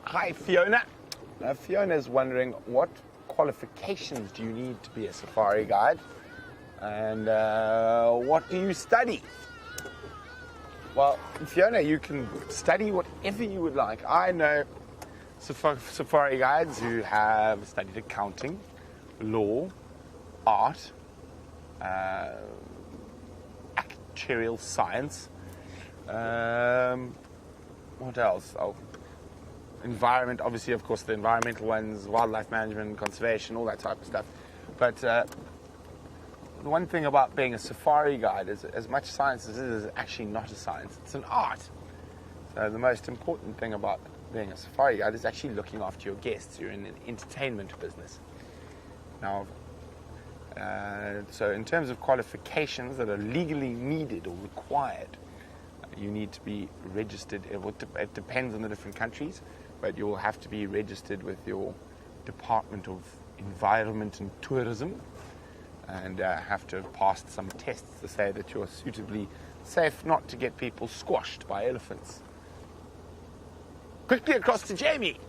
Hi, Fiona. Fiona's wondering, what qualifications do you need to be a safari guide? And what do you study? Well, Fiona, you can study whatever you would like. I know safari guides who have studied accounting, law, art, actuarial science. What else? Oh, environment, obviously, of course, the environmental ones, wildlife management, conservation, all that type of stuff. But the one thing about being a safari guide is, as much science as it is actually not a science, it's an art. So the most important thing about being a safari guide is actually looking after your guests. You're in an entertainment business. Now, so in terms of qualifications that are legally needed or required, you need to be registered. It depends on the different countries, but you'll have to be registered with your Department of Environment and Tourism. and have to pass some tests to say that you're suitably safe not to get people squashed by elephants. Quickly across to Jamie.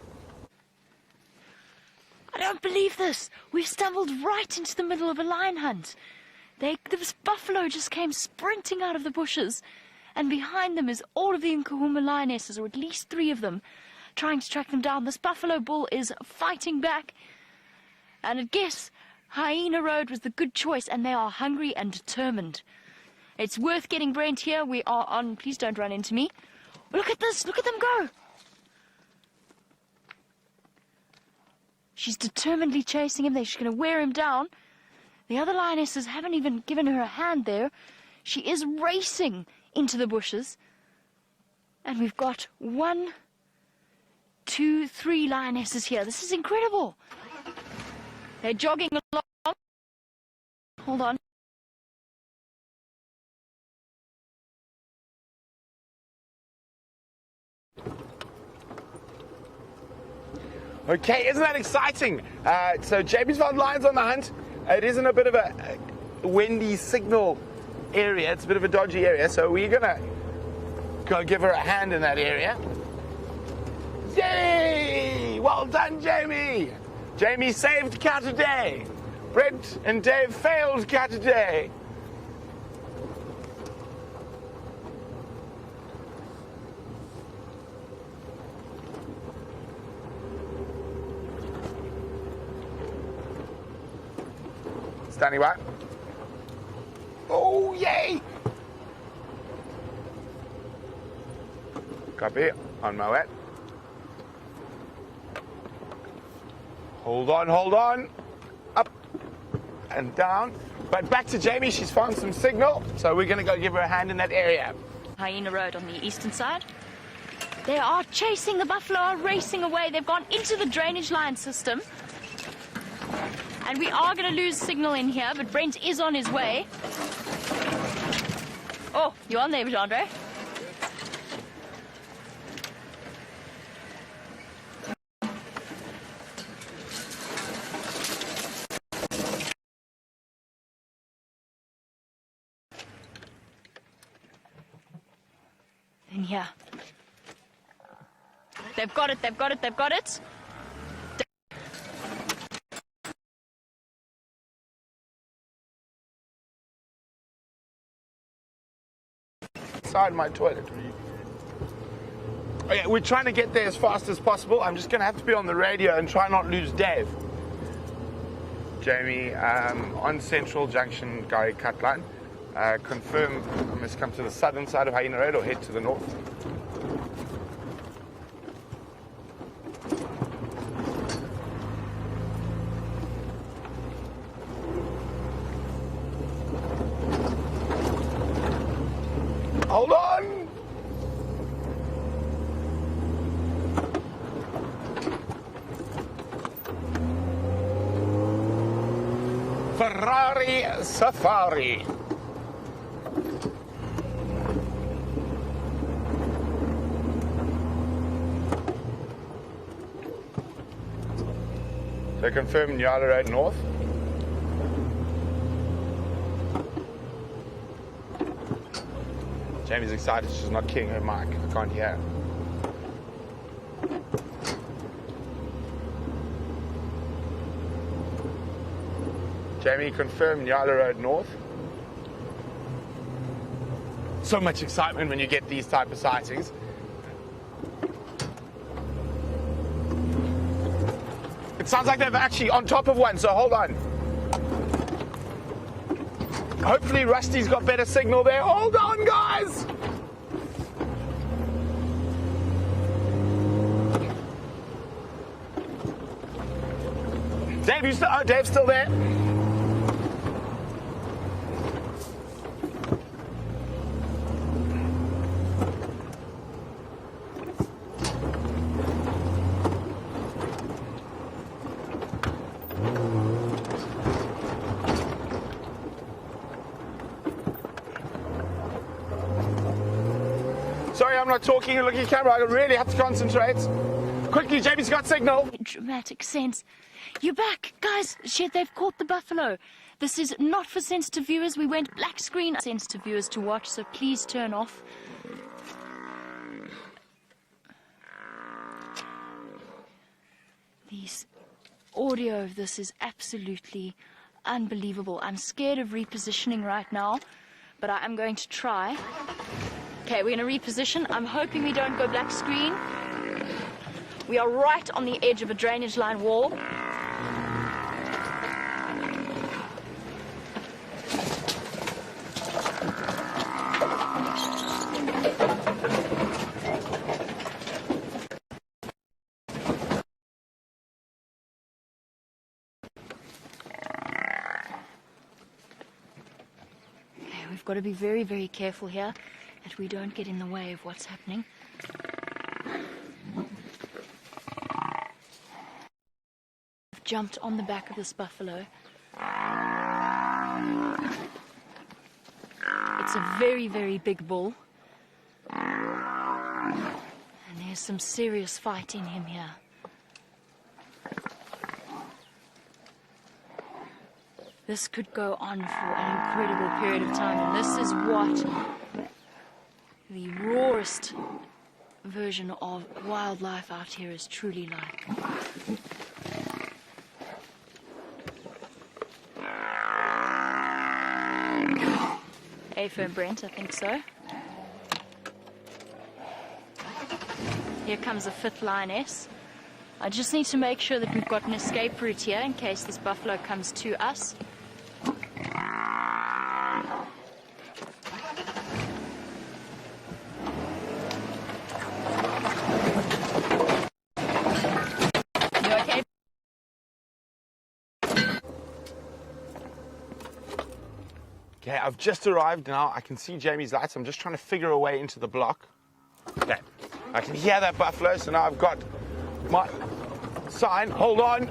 I don't believe this. We've stumbled right into the middle of a lion hunt. This buffalo just came sprinting out of the bushes, and behind them is all of the Nkahuma lionesses, or at least 3 of them, trying to track them down. This buffalo bull is fighting back, and I guess Hyena Road was the good choice, and they are hungry and determined. It's worth getting Brent here. We are on. Please don't run into me. Look at this. Look at them go. She's determinedly chasing him. She's going to wear him down. The other lionesses haven't even given her a hand there. She is racing into the bushes. And we've got 1, 2, 3 lionesses here. This is incredible. They're jogging along. Hold on. Okay, isn't that exciting? So Jamie's found lions on the hunt. It is in a bit of a windy signal area. It's a bit of a dodgy area, so we're gonna go give her a hand in that area. Yay! Well done, Jamie! Jamie saved cat a day. Brent and Dave failed cat a day. Standing by. Oh, yay! Copy. On my way. Hold on, hold on. Up and down. But back to Jamie. She's found some signal, so we're going to go give her a hand in that area. Hyena Road on the eastern side. They are chasing the buffalo, are racing away. They've gone into the drainage line system. And we are going to lose signal in here, but Brent is on his way. Oh, you on there, Andre? In here. They've got it, they've got it, they've got it. Inside my toilet. Okay, we're trying to get there as fast as possible. I'm just going to have to be on the radio and try not lose Dave. Jamie, on Central Junction, Gary cut line. Confirm I must come to the southern side of Hyena Road or head to the north. Hold on! Ferrari Safari. So confirm Nyala Road North. Jamie's excited, she's not keying her mic. I can't hear her. Jamie, confirm Nyala Road North. So much excitement when you get these type of sightings. It sounds like they're actually on top of one, so hold on. Hopefully Rusty's got better signal there. Hold on, guys! Dave, you still? Oh, Dave's still there. Sorry, I'm not talking and looking at the camera. I really have to concentrate. Quickly, Jamie's got signal. Dramatic sense. You're back. Guys, shit, they've caught the buffalo. This is not for sensitive viewers. We went black screen sensitive viewers to watch, so please turn off. These audio of this is absolutely unbelievable. I'm scared of repositioning right now, but I am going to try. Okay, we're going to reposition. I'm hoping we don't go black screen. We are right on the edge of a drainage line wall. We've got to be very, very careful here that we don't get in the way of what's happening. I've jumped on the back of this buffalo. It's a very, very big bull. And there's some serious fight in him here. This could go on for an incredible period of time, and this is what the rawest version of wildlife out here is truly like. A-firm, Brent, I think so. Here comes a fifth lioness. I just need to make sure that we've got an escape route here in case this buffalo comes to us. Okay, I've just arrived now. I can see Jamie's lights. I'm just trying to figure a way into the block. Okay, I can hear that buffalo, so now I've got my sign. Hold on.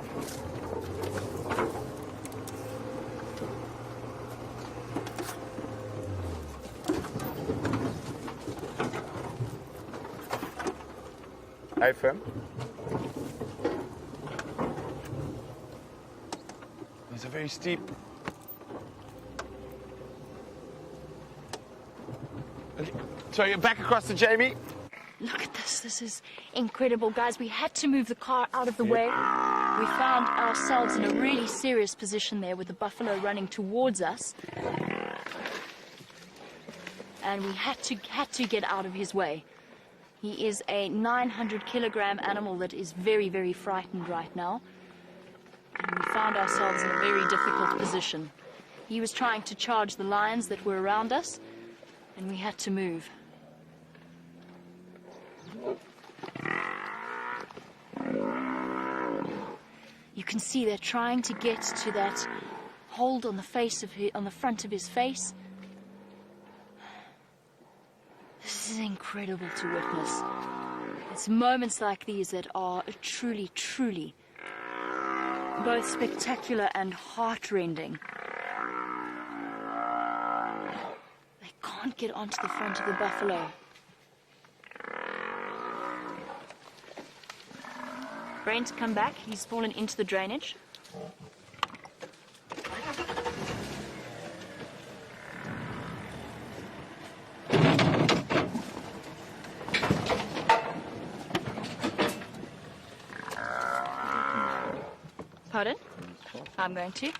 Hey, firm. There's a very steep. Okay. So you're back across to Jamie. Look at this. This is incredible, guys. We had to move the car out of the way. We found ourselves in a really serious position there with the buffalo running towards us. And we had to get out of his way. He is a 900-kilogram animal that is very, very frightened right now. And we found ourselves in a very difficult position. He was trying to charge the lions that were around us, and we had to move. You can see they're trying to get to that hold on the face of on the front of his face. This is incredible to witness. It's moments like these that are truly, truly both spectacular and heart-rending. They can't get onto the front of the buffalo. Brent, come back. He's fallen into the drainage. Pardon? I'm going to.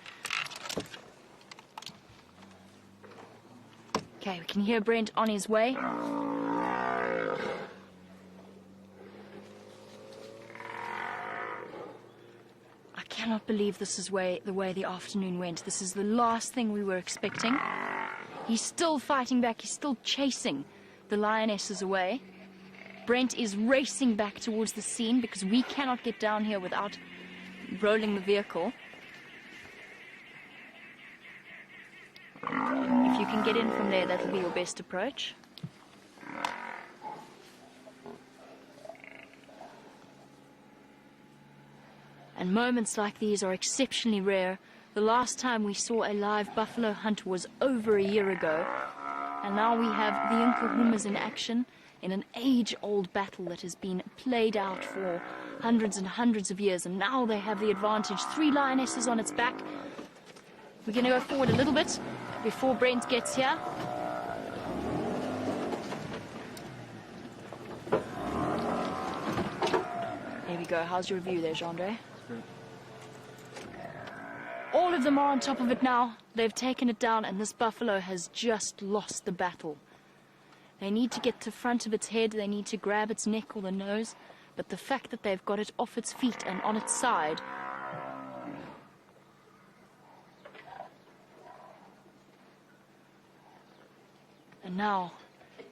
Okay, we can hear Brent on his way. I cannot believe this is the way the afternoon went. This is the last thing we were expecting. He's still fighting back. He's still chasing the lionesses away. Brent is racing back towards the scene because we cannot get down here without rolling the vehicle. If you can get in from there, that'll be your best approach. And moments like these are exceptionally rare. The last time we saw a live buffalo hunt was over a year ago. And now we have the Nkuhumas in action in an age-old battle that has been played out for hundreds and hundreds of years. And now they have the advantage. 3 lionesses on its back. We're going to go forward a little bit before Brent gets here. There we go. How's your view there, Jean-Andre? All of them are on top of it now. They've taken it down, and this buffalo has just lost the battle. They need to get to the front of its head. They need to grab its neck or the nose. But the fact that they've got it off its feet and on its side... And now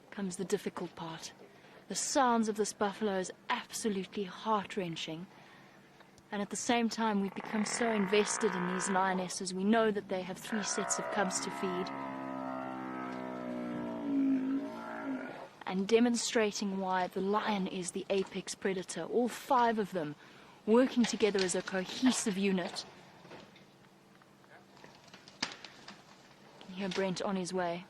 comes the difficult part. The sounds of this buffalo is absolutely heart-wrenching. And at the same time, we've become so invested in these lionesses. We know that they have 3 sets of cubs to feed. And demonstrating why the lion is the apex predator. All 5 of them working together as a cohesive unit. You can hear Brent on his way.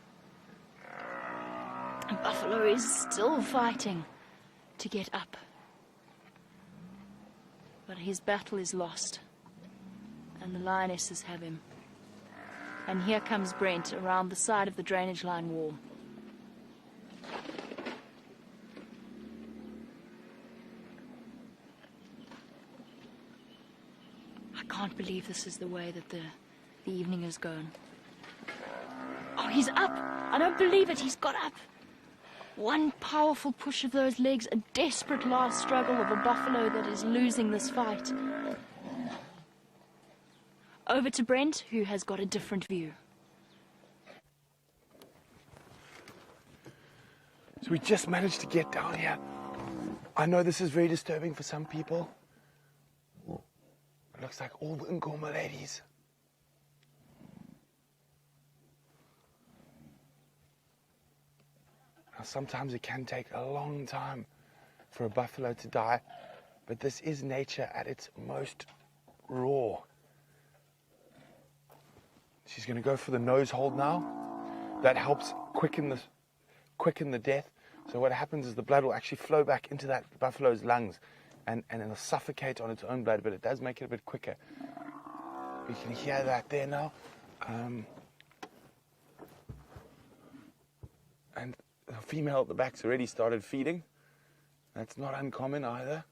And Buffalo is still fighting to get up. But his battle is lost. And the lionesses have him. And here comes Brent around the side of the drainage line wall. I can't believe this is the way that the evening has gone. Oh, he's up! I don't believe it, he's got up! One powerful push of those legs, a desperate last struggle of a buffalo that is losing this fight. Over to Brent, who has got a different view. So we just managed to get down here. I know this is very disturbing for some people. It looks like all the Ngoma ladies. Now, sometimes it can take a long time for a buffalo to die, but this is nature at its most raw. She's going to go for the nose hold now. That helps quicken the death. So what happens is the blood will actually flow back into that buffalo's lungs, and it'll suffocate on its own blood, but it does make it a bit quicker. You can hear that there now. And the female at the back's already started feeding. That's not uncommon either.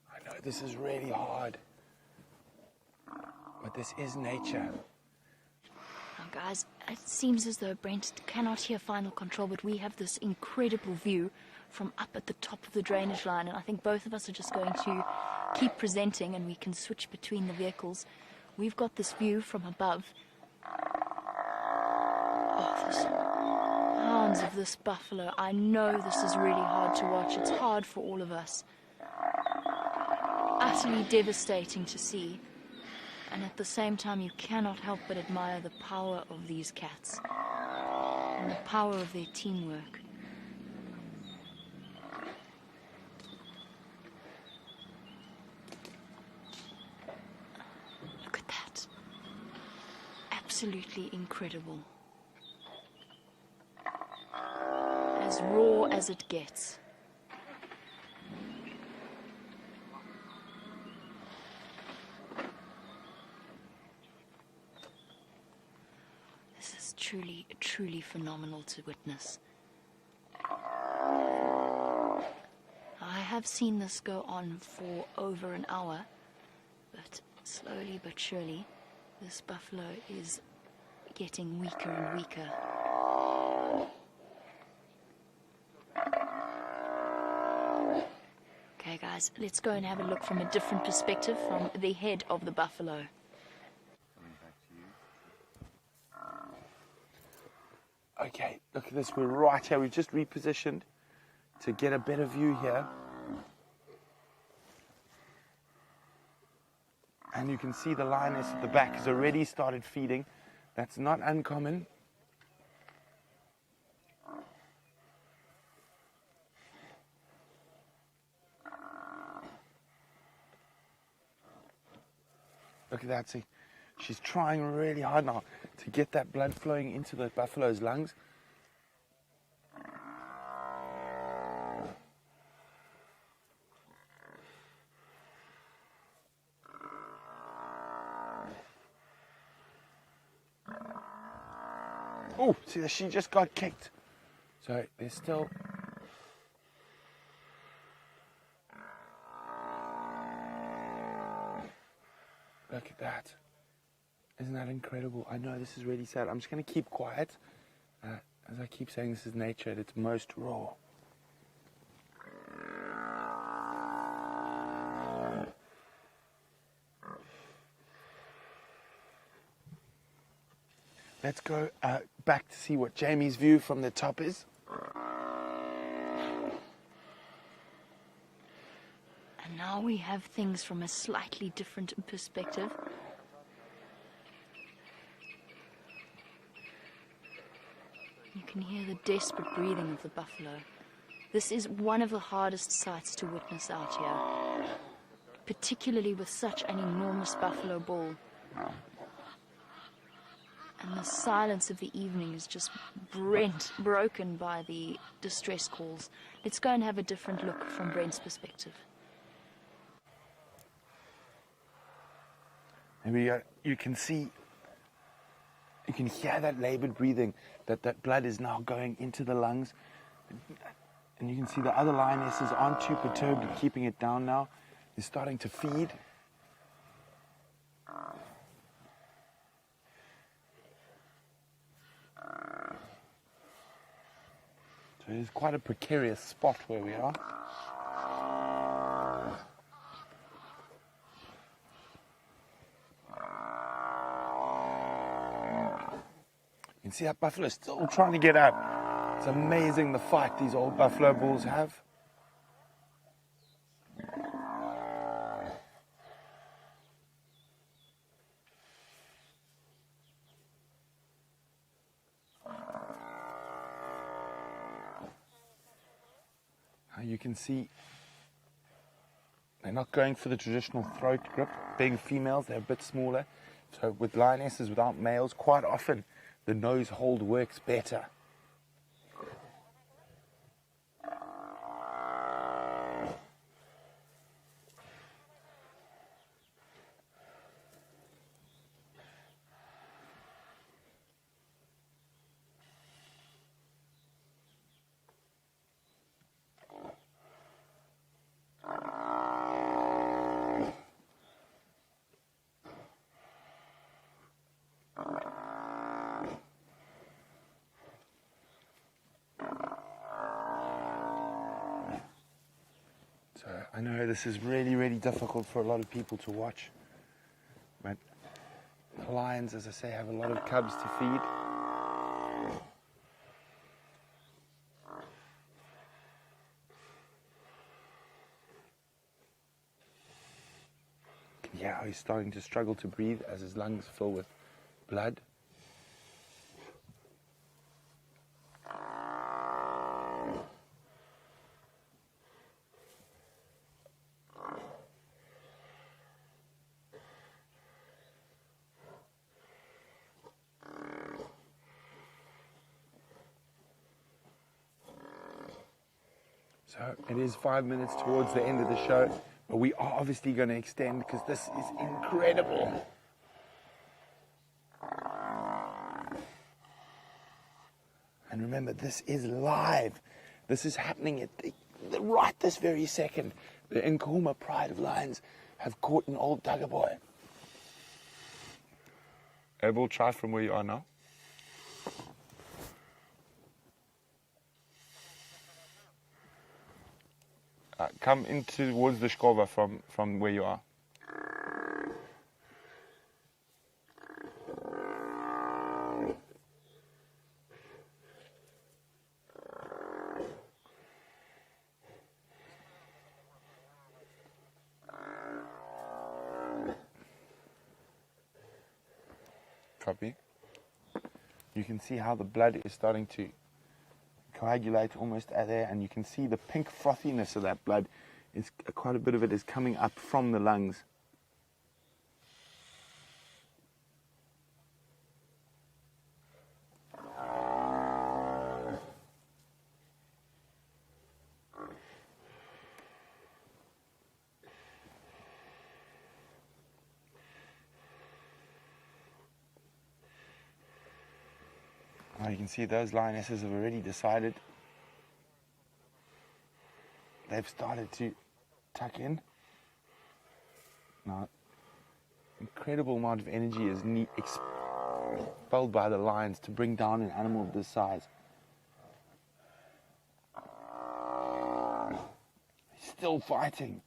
I know this is really hard, but this is nature. Now, guys, it seems as though Brent cannot hear final control, but we have this incredible view from up at the top of the drainage line, and I think both of us are just going to keep presenting, and we can switch between the vehicles. We've got this view from above. Oh, the sounds of this buffalo. I know this is really hard to watch. It's hard for all of us. Utterly devastating to see. And at the same time, you cannot help but admire the power of these cats and the power of their teamwork. Look at that. Absolutely incredible. As raw as it gets. Truly phenomenal to witness. I have seen this go on for over an hour, but slowly but surely, this buffalo is getting weaker and weaker. Okay, guys, let's go and have a look from a different perspective, from the head of the buffalo. Okay, look at this, we're right here. We've just repositioned to get a better view here. And you can see the lioness at the back has already started feeding. That's not uncommon. Look at that, see. She's trying really hard now to get that blood flowing into the buffalo's lungs. Oh, see, she just got kicked. So there's still... Look at that. Isn't that incredible? I know this is really sad. I'm just going to keep quiet. As I keep saying, this is nature at its most raw. Let's go back to see what Jamie's view from the top is. And now we have things from a slightly different perspective. You can hear the desperate breathing of the buffalo. This is one of the hardest sights to witness out here, particularly with such an enormous buffalo bull. And the silence of the evening is just broken by the distress calls. Let's go and have a different look from Brent's perspective. Maybe you can see, you can hear that labored breathing, that blood is now going into the lungs. And you can see the other lionesses aren't too perturbed at keeping it down now. They're starting to feed. So it is quite a precarious spot where we are. You can see that buffalo is still trying to get out. It's amazing the fight these old buffalo bulls have. You can see they're not going for the traditional throat grip. Being females, they're a bit smaller. So with lionesses without males, quite often the nose hold works better. So I know this is really, really difficult for a lot of people to watch. But the lions, as I say, have a lot of cubs to feed. Yeah, he's starting to struggle to breathe as his lungs fill with blood. So it is 5 minutes towards the end of the show, but we are obviously going to extend because this is incredible. And remember, this is live. This is happening at right this very second. The Nkuhuma Pride of Lions have caught an old dugger boy. Abel, try from where you are now. Come in towards the Shkova from where you are. Copy. You can see how the blood is starting to coagulate almost there, and you can see the pink frothiness of that blood. Is quite a bit of it is coming up from the lungs. You can see those lionesses have already decided. They've started to tuck in. Now, incredible amount of energy is expelled by the lions to bring down an animal of this size. He's still fighting.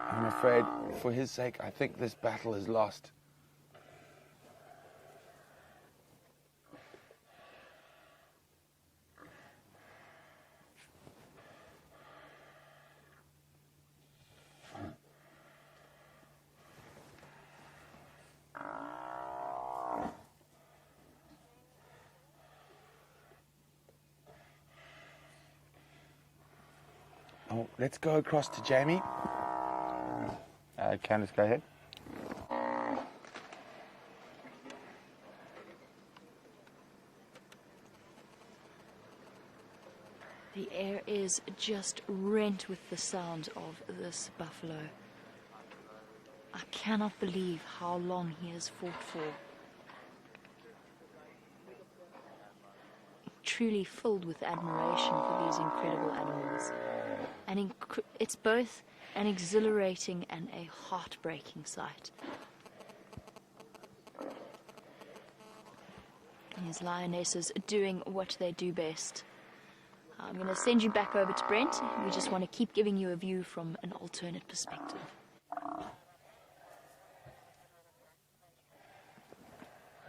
I'm afraid, for his sake, I think this battle is lost. Oh, let's go across to Jamie. Candice, go ahead. The air is just rent with the sound of this buffalo. I cannot believe how long he has fought for. Truly filled with admiration for these incredible animals. And it's both an exhilarating and a heartbreaking sight. These lionesses doing what they do best. I'm going to send you back over to Brent. We just want to keep giving you a view from an alternate perspective.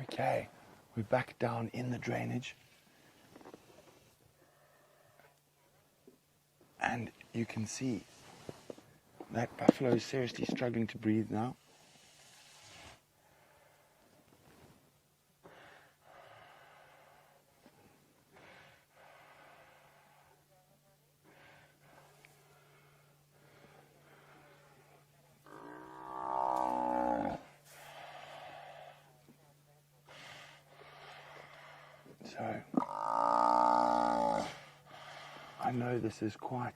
Okay, we're back down in the drainage. And you can see that buffalo is seriously struggling to breathe now. So, I know this is quite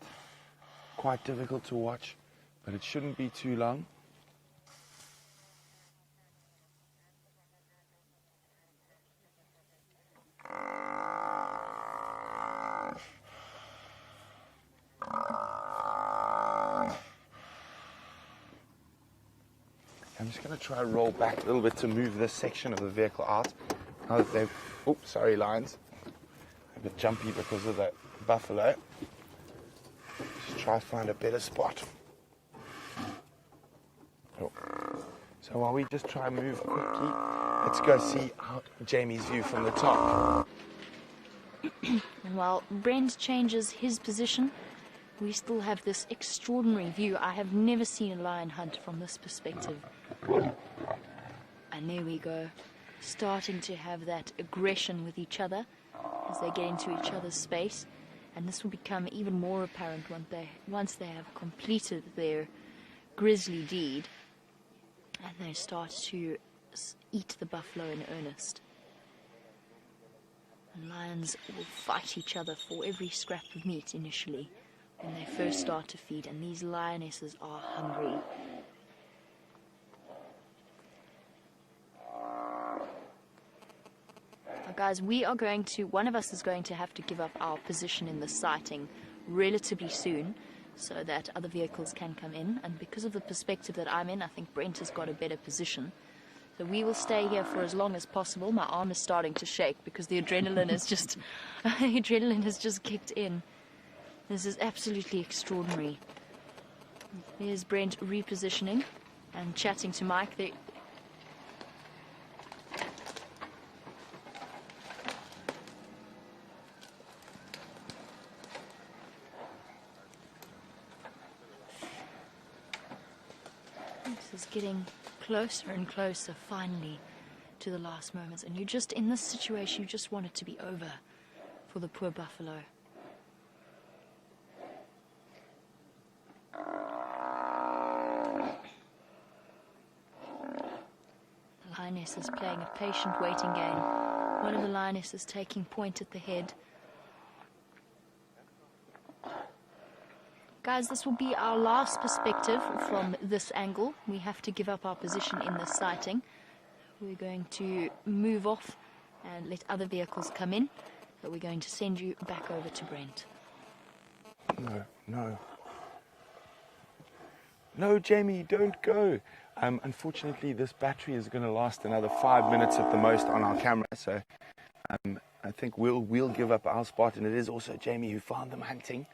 difficult to watch, but it shouldn't be too long. I'm just going to try and roll back a little bit to move this section of the vehicle out. Now that they've, oops, sorry, lions. A bit jumpy because of the buffalo. Just try to find a better spot. Oh. So while we just try and move quickly, let's go see Jamie's view from the top. And while Brent changes his position, we still have this extraordinary view. I have never seen a lion hunt from this perspective. And there we go, starting to have that aggression with each other as they get into each other's space. And this will become even more apparent once they have completed their grisly deed and they start to eat the buffalo in earnest. And lions will fight each other for every scrap of meat initially when they first start to feed, and these lionesses are hungry. Now guys, one of us is going to have to give up our position in the sighting relatively soon so that other vehicles can come in, and because of the perspective that I'm in, I think Brent has got a better position. So we will stay here for as long as possible. My arm is starting to shake because the adrenaline is just adrenaline has just kicked in. This is absolutely extraordinary. Here's Brent repositioning and chatting to Mike. This is getting closer and closer, finally, to the last moments. And you just, in this situation, you just want it to be over for the poor buffalo. The lioness is playing a patient waiting game. One of the lionesses taking point at the head. Guys, this will be our last perspective from this angle. We have to give up our position in this sighting. We're going to move off and let other vehicles come in, but we're going to send you back over to Brent. No, Jamie, don't go. Unfortunately, this battery is going to last another 5 minutes at the most on our camera, so I think we'll give up our spot, and it is also Jamie who found them hunting.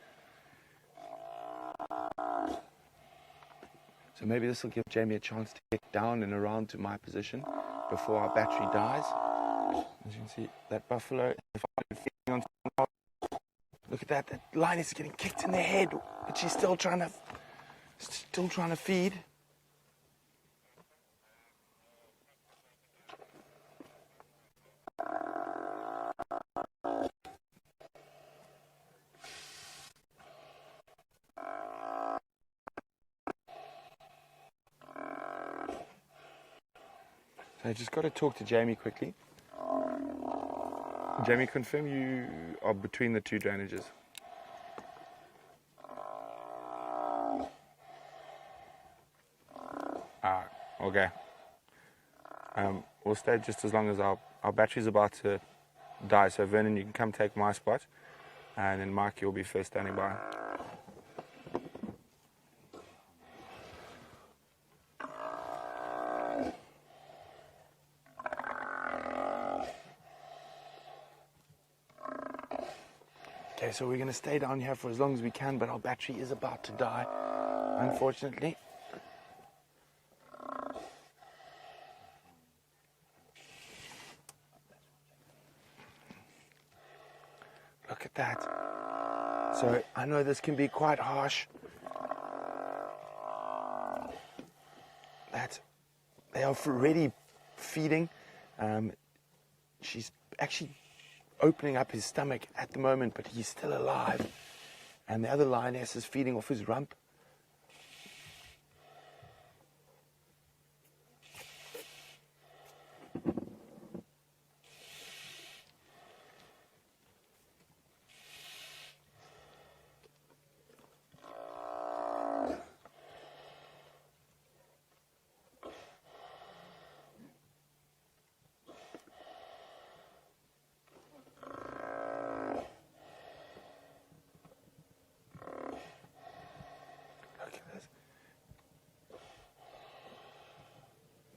So maybe this will give Jamie a chance to get down and around to my position before our battery dies. As you can see, that buffalo, look at that lioness is getting kicked in the head, but she's still trying to feed. So I just got to talk to Jamie quickly. Jamie, confirm you are between the two drainages. Okay. We'll stay just as long as our battery's about to die. So Vernon, you can come take my spot, and then Mike, you'll be first standing by. Okay, so we're going to stay down here for as long as we can, but our battery is about to die, unfortunately. Look at that. So I know this can be quite harsh. That they are already feeding. She's actually opening up his stomach at the moment, but he's still alive. And the other lioness is feeding off his rump.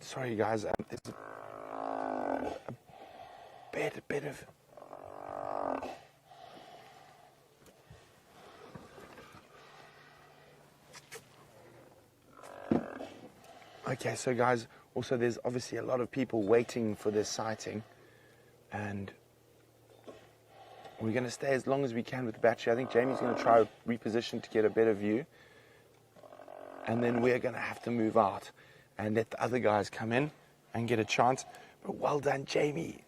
Sorry guys, there's a bit of... Okay, so guys, also there's obviously a lot of people waiting for this sighting, and we're going to stay as long as we can with the battery. I think Jamie's going to try reposition to get a better view, and then we're going to have to move out and let the other guys come in and get a chance. But well done, Jamie.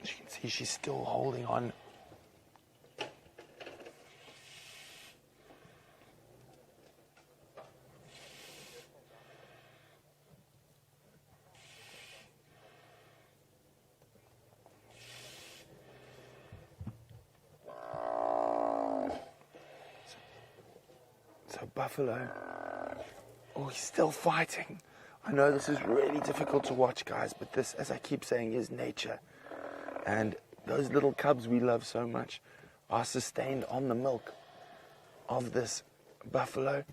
As you can see, she's still holding on. So Buffalo, oh, he's still fighting. I know this is really difficult to watch, guys, but this, as I keep saying, is nature. And those little cubs we love so much are sustained on the milk of this buffalo.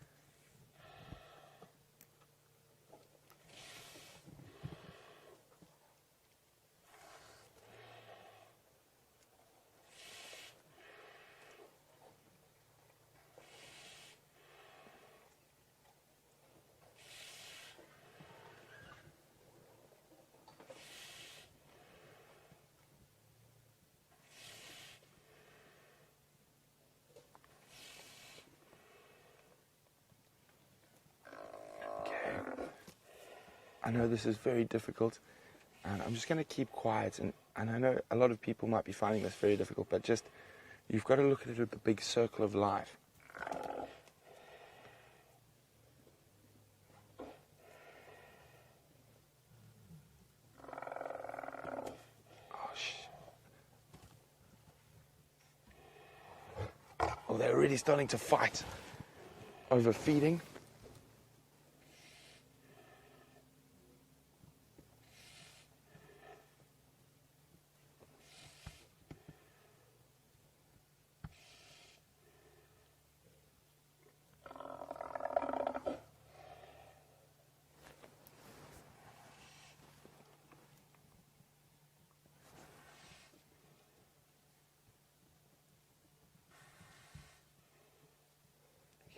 I know this is very difficult, and I'm just going to keep quiet, and I know a lot of people might be finding this very difficult, but just, you've got to look at it at the big circle of life. Oh, they're already starting to fight over feeding.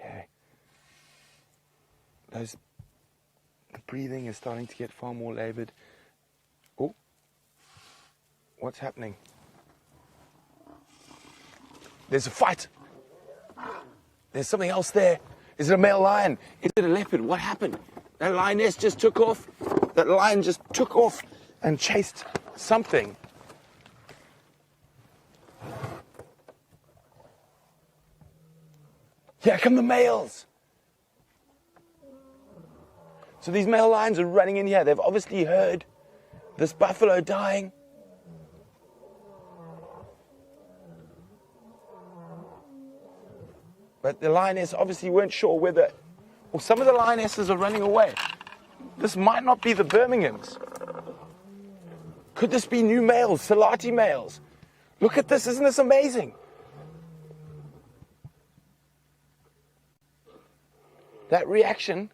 Okay. The breathing is starting to get far more labored. Oh, what's happening? There's a fight. There's something else there. Is it a male lion? Is it a leopard? What happened? That lioness just took off. That lion just took off and chased something. Here come the males. So these male lions are running in here. They've obviously heard this buffalo dying. But the lioness obviously weren't sure whether... Well, some of the lionesses are running away. This might not be the Birminghams. Could this be new males, Salati males? Look at this, isn't this amazing? That reaction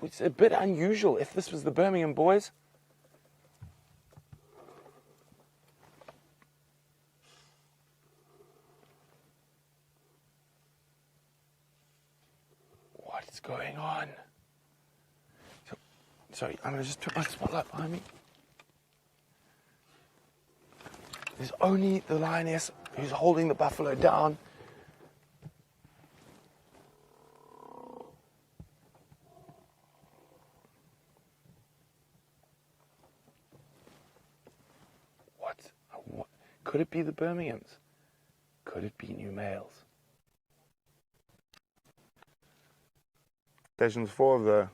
it's a bit unusual if this was the Birmingham boys. What is going on? Sorry, I'm going to just put my spotlight behind me. There's only the lioness who's holding the buffalo down. What? Could it be the Birminghams? Could it be new males? Stations 4 of the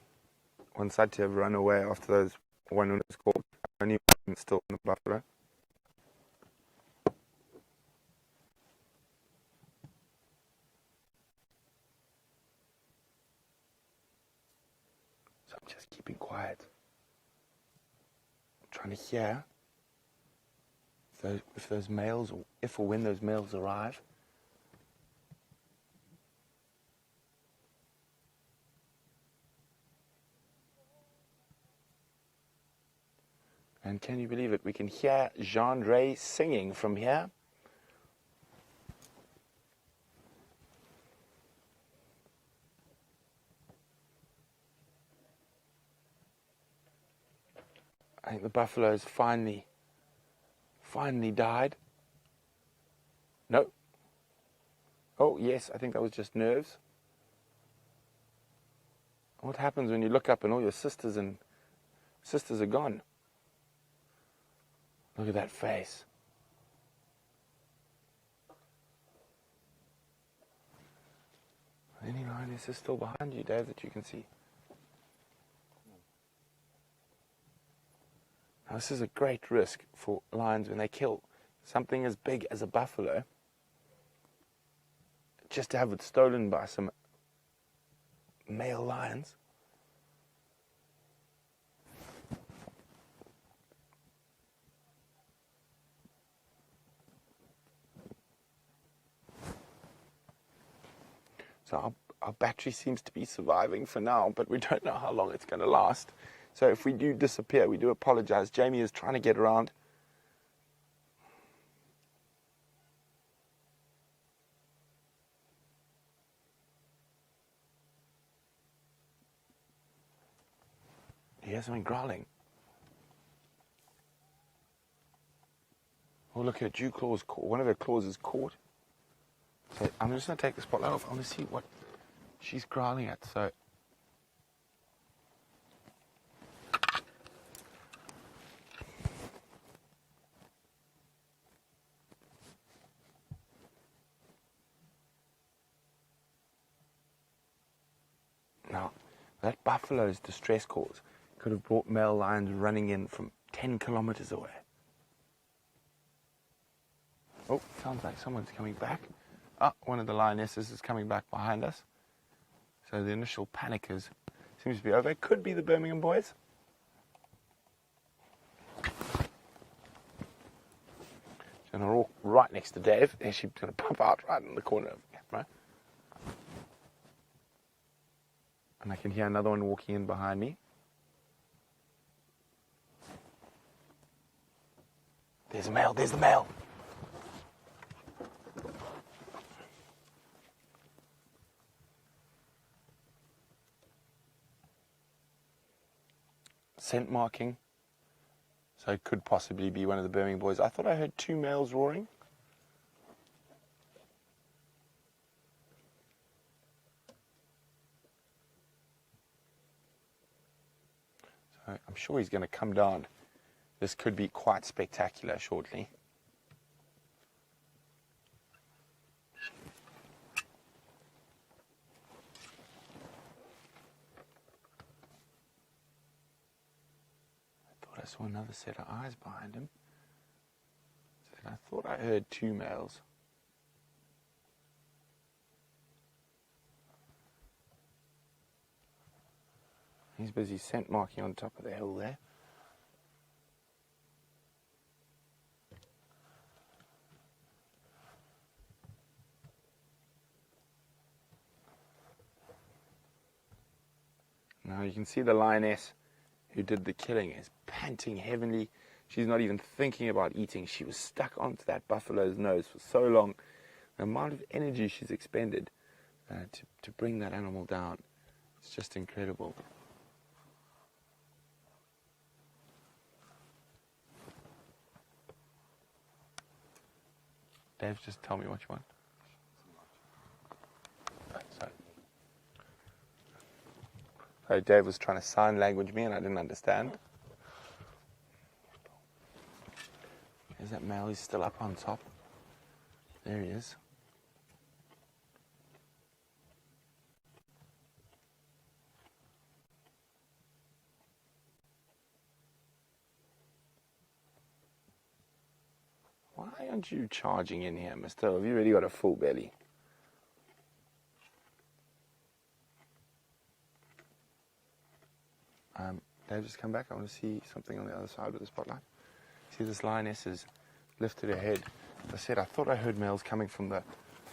one side to have run away after those one was caught. Only one still in the buffalo. So I'm just keeping quiet. I'm trying to hear if those males, if or when those males arrive. And can you believe it? We can hear Jean-Ray singing from here. I think the buffalo's finally died. No. Oh, yes, I think that was just nerves. What happens when you look up and all your sisters are gone? Look at that face. Any lionesses still behind you, Dave, that you can see? Now, this is a great risk for lions when they kill something as big as a buffalo, just to have it stolen by some male lions. So our battery seems to be surviving for now, but we don't know how long it's going to last. So if we do disappear, we do apologize. Jamie is trying to get around. He has something growling. Oh, look, her dew claw is caught. One of her claws is caught. So I'm just going to take the spotlight off. I want to see what she's growling at. So now, that buffalo's distress calls could have brought male lions running in from 10 kilometers away. Oh, sounds like someone's coming back. Ah, one of the lionesses is coming back behind us. So the initial panic seems to be over. It could be the Birmingham boys. She's going to walk right next to Dave, and she's going to pop out right in the corner of the camera. And I can hear another one walking in behind me. There's a male, there's the male. Scent marking. So it could possibly be one of the Birmingham boys. I thought I heard 2 males roaring. So I'm sure he's going to come down. This could be quite spectacular shortly. I saw another set of eyes behind him. So I thought I heard 2 males. He's busy scent marking on top of the hill there. Now you can see the lioness who did the killing is panting heavily. She's not even thinking about eating. She was stuck onto that buffalo's nose for so long. The amount of energy she's expended to bring that animal down, it's just incredible. Dave, just tell me what you want. So Dave was trying to sign language me and I didn't understand. There's that male, he's still up on top. There he is. Why aren't you charging in here, mister? Have you really got a full belly? Dave, just come back. I want to see something on the other side of the spotlight. See, this lioness has lifted her head. As I said, I thought I heard males coming from the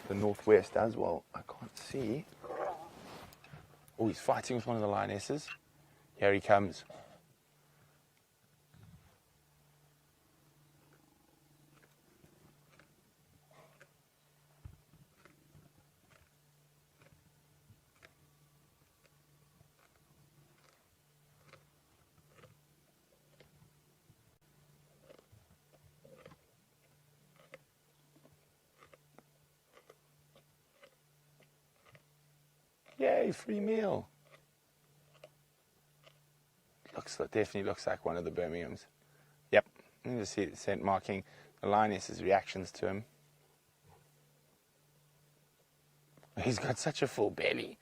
northwest as well. I can't see. Oh, he's fighting with one of the lionesses. Here he comes. Yay, free meal. Definitely looks like one of the Birminghams. Yep, you can just see the scent marking, the lioness's reactions to him. He's got such a full belly.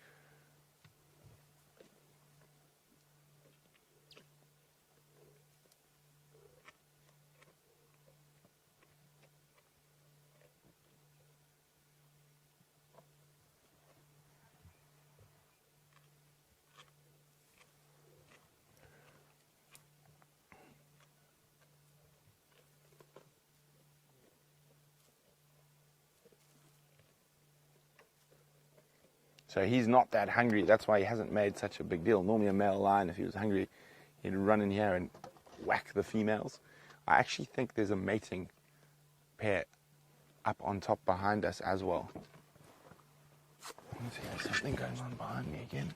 So he's not that hungry. That's why he hasn't made such a big deal. Normally a male lion, if he was hungry, he'd run in here and whack the females. I actually think there's a mating pair up on top behind us as well. Let's see, there's something going on behind me again.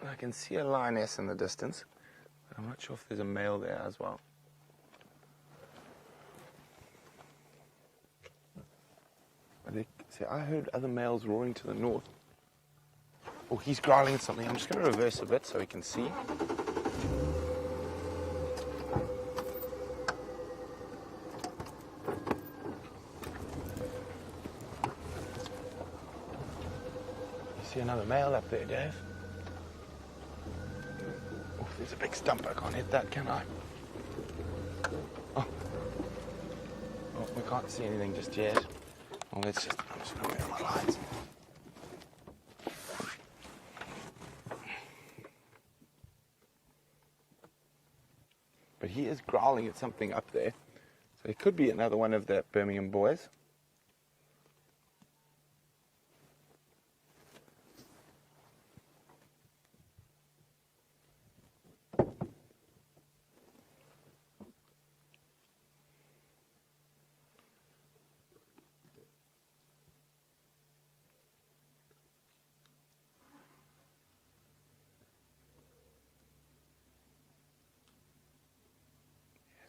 I can see a lioness in the distance, but I'm not sure if there's a male there as well. See, I heard other males roaring to the north. Oh, he's growling at something. I'm just going to reverse a bit so we can see. You see another male up there, Dave? There's a big stump. I can't hit that, can I? Oh. Oh, we can't see anything just yet. Well, I'm just going to move my lights. But he is growling at something up there. So it could be another one of the Birmingham boys.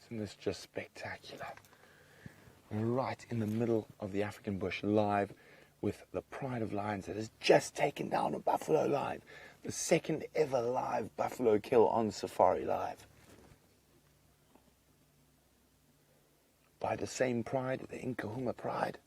Isn't this just spectacular? We're right in the middle of the African bush, live with the pride of lions that has just taken down a buffalo lion. The second ever live buffalo kill on Safari Live. By the same pride, the Nkahuma pride.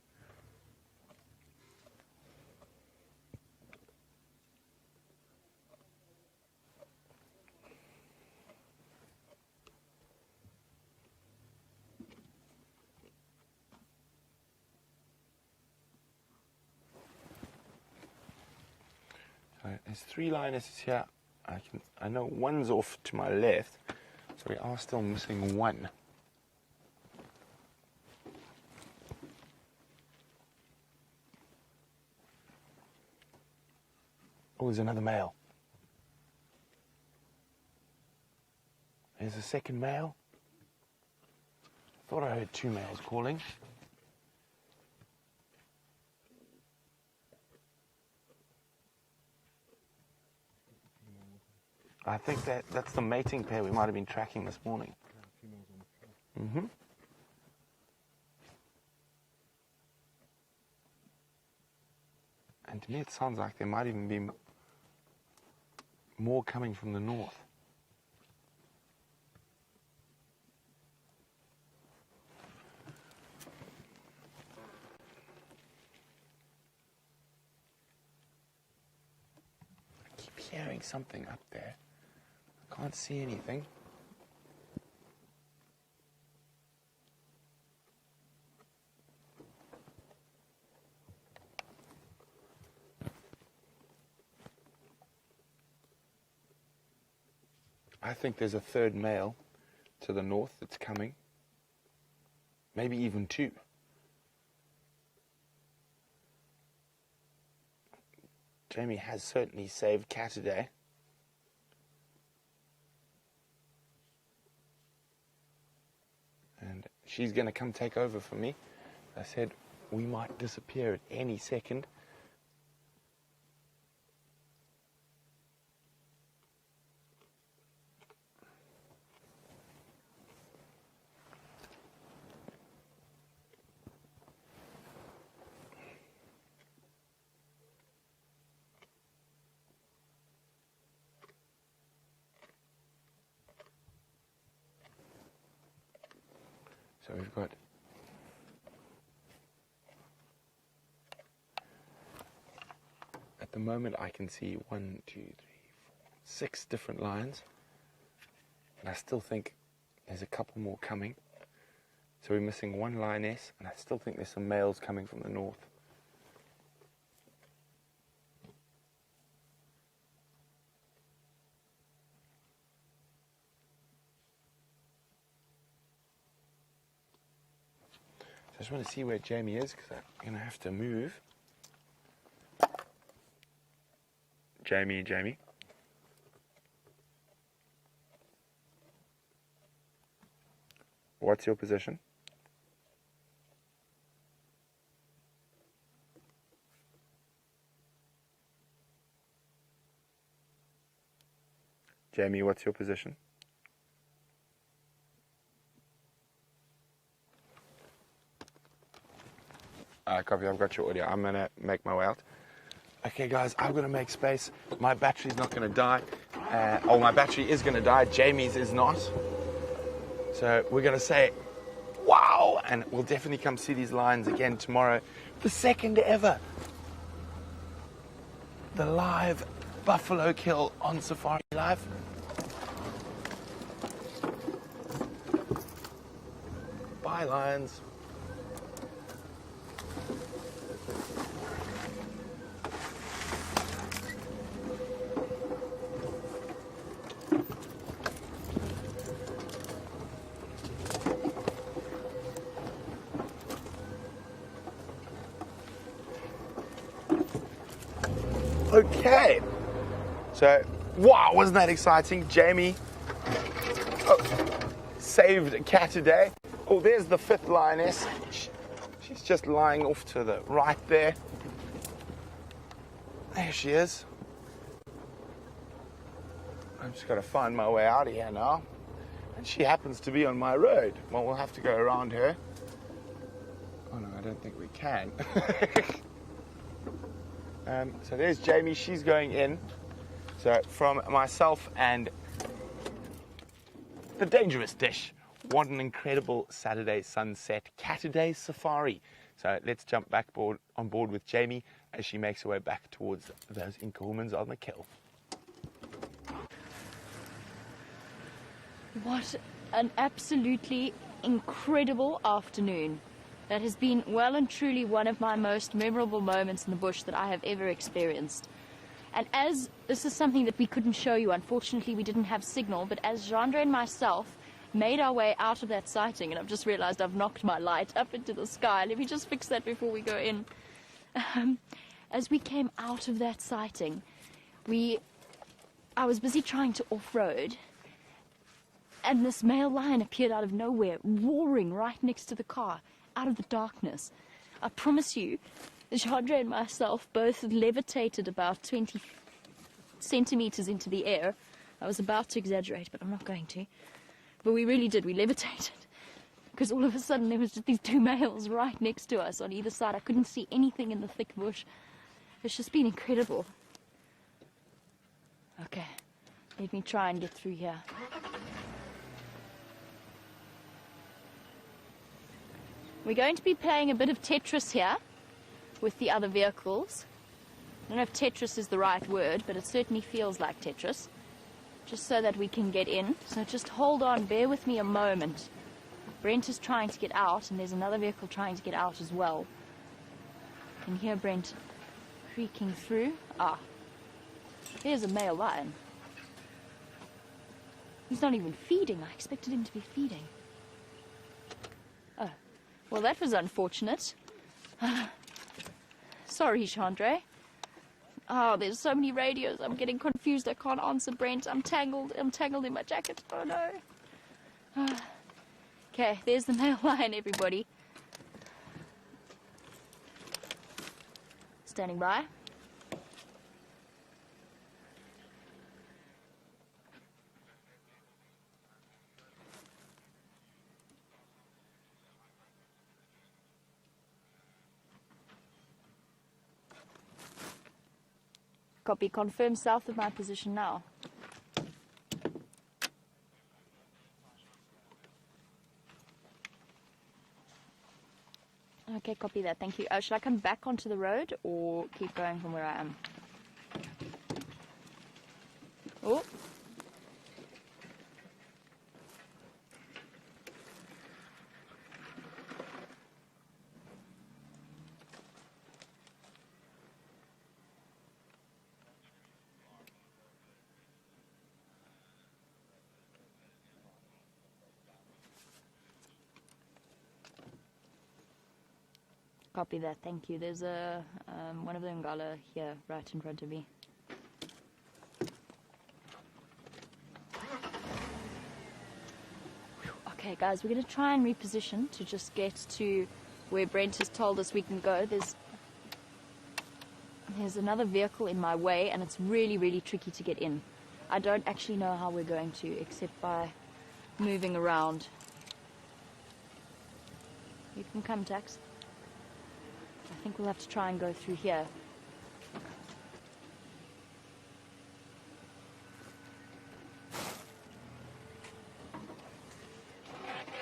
There's 3 lionesses here. I know one's off to my left, so we are still missing one. Oh, there's another male. There's a second male. I thought I heard 2 males calling. I think that's the mating pair we might have been tracking this morning. Mm-hmm. And to me it sounds like there might even be more coming from the north. I keep hearing something up there. Can't see anything. I think there's a third male to the north that's coming. Maybe even 2. Jamie has certainly saved Cat today. And she's going to come take over for me. I said we might disappear at any second. So we've got at the moment I can see 1, 2, 3, 4, 6 different lions, and I still think there's a couple more coming. So we're missing 1 lioness, and I still think there's some males coming from the north. I just want to see where Jamie is, because I'm going to have to move. Jamie. What's your position? Jamie, what's your position? Copy, I've got your audio. I'm going to make my way out. Okay, guys, I'm going to make space. My battery's not going to die. My battery is going to die. Jamie's is not. So we're going to say, wow, and we'll definitely come see these lions again tomorrow. The second ever. The live buffalo kill on Safari Live. Bye, lions. Okay, so wow, wasn't that exciting? Jamie saved a cat today. Oh, there's the 5th lioness. She's just lying off to the right there. There she is. I'm just got to find my way out of here now. And she happens to be on my road. Well, we'll have to go around her. Oh no, I don't think we can. So there's Jamie, she's going in. So from myself and the Dangerous Dish, what an incredible Saturday sunset, Catterday safari. So let's jump back on board with Jamie as she makes her way back towards those Inca-humans on the kill. What an absolutely incredible afternoon. That has been well and truly one of my most memorable moments in the bush that I have ever experienced. And as this is something that we couldn't show you, unfortunately we didn't have signal, but as Jandre and myself made our way out of that sighting, and I've just realized I've knocked my light up into the sky. Let me just fix that before we go in. As we came out of that sighting, I was busy trying to off-road, and this male lion appeared out of nowhere, roaring right next to the car, out of the darkness. I promise you, Jandre and myself both levitated about 20 centimeters into the air. I was about to exaggerate, but I'm not going to. But we really did, we levitated. Because all of a sudden there was just these 2 males right next to us on either side. I couldn't see anything in the thick bush. It's just been incredible. Okay, let me try and get through here. We're going to be playing a bit of Tetris here with the other vehicles. I don't know if Tetris is the right word, but it certainly feels like Tetris. Just so that we can get in. So just hold on, bear with me a moment. Brent is trying to get out, and there's another vehicle trying to get out as well. You can hear Brent creaking through. Ah, there's a male lion. He's not even feeding. I expected him to be feeding. Oh, well, that was unfortunate. Sorry, Jandre. Oh, there's so many radios. I'm getting confused. I can't answer Brent. I'm tangled in my jacket. Oh, no. Okay, there's the male lion, everybody. Standing by. Copy, confirm south of my position now. Okay, copy that, thank you. Should I come back onto the road or keep going from where I am? Oh. Copy that, thank you. There's a one of the Ngala here, right in front of me. Okay, guys, we're going to try and reposition to just get to where Brent has told us we can go. There's another vehicle in my way, and it's really, really tricky to get in. I don't actually know how we're going to, except by moving around. You can come, Tax. I think we'll have to try and go through here.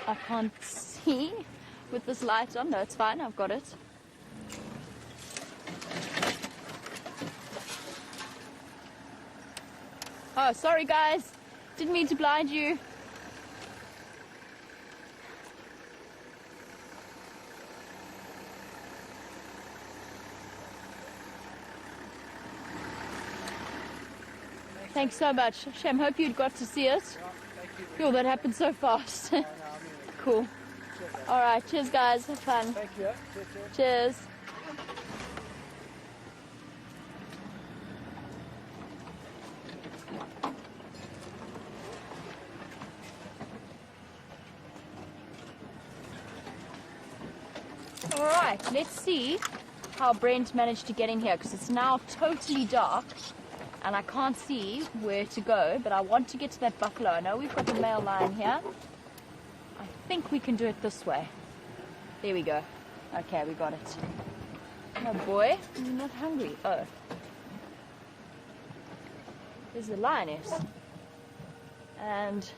I can't see with this light on. No, it's fine. I've got it. Oh, sorry, guys. Didn't mean to blind you. Thanks so much. Shem, hope you got to see it. Yo, that happened so fast. Cool. All right, cheers, guys. Have fun. Thank you. Cheers. All right, let's see how Brent managed to get in here, because it's now totally dark and I can't see where to go, but I want to get to that buffalo. I know we've got the male lion here. I think we can do it this way. There we go. Okay, we got it. Oh boy, you're not hungry. Oh. There's the lioness. And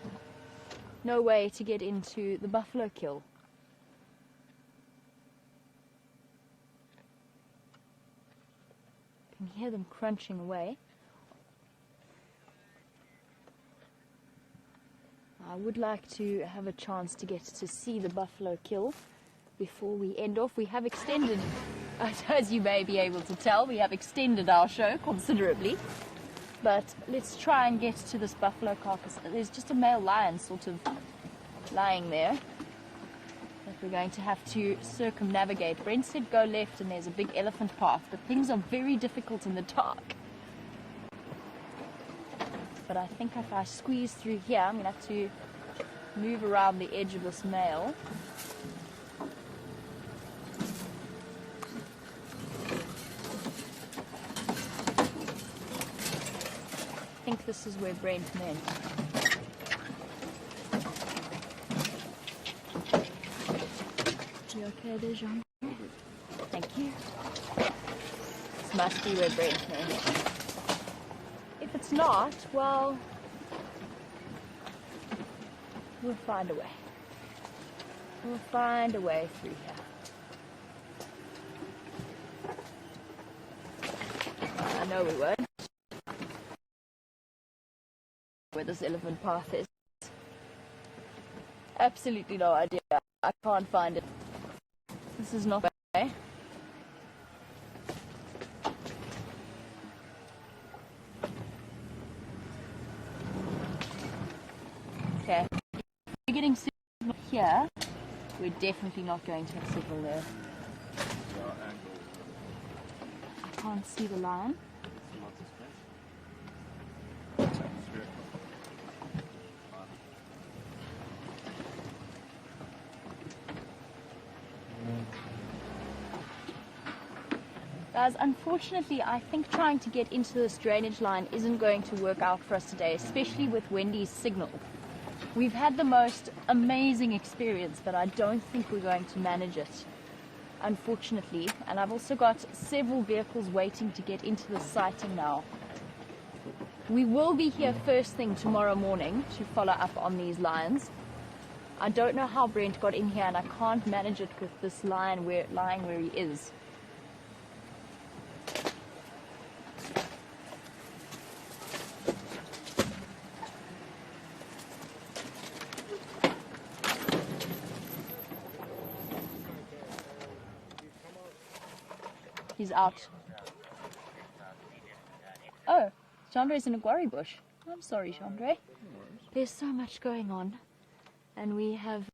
no way to get into the buffalo kill. You can hear them crunching away. I would like to have a chance to get to see the buffalo kill before we end off. We have extended, as you may be able to tell, we have extended our show considerably. But let's try and get to this buffalo carcass. There's just a male lion sort of lying there that we're going to have to circumnavigate. Brent said go left and there's a big elephant path, but things are very difficult in the dark. But I think if I squeeze through here, I'm going to have to move around the edge of this male. I think this is where Brent meant. You okay there, Jean? Thank you. This must be where Brent meant. If it's not, well, we'll find a way. We'll find a way through here. I know we won't. Where this elephant path is. Absolutely no idea. I can't find it. This is not the way. Okay. We're getting signal here. We're definitely not going to have signal there. I can't see the line. Guys, unfortunately, I think trying to get into this drainage line isn't going to work out for us today, especially with Wendy's signal. We've had the most amazing experience, but I don't think we're going to manage it, unfortunately. And I've also got several vehicles waiting to get into the sighting now. We will be here first thing tomorrow morning to follow up on these lions. I don't know how Brent got in here, and I can't manage it with this lion lying where he is. He's out. Oh, Chandre's in a guarri bush. I'm sorry, Chandre. There's so much going on. And we have